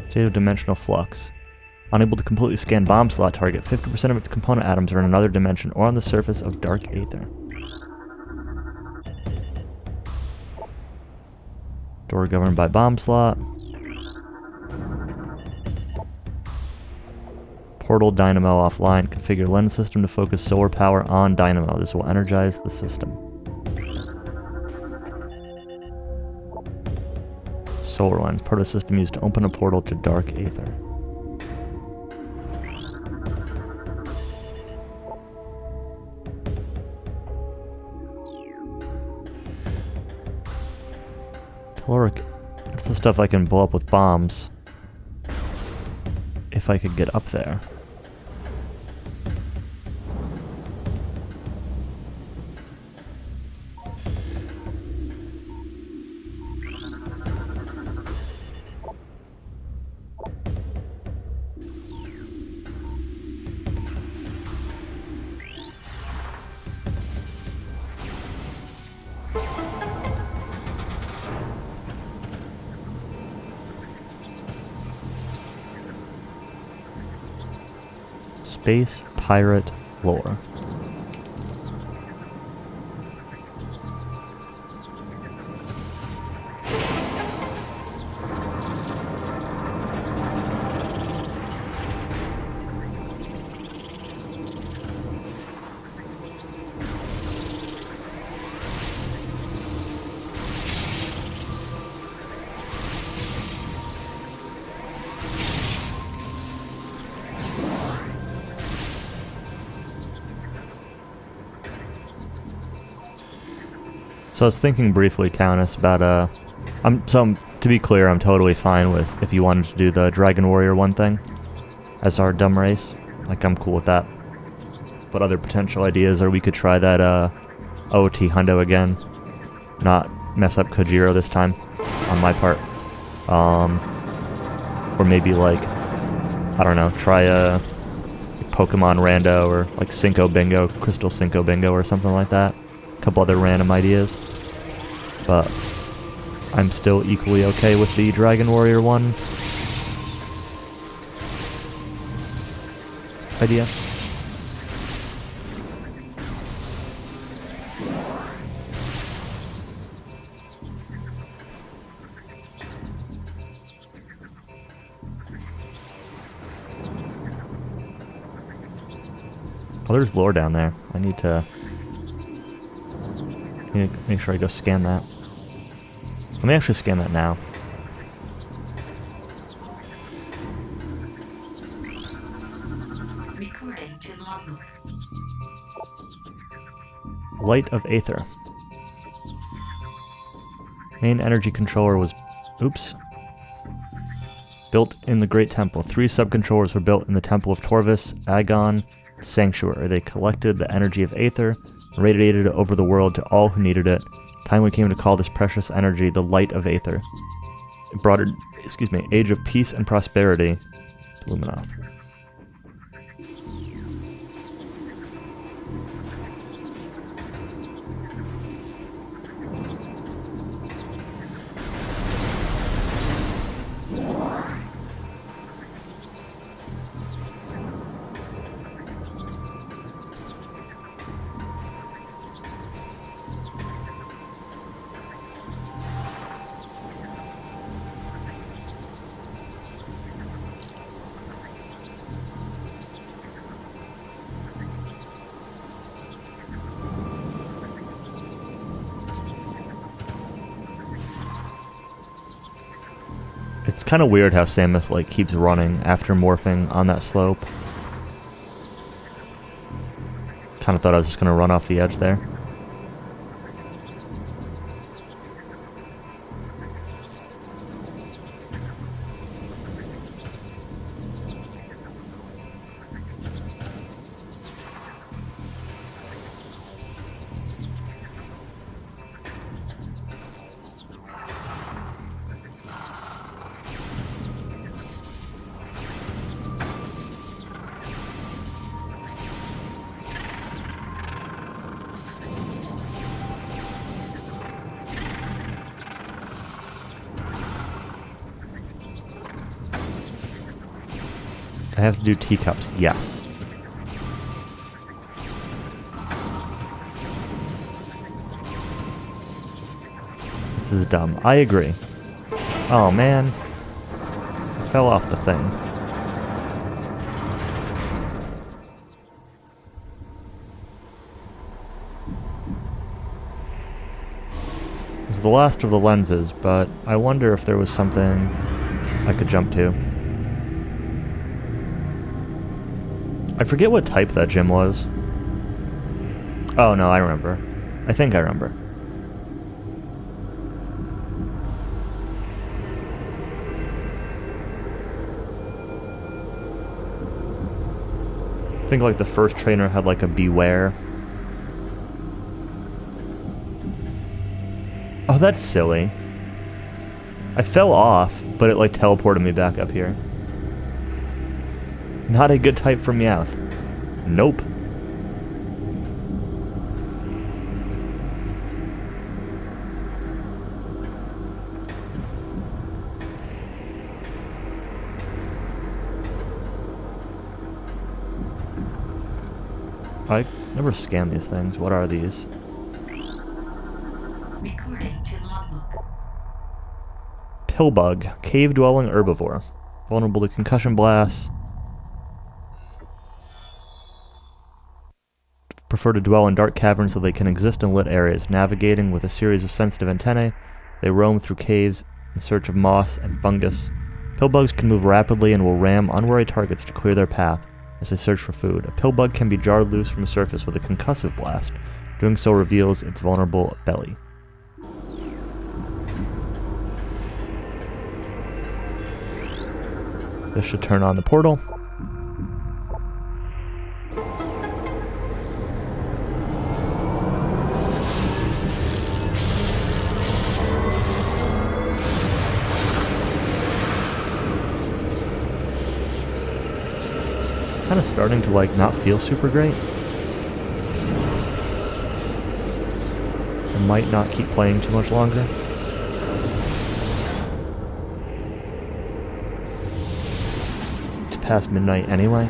State of dimensional flux. Unable to completely scan bomb slot target, 50% of its component atoms are in another dimension or on the surface of dark aether. Door governed by bomb slot. Portal dynamo offline. Configure lens system to focus solar power on dynamo. This will energize the system. Solar lens. Proto system used to open a portal to dark aether. Teloric. That's the stuff I can blow up with bombs. If I could get up there. Space pirate lore. So I was thinking briefly, Countess, about to be clear, I'm totally fine with if you wanted to do the Dragon Warrior 1 thing as our dumb race. Like, I'm cool with that. But other potential ideas are we could try that OT Hundo again. Not mess up Kojiro this time, on my part. Or maybe, like, I don't know, try a Pokemon Rando or like Cinco Bingo, Crystal Cinco Bingo or something like that. A couple other random ideas. But I'm still equally okay with the Dragon Warrior 1 idea. Oh, there's lore down there. I need to make sure I go scan that. Let me actually scan that now. Recording to logbook. Light of Aether. Main energy controller was... Oops. Built in the Great Temple. 3 subcontrollers were built in the Temple of Torvis, Agon, Sanctuary. They collected the energy of Aether and radiated it over the world to all who needed it. Time we came to call this precious energy the Light of Aether. It brought an, age of peace and prosperity to Luminoth. It's kind of weird how Samus like keeps running after morphing on that slope. Kind of thought I was just going to run off the edge there. I have to do teacups. Yes. This is dumb. I agree. Oh man. I fell off the thing. It was the last of the lenses, but I wonder if there was something I could jump to. I forget what type that gym was. Oh no, I remember. I think I remember. I think like the first trainer had like a beware. Oh, that's silly. I fell off, but it like teleported me back up here. Not a good type for Meowth. Nope. I never scan these things. What are these? Recording to logbook. Pillbug, cave-dwelling herbivore. Vulnerable to concussion blasts. Prefer to dwell in dark caverns so they can exist in lit areas. Navigating with a series of sensitive antennae, they roam through caves in search of moss and fungus. Pillbugs can move rapidly and will ram unwary targets to clear their path as they search for food. A pillbug can be jarred loose from a surface with a concussive blast. Doing so reveals its vulnerable belly. This should turn on the portal. Kind of starting to like not feel super great. I might not keep playing too much longer. It's past midnight anyway.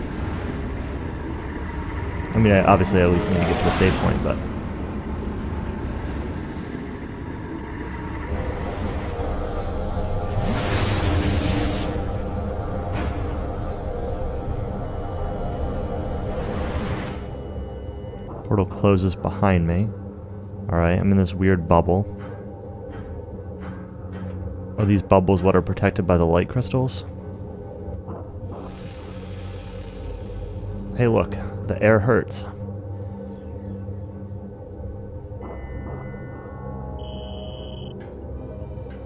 I mean, obviously I at least need to get to a save point, but portal closes behind me. Alright, I'm in this weird bubble. Are these bubbles what are protected by the light crystals? Hey look, the air hurts.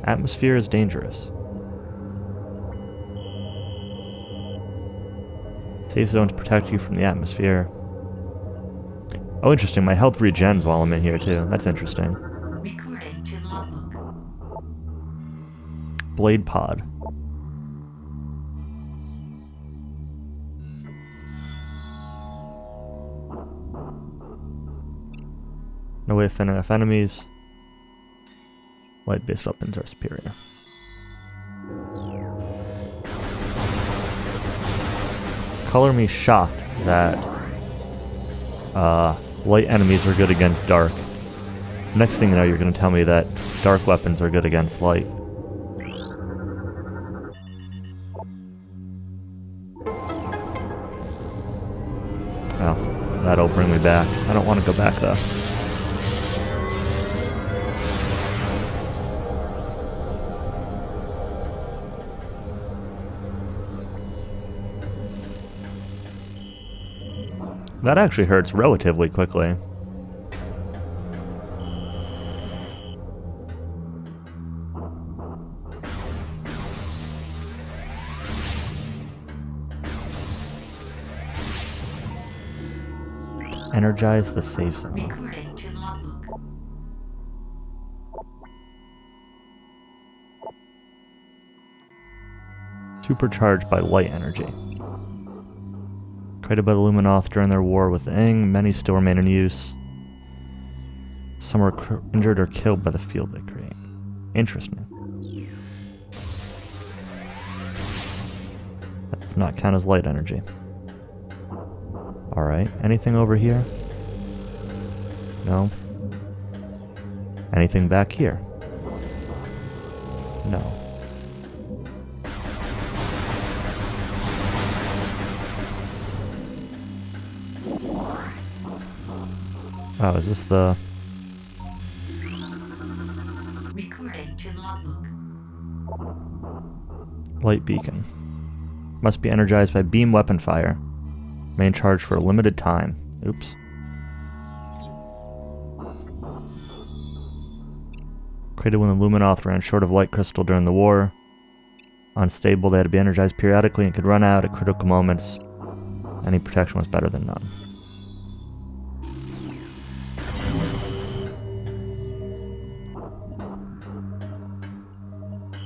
Atmosphere is dangerous. Safe zones protect you from the atmosphere. Oh, interesting. My health regens while I'm in here, too. That's interesting. Recording to logbook. Blade pod. No way of fending off enemies. Light-based weapons are superior. Color me shocked that light enemies are good against dark. Next thing you know, you're going to tell me that dark weapons are good against light. Oh, that'll bring me back. I don't want to go back, though. That actually hurts relatively quickly. Energize the safe zone. Recording to logbook. Supercharged by light energy. Created by the Luminoth during their war with Aang, many still remain in use. Some are injured or killed by the field they create. Interesting. That does not count as light energy. Alright, anything over here? No. Anything back here? No. Oh, is this the... Recording to logbook. Light beacon. Must be energized by beam weapon fire. Main charge for a limited time. Oops. Created when the Luminoth ran short of light crystal during the war. Unstable, they had to be energized periodically and could run out at critical moments. Any protection was better than none.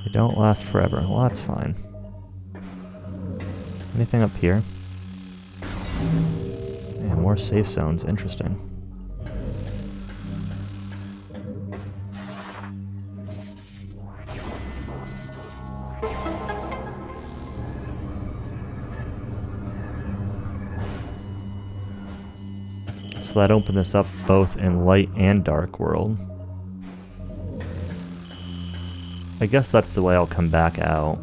They don't last forever. Well, that's fine. Anything up here? Yeah, more safe zones. Interesting. So that opened this up both in light and dark world. I guess that's the way I'll come back out.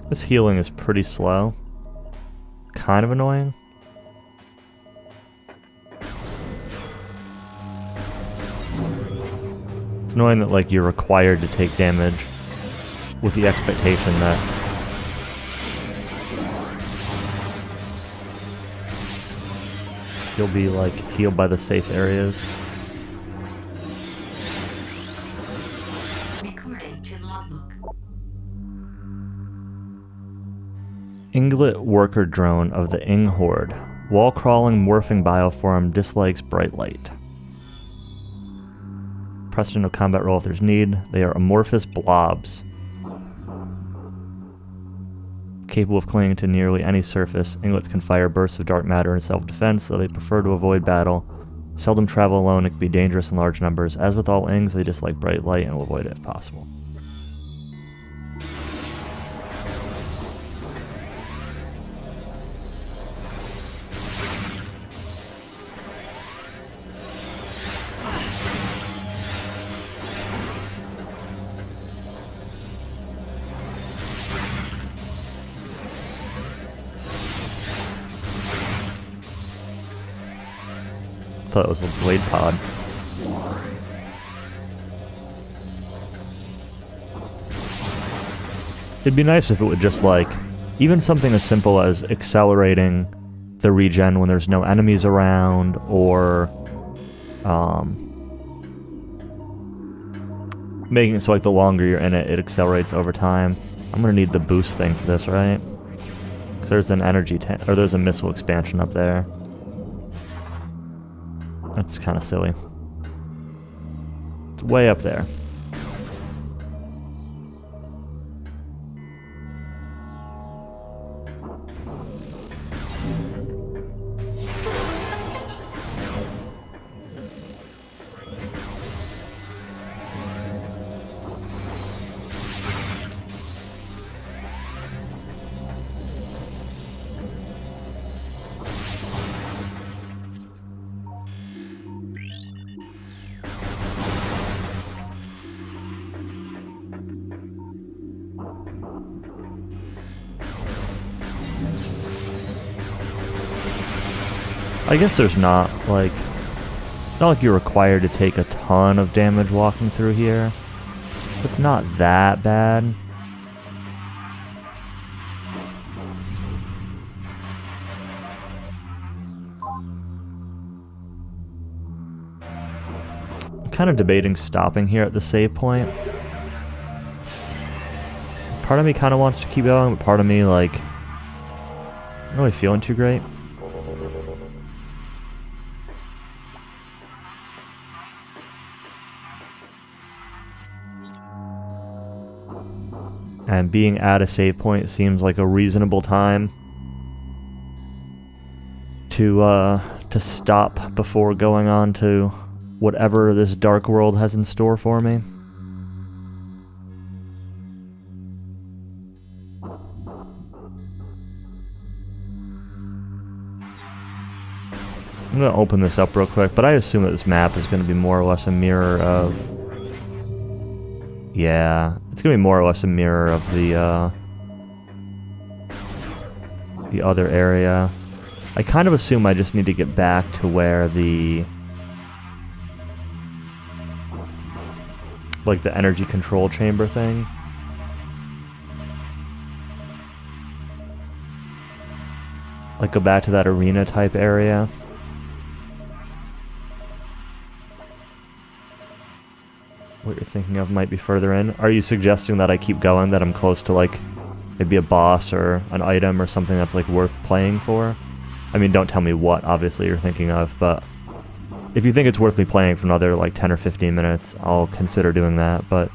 This healing is pretty slow. Kind of annoying. It's annoying that like you're required to take damage with the expectation that you'll be like healed by the safe areas. Recording to logbook. Inglet worker drone of the Ing Horde. Wall-crawling, morphing bioform, dislikes bright light. Press into combat roll if there's need. They are amorphous blobs. Capable of clinging to nearly any surface, Inglets can fire bursts of dark matter in self-defense, though they prefer to avoid battle. Seldom travel alone and can be dangerous in large numbers. As with all Ings, they dislike bright light and will avoid it if possible. Thought it was a blade pod. It'd be nice if it would just like, even something as simple as accelerating the regen when there's no enemies around, or making it so like the longer you're in it, it accelerates over time. I'm gonna need the boost thing for this, right? Because there's an energy tank, or there's a missile expansion up there. That's kind of silly. It's way up there. I guess there's not like you're required to take a ton of damage walking through here. It's not that bad. I'm kind of debating stopping here at the save point. Part of me kind of wants to keep going, but part of me like not really feeling too great. And being at a save point seems like a reasonable time to stop before going on to whatever this dark world has in store for me. I'm going to open this up real quick, but I assume that this map is going to be more or less a mirror of... Yeah, it's going to be more or less a mirror of the other area. I kind of assume I just need to get back to where the... like the energy control chamber thing. Like go back to that arena type area. What you're thinking of might be further in. Are you suggesting that I keep going, that I'm close to like maybe a boss or an item or something that's like worth playing for? I mean, don't tell me what obviously you're thinking of, but if you think it's worth me playing for another like 10 or 15 minutes, I'll consider doing that, but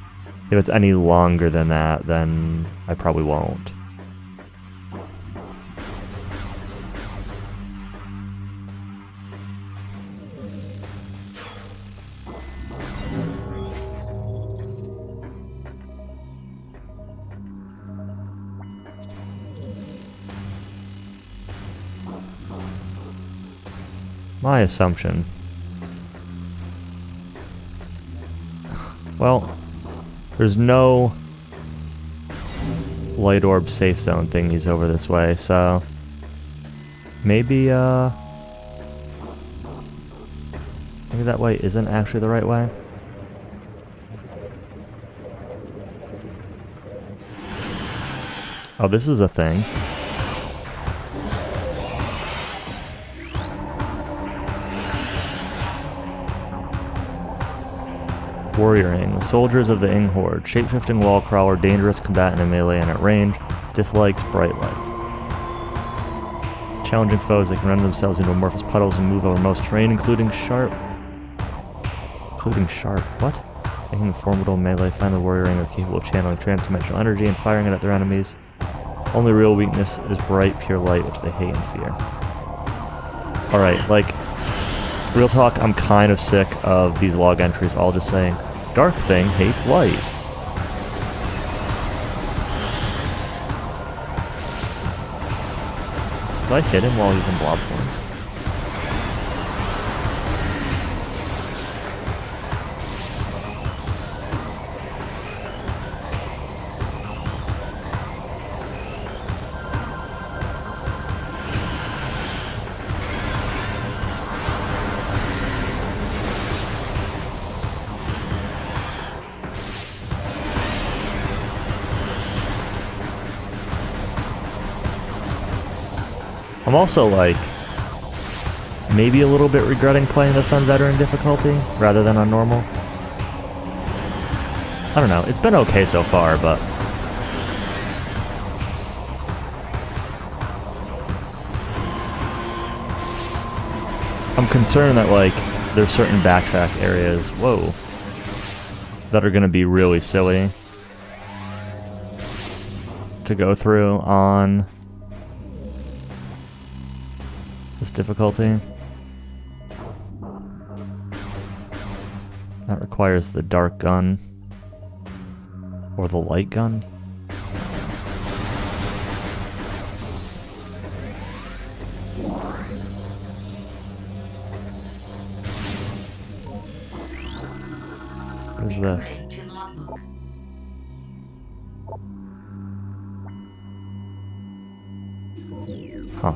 if it's any longer than that, then I probably won't. My assumption. Well, there's no light orb safe zone thingies over this way, so maybe maybe that way isn't actually the right way. Oh, this is a thing. Warrior Ing. The soldiers of the Ing Horde. Shapeshifting wall crawler, dangerous combatant in melee and at range. Dislikes bright light. Challenging foes, they can render themselves into amorphous puddles and move over most terrain, including sharp. What? Making the formidable melee, find the Warrior Ing are capable of channeling transdimensional energy and firing it at their enemies. Only real weakness is bright, pure light, which they hate and fear. Alright, like, real talk, I'm kind of sick of these log entries all just saying, Dark Thing hates light. Did I hit him while he's in blob form? I'm also, like, maybe a little bit regretting playing this on veteran difficulty rather than on normal. I don't know, it's been okay so far, but I'm concerned that, like, there's certain backtrack areas, whoa, that are gonna be really silly to go through on this difficulty. That requires the dark gun or the light gun. What is this? Recording to logbook. Huh.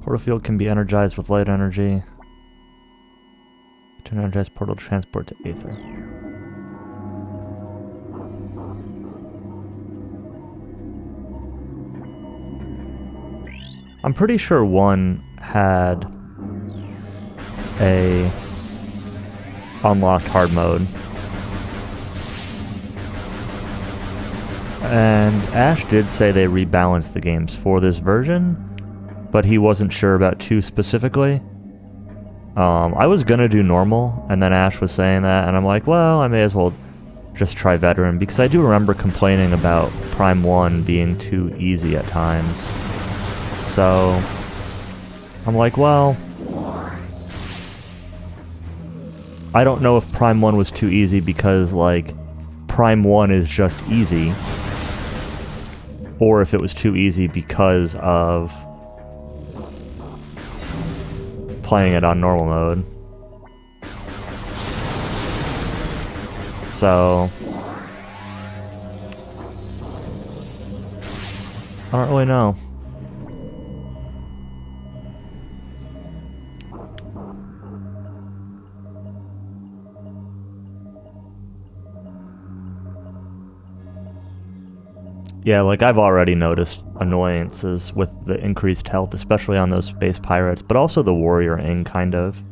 Portal field can be energized with light energy. To energize portal transport to Aether. I'm pretty sure one had a unlocked hard mode. And Ash did say they rebalanced the games for this version, but he wasn't sure about 2 specifically. I was gonna do normal, and then Ash was saying that, and I'm like, well, I may as well just try veteran, because I do remember complaining about Prime 1 being too easy at times. So, I'm like, well, I don't know if Prime 1 was too easy because, like, Prime 1 is just easy, or if it was too easy because of playing it on normal mode. So I don't really know. Yeah, like I've already noticed annoyances with the increased health, especially on those space pirates, but also the Warrior Ing, kind of.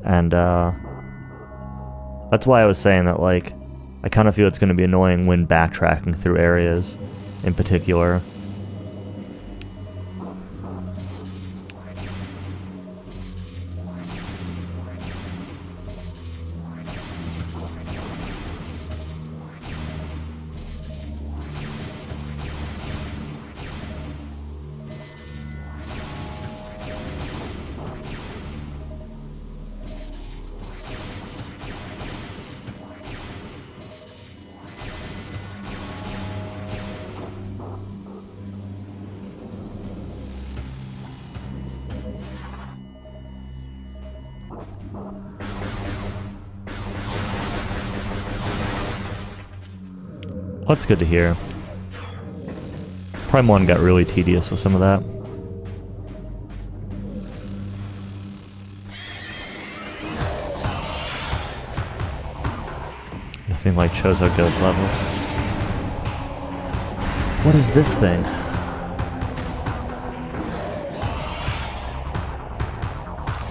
And that's why I was saying that, like, I kind of feel it's going to be annoying when backtracking through areas in particular. That's good to hear. Prime 1 got really tedious with some of that. Nothing like Chozo Go's levels. What is this thing?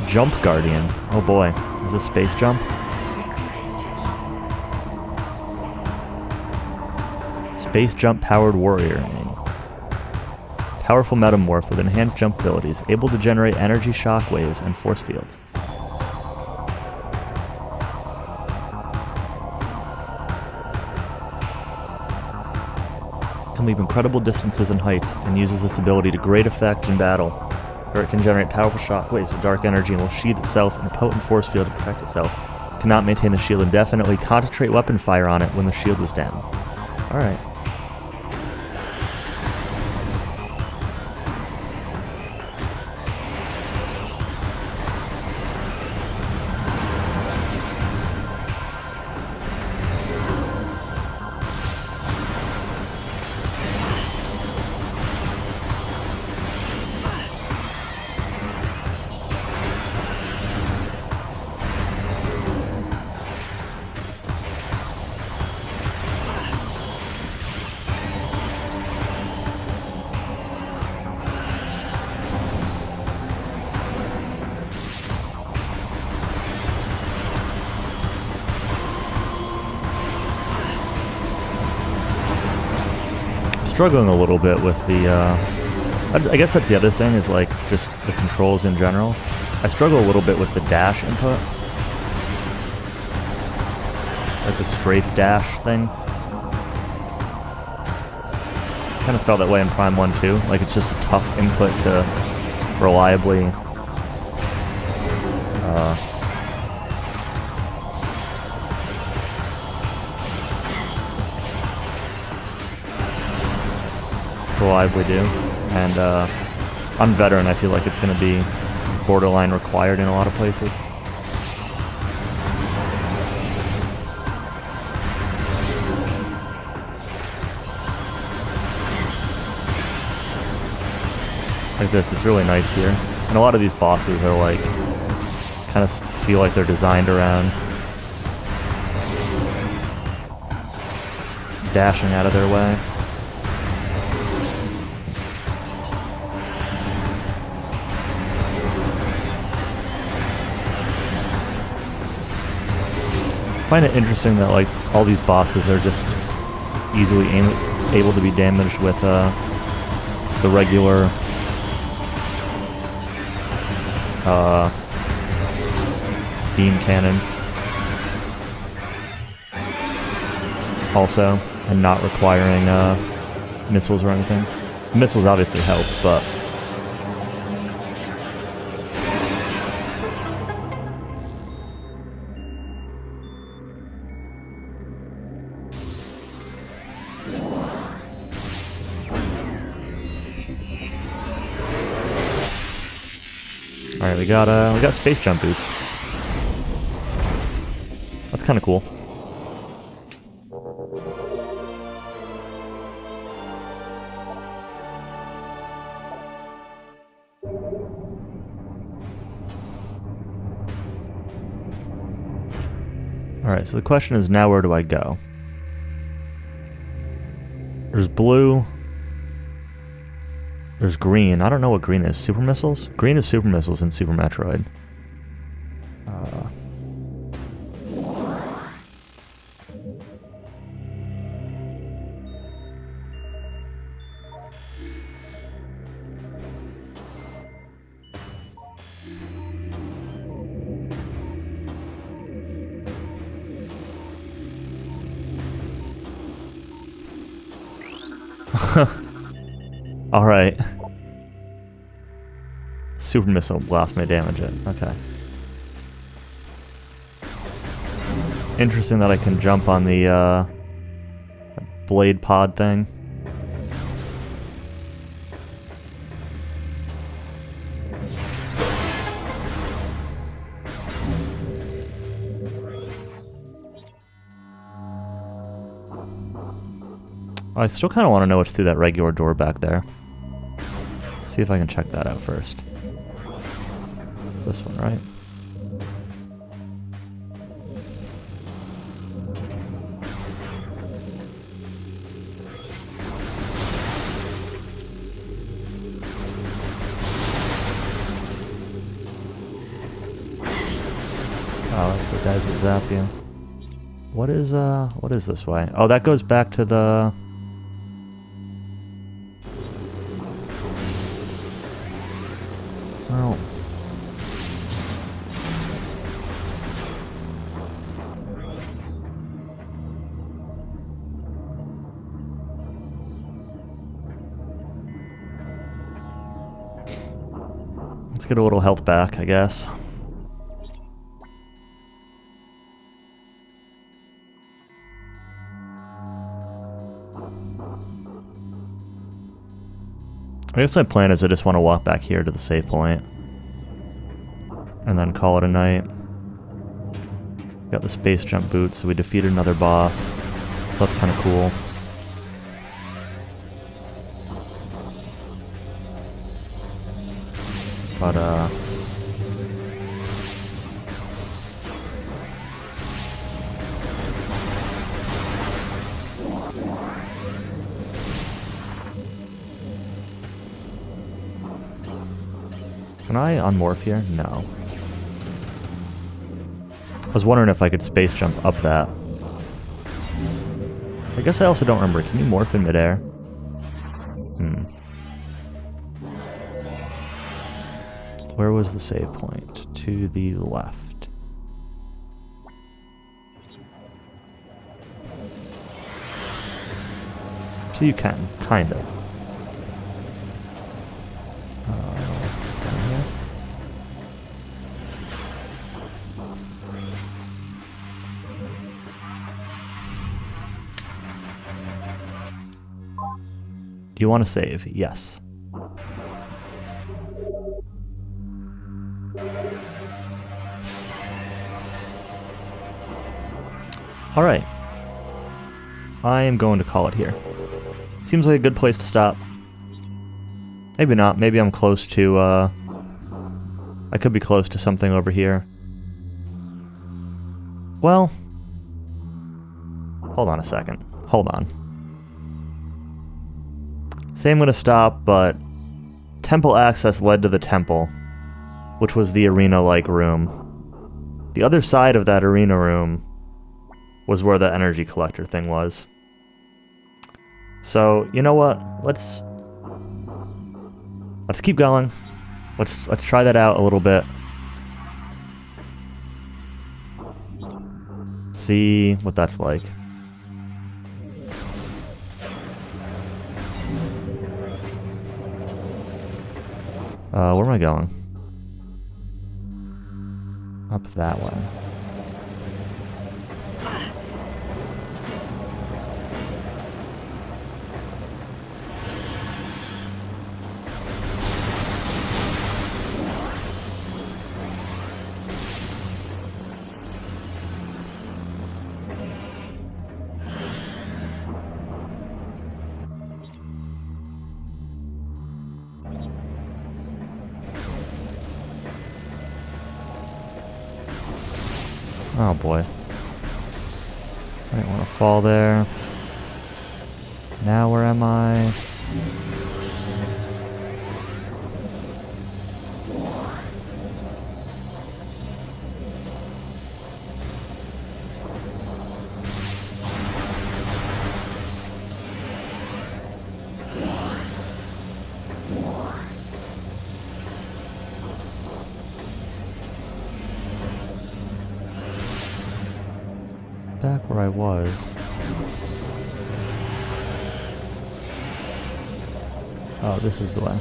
Jump Guardian. Oh boy. Is this space jump? Space jump powered warrior. Powerful metamorph with enhanced jump abilities, able to generate energy shockwaves and force fields. Can leap incredible distances and heights, and uses this ability to great effect in battle, where it can generate powerful shockwaves with dark energy and will sheath itself in a potent force field to protect itself. Cannot maintain the shield indefinitely. Concentrate weapon fire on it when the shield was down. Alright. Struggling a little bit with the, I guess that's the other thing, is like just the controls in general. I struggle a little bit with the dash input. Like the strafe dash thing. Kind of felt that way in Prime 1 too. Like it's just a tough input to reliably do, and on Veteran I feel like it's going to be borderline required in a lot of places. Like this, it's really nice here, and a lot of these bosses are like, kind of feel like they're designed around dashing out of their way. I find it interesting that like all these bosses are just easily able to be damaged with the regular beam cannon also, and not requiring missiles or anything. Missiles obviously help, but alright, we got space jump boots. That's kind of cool. Alright, so the question is now where do I go? There's blue. There's green. I don't know what green is. Super missiles? Green is super missiles in Super Metroid. Alright. Super missile blast may damage it. Okay. Interesting that I can jump on the blade pod thing. I still kind of want to know what's through that regular door back there. Let's see if I can check that out first. This one, right? the guys that zap you. What is this way? Oh, that goes back to the... Well... Let's get a little health back, I guess. I guess my plan is I just want to walk back here to the save point. And then call it a night. Got the space jump boots, so we defeated another boss. So that's kind of cool. But, can I unmorph here? No. I was wondering if I could space jump up that. I guess I also don't remember. Can you morph in midair? Where was the save point? To the left. So you can, kind of. Down here. Do you want to save? Yes. Alright. I am going to call it here. Seems like a good place to stop. Maybe not. Maybe I'm close to, I could be close to something over here. Well... Hold on a second. Hold on. Say I'm gonna stop, but... Temple access led to the temple, which was the arena-like room. The other side of that arena room was where the energy collector thing was. So, you know what? Let's keep going. Let's try that out a little bit. See what that's like. Where am I going? Up that way. Oh boy. I didn't want to fall there. Now where am I? Back where I was. Oh, this is the way.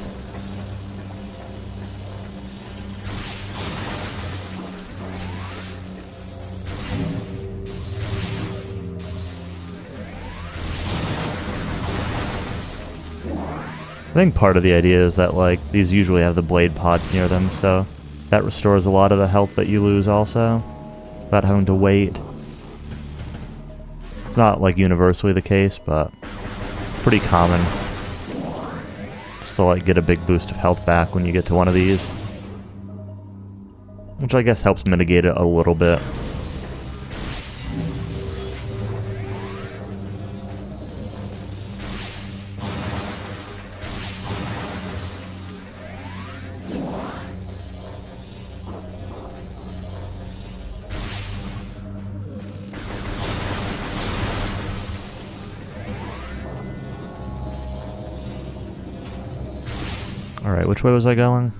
I think part of the idea is that, like, these usually have the blade pods near them, so that restores a lot of the health that you lose also, without having to wait. It's not, like, universally the case, but it's pretty common just to, like, get a big boost of health back when you get to one of these. Which I guess helps mitigate it a little bit. Alright, which way was I going?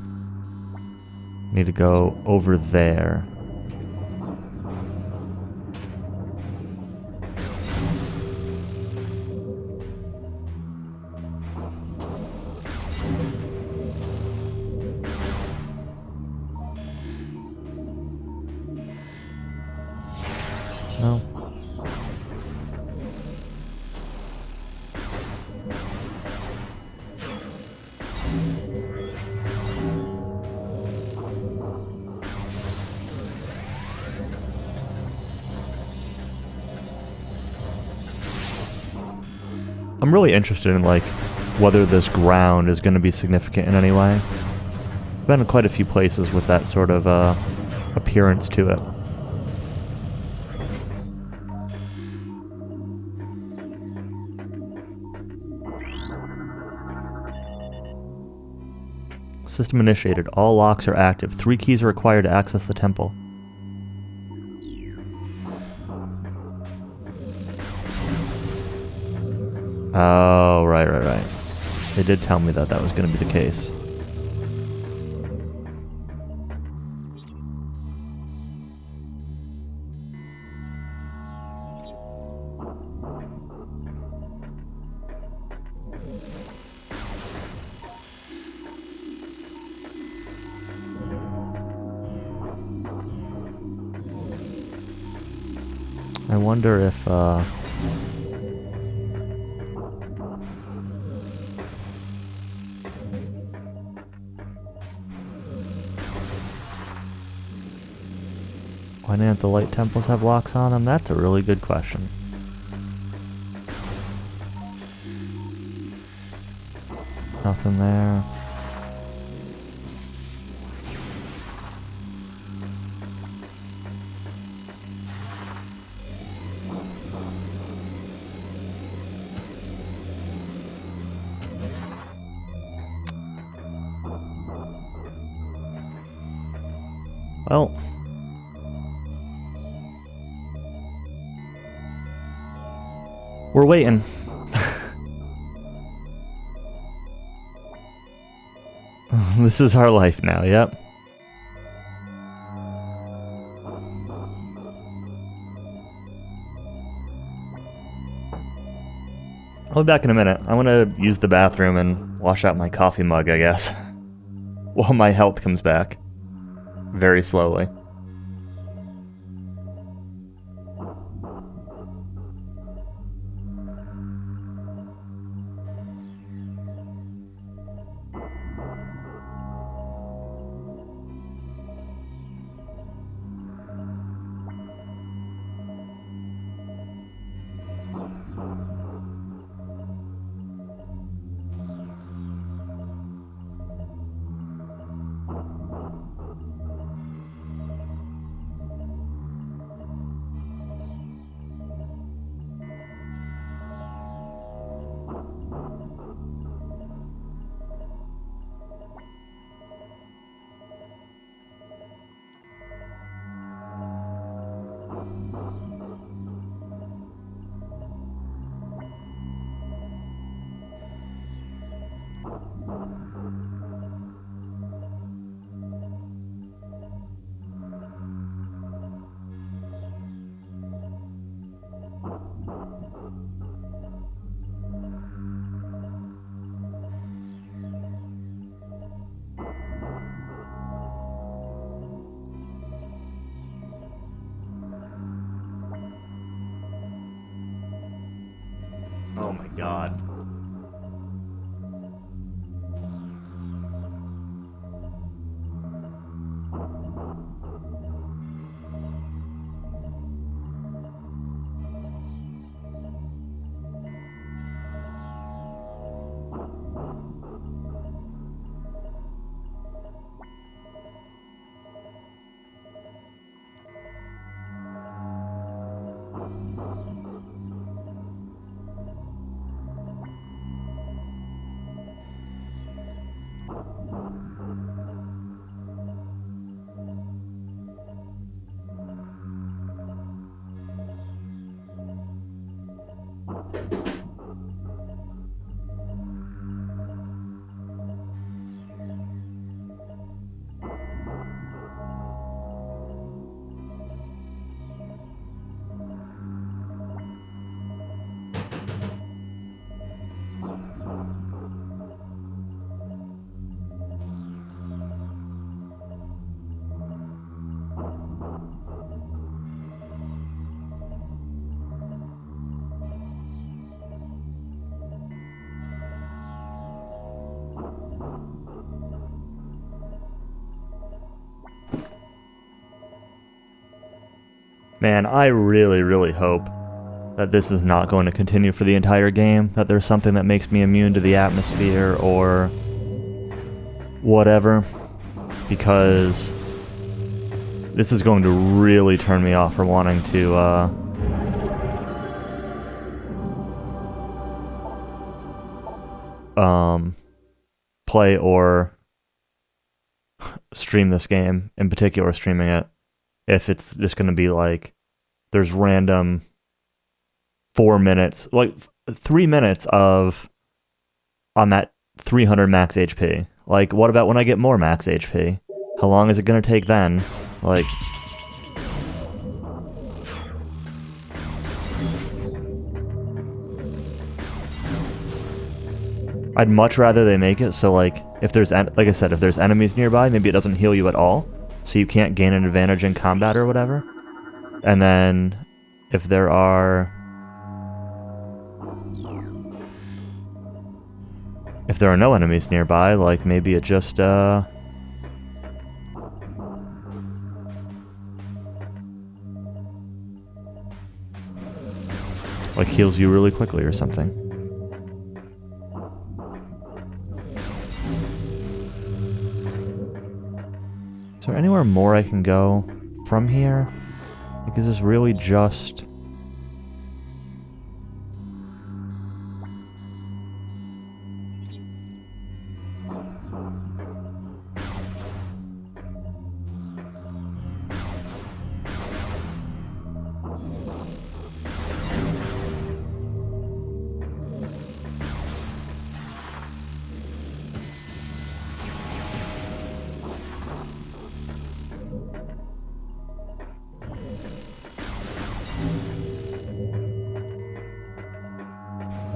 Need to go over there. No. I'm really interested in, like, whether this ground is going to be significant in any way. I've been in quite a few places with that sort of appearance to it. System initiated. All locks are active. 3 keys are required to access the temple. Oh, right. They did tell me that that was going to be the case. I wonder if, why didn't the light temples have locks on them? That's a really good question. Nothing there. Well, we're waiting. This is our life now, yep. I'll be back in a minute. I want to use the bathroom and wash out my coffee mug, I guess. While my health comes back. Very slowly. Oh my god. Man, I really, really hope that this is not going to continue for the entire game, that there's something that makes me immune to the atmosphere or whatever, because this is going to really turn me off for wanting to, play or stream this game, in particular streaming it, if it's just going to be like, there's random 4 minutes, like 3 minutes of, I'm at 300 max HP. Like, what about when I get more max HP? How long is it going to take then? Like, I'd much rather they make it so, like, if there's, like I said, if there's enemies nearby, maybe it doesn't heal you at all, so you can't gain an advantage in combat or whatever. And then, if there are no enemies nearby, like, maybe it just, like, heals you really quickly or something. Is there anywhere more I can go from here? Like, is this really just...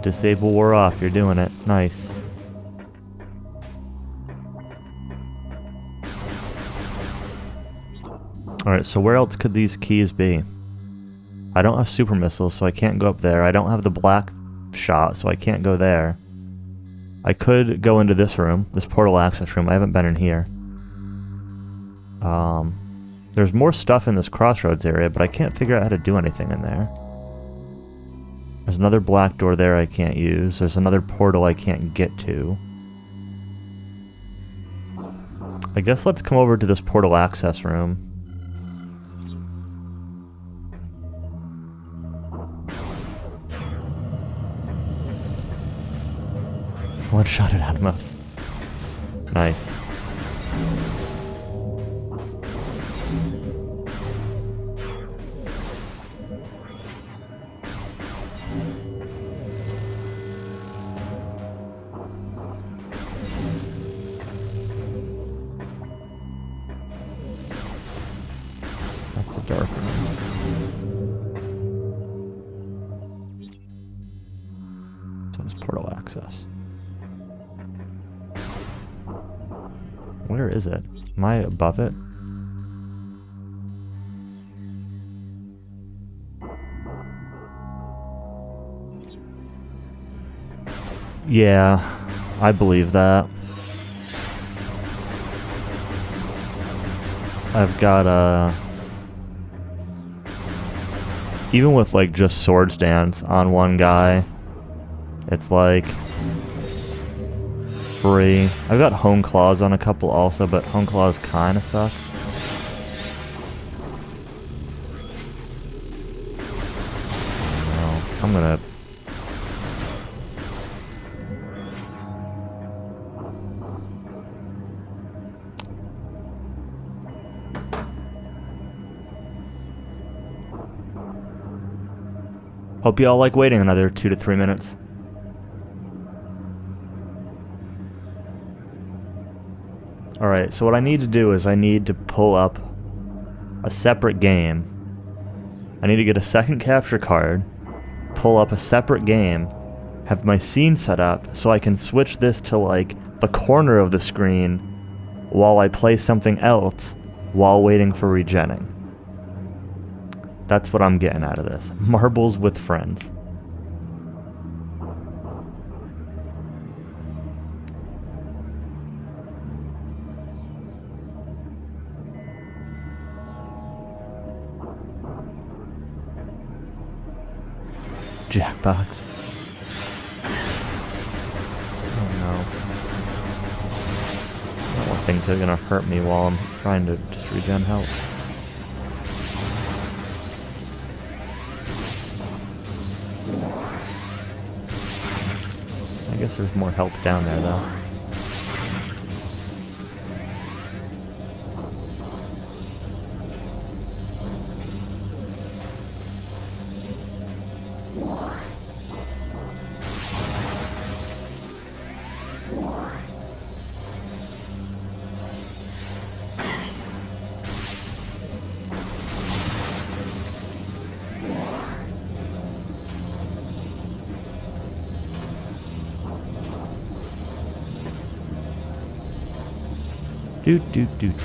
Disable wore off, you're doing it. Nice. Alright, so where else could these keys be? I don't have super missiles, so I can't go up there. I don't have the black shot, so I can't go there. I could go into this room, this portal access room. I haven't been in here. There's more stuff in this crossroads area, but I can't figure out how to do anything in there. There's another black door there I can't use. There's another portal I can't get to. I guess let's come over to this portal access room. One-shot at Atmos. Nice. That's a dark room. So it's portal access. Where is it? Am I above it? Yeah, I believe that. I've got even with like just sword stance on one guy, it's like free. I've got hone claws on a couple also, but hone claws kinda sucks. No, I'm gonna... Hope you all like waiting another 2 to 3 minutes. Alright, so what I need to do is I need to pull up a separate game. I need to get a second capture card, pull up a separate game, have my scene set up so I can switch this to like the corner of the screen while I play something else while waiting for regenning. That's what I'm getting out of this. Marbles with friends. Jackbox. Oh no. I don't want things that are gonna hurt me while I'm trying to just regen health. I guess there's more health down there though.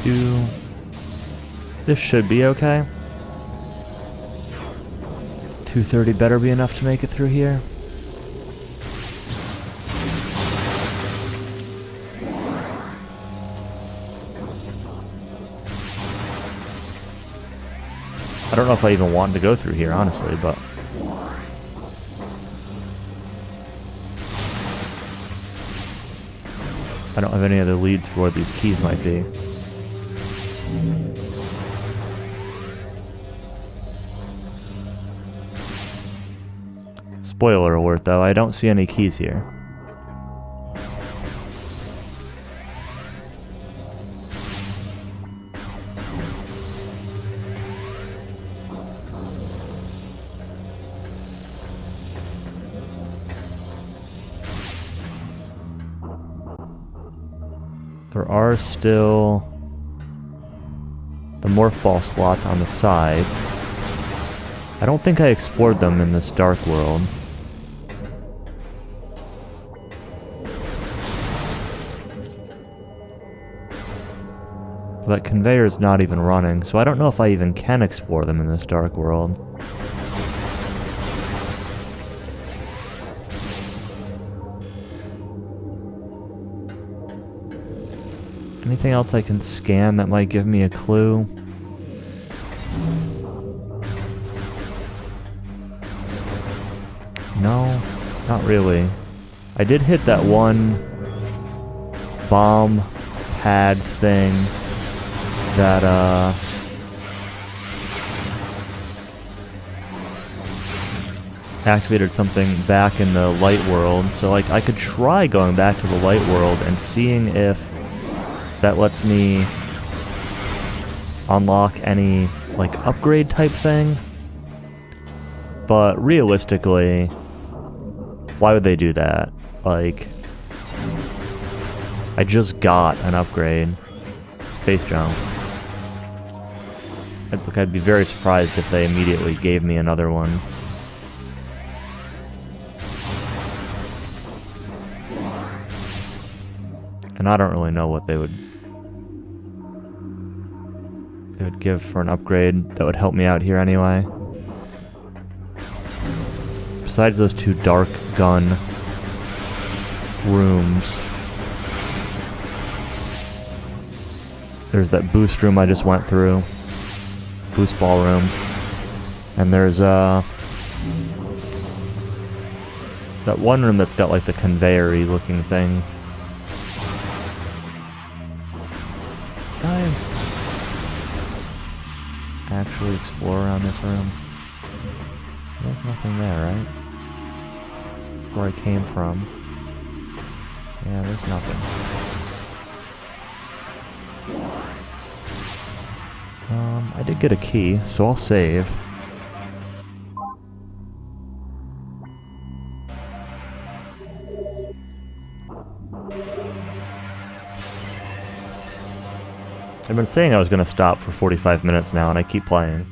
Do. This should be okay. 230 better be enough to make it through here. I don't know if I even want to go through here, honestly, but... I don't have any other leads for where these keys might be. Spoiler alert though, I don't see any keys here. There are still the morph ball slots on the sides. I don't think I explored them in this dark world. That conveyor is not even running, so I don't know if I even can explore them in this dark world. Anything else I can scan that might give me a clue? No, not really. I did hit that one bomb pad thing that activated something back in the light world, so like I could try going back to the light world and seeing if that lets me unlock any like upgrade type thing. But realistically, why would they do that? Like, I just got an upgrade. Space jump. I'd be very surprised if they immediately gave me another one. And I don't really know what they would give for an upgrade that would help me out here anyway. Besides those two dark gun rooms, there's that boost room I just went through. Boost ball room. And there's that one room that's got like the conveyor-y looking thing. Can I actually explore around this room? There's nothing there, right? That's where I came from. Yeah, there's nothing. I did get a key, so I'll save. I've been saying I was going to stop for 45 minutes now, and I keep playing.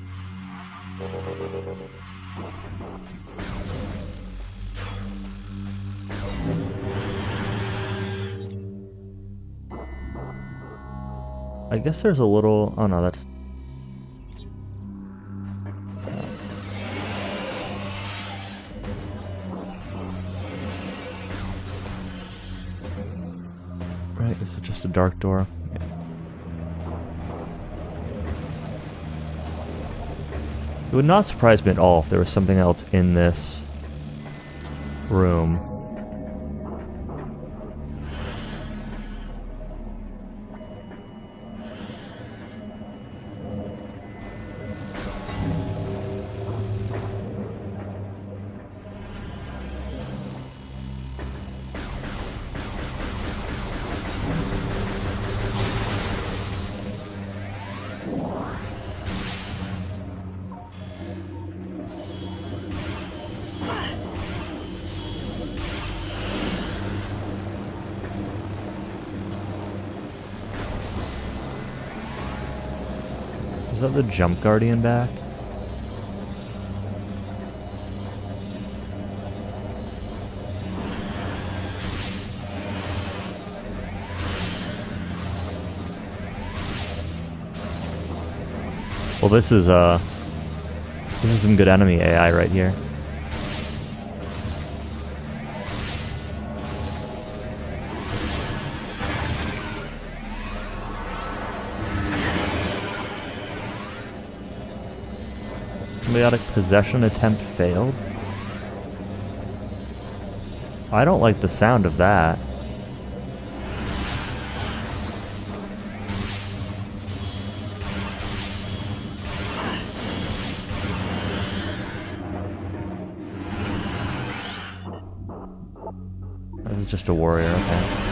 I guess there's a little... Oh no, that's... Right, this is just a dark door. Yeah. It would not surprise me at all if there was something else in this room. Is that the jump guardian back? Well, this is some good enemy AI right here. Symbiotic possession attempt failed? I don't like the sound of that. This is just a warrior, okay.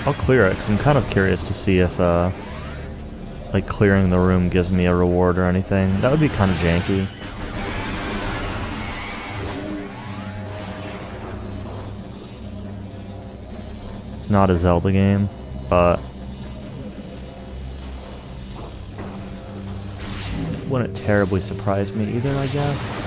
I'll clear it, because I'm kind of curious to see if, like, clearing the room gives me a reward or anything. That would be kind of janky. It's not a Zelda game, but wouldn't terribly surprise me either, I guess.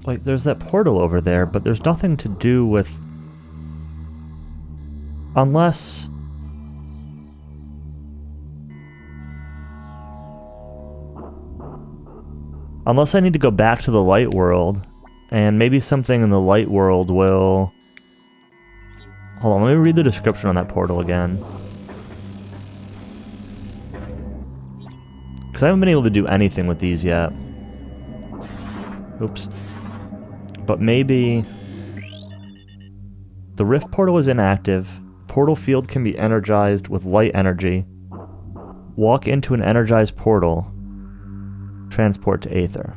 Like, there's that portal over there, but there's nothing to do with... Unless... Unless I need to go back to the light world, and maybe something in the light world will... Hold on, let me read the description on that portal again. Because I haven't been able to do anything with these yet. Oops. But maybe... The rift portal is inactive. Portal field can be energized with light energy. Walk into an energized portal. Transport to Aether.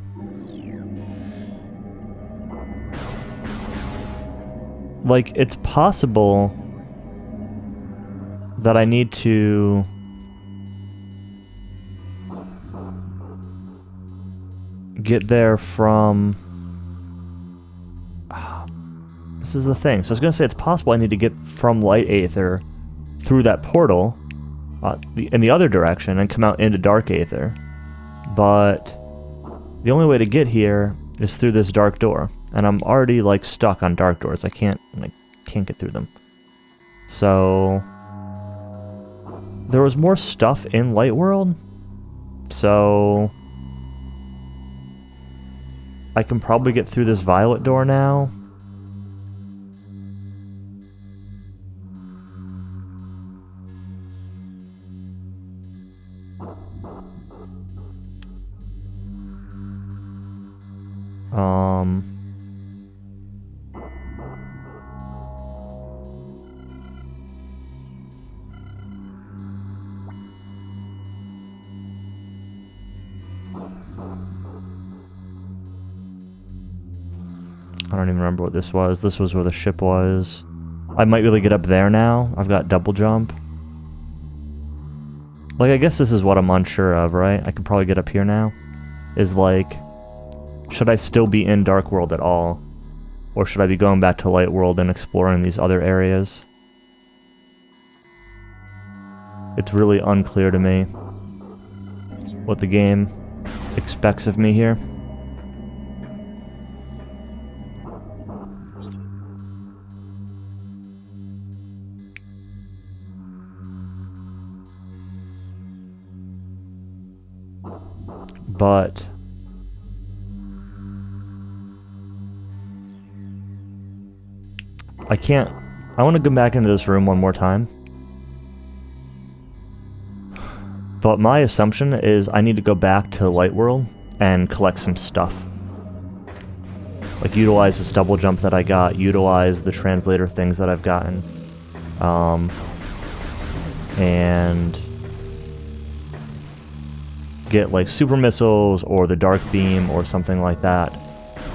Like, it's possible that I need to... get there from... This is the thing. So I was going to say it's possible I need to get from Light Aether through that portal in the other direction and come out into Dark Aether. But the only way to get here is through this dark door. And I'm already, like, stuck on dark doors. I can't get through them. So... There was more stuff in Light World. So... I can probably get through this violet door now. I don't even remember what this was. This was where the ship was. I might be able to get up there now. I've got double jump. Like, I guess this is what I'm unsure of, right? I could probably get up here now. Is like, should I still be in Dark World at all? Or should I be going back to Light World and exploring these other areas? It's really unclear to me what the game expects of me here. But I want to go back into this room one more time. But my assumption is I need to go back to Light World and collect some stuff. Like, utilize this double jump that I got, utilize the translator things that I've gotten. And get, like, super missiles or the dark beam or something like that,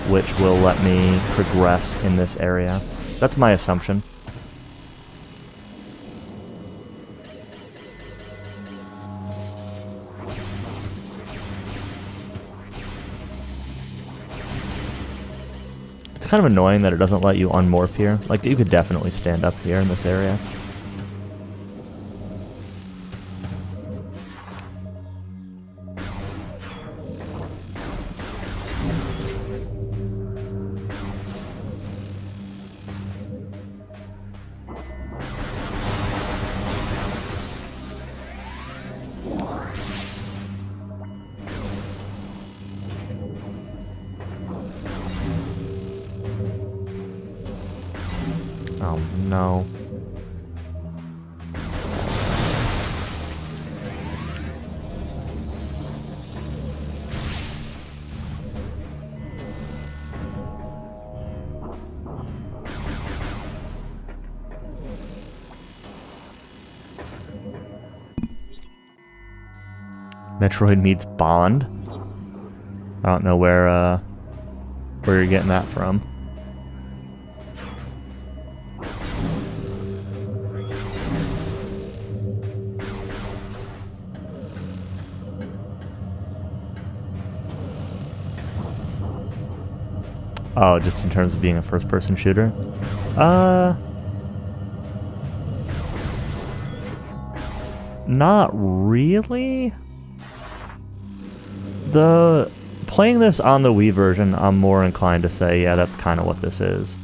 which will let me progress in this area. That's my assumption. It's kind of annoying that it doesn't let you unmorph here. Like, you could definitely stand up here in this area. Oh, no. Metroid meets Bond. I don't know where you're getting that from. Oh, just in terms of being a first-person shooter? Not really. Playing this on the Wii version, I'm more inclined to say, yeah, that's kind of what this is.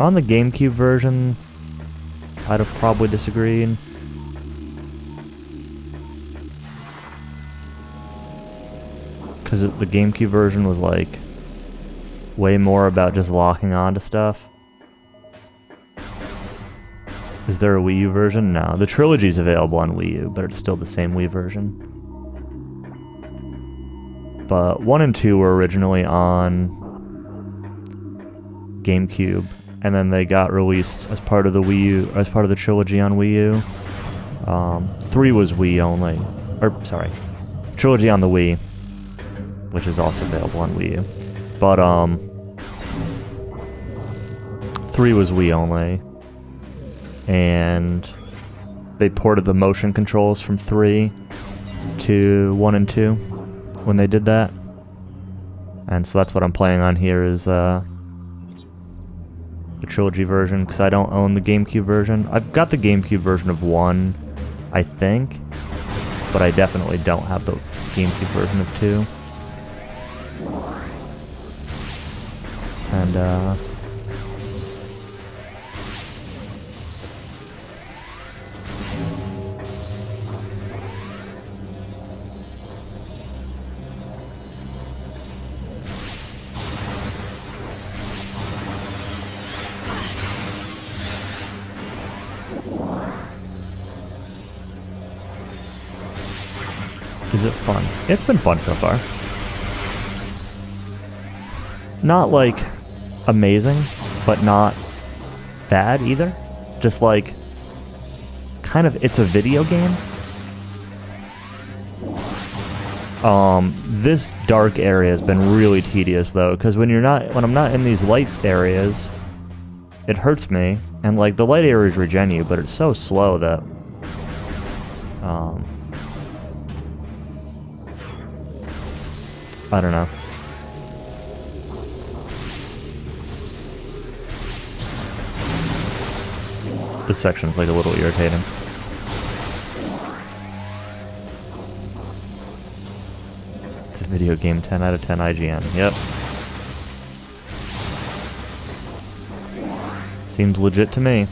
On the GameCube version, I'd have probably disagreed. Because the GameCube version was, like, way more about just locking onto stuff. Is there a Wii U version? No. The trilogy's available on Wii U, but it's still the same Wii version. But 1 and 2 were originally on GameCube, and then they got released as part of the Wii U, as part of the trilogy on Wii U. 3 was Wii only. Or, sorry. Trilogy on the Wii, which is also available on Wii U. But, 3 was Wii only. And they ported the motion controls from 3 to 1 and 2 when they did that. And so that's what I'm playing on here is the trilogy version, because I don't own the GameCube version. I've got the GameCube version of 1, I think, but I definitely don't have the GameCube version of 2. And, is it fun? It's been fun so far. Not, like, amazing, but not bad either. Just, like, kind of, it's a video game. This dark area has been really tedious though, because when I'm not in these light areas, it hurts me, and like the light areas regen you, but it's so slow that I don't know. This section's like a little irritating. It's a video game 10 out of 10 IGN. Yep. Seems legit to me.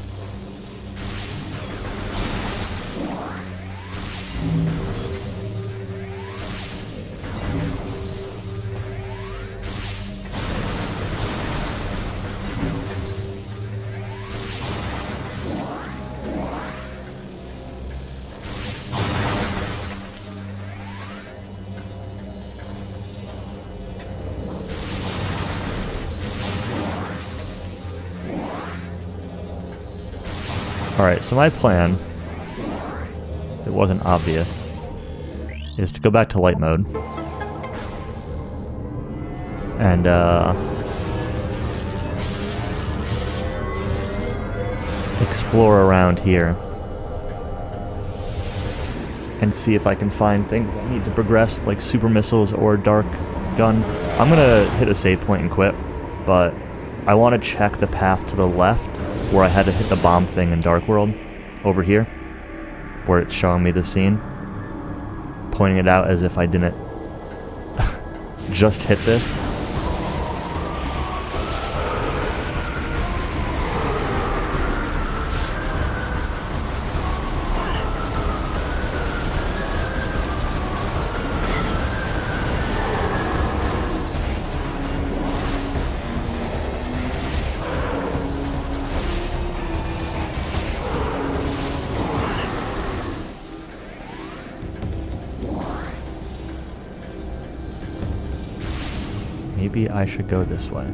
Alright, so my plan, it wasn't obvious, is to go back to light mode. And, explore around here. And see if I can find things I need to progress, like super missiles or dark gun. I'm gonna hit a save point and quit, but I want to check the path to the left where I had to hit the bomb thing in Dark World, over here, where it's showing me the scene, pointing it out as if I didn't just hit this. Maybe I should go this way.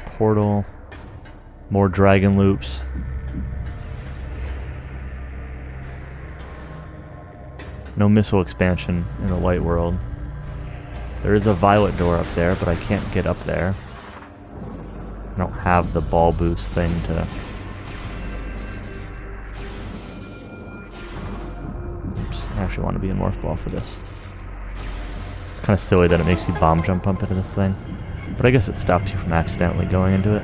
Portal. More dragon loops. No missile expansion in the light world. There is a violet door up there, but I can't get up there. I don't have the ball boost thing to... I actually want to be a morph ball for this. It's kind of silly that it makes you bomb jump up into this thing, but I guess it stops you from accidentally going into it.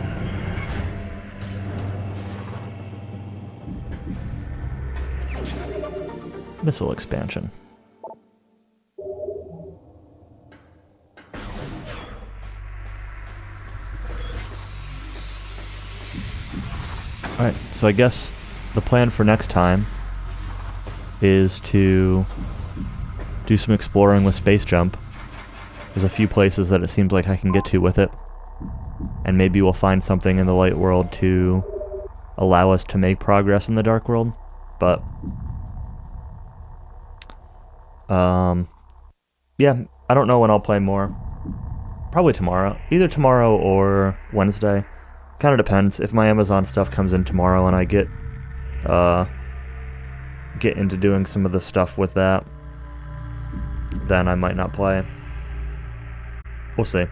Missile expansion. Alright, so I guess the plan for next time is to do some exploring with Space Jump. There's a few places that it seems like I can get to with it, and maybe we'll find something in the light world to allow us to make progress in the dark world, but yeah, I don't know when I'll play more. Probably tomorrow. Either tomorrow or Wednesday. Kind of depends. If my Amazon stuff comes in tomorrow and I get into doing some of the stuff with that, then I might not play. We'll see.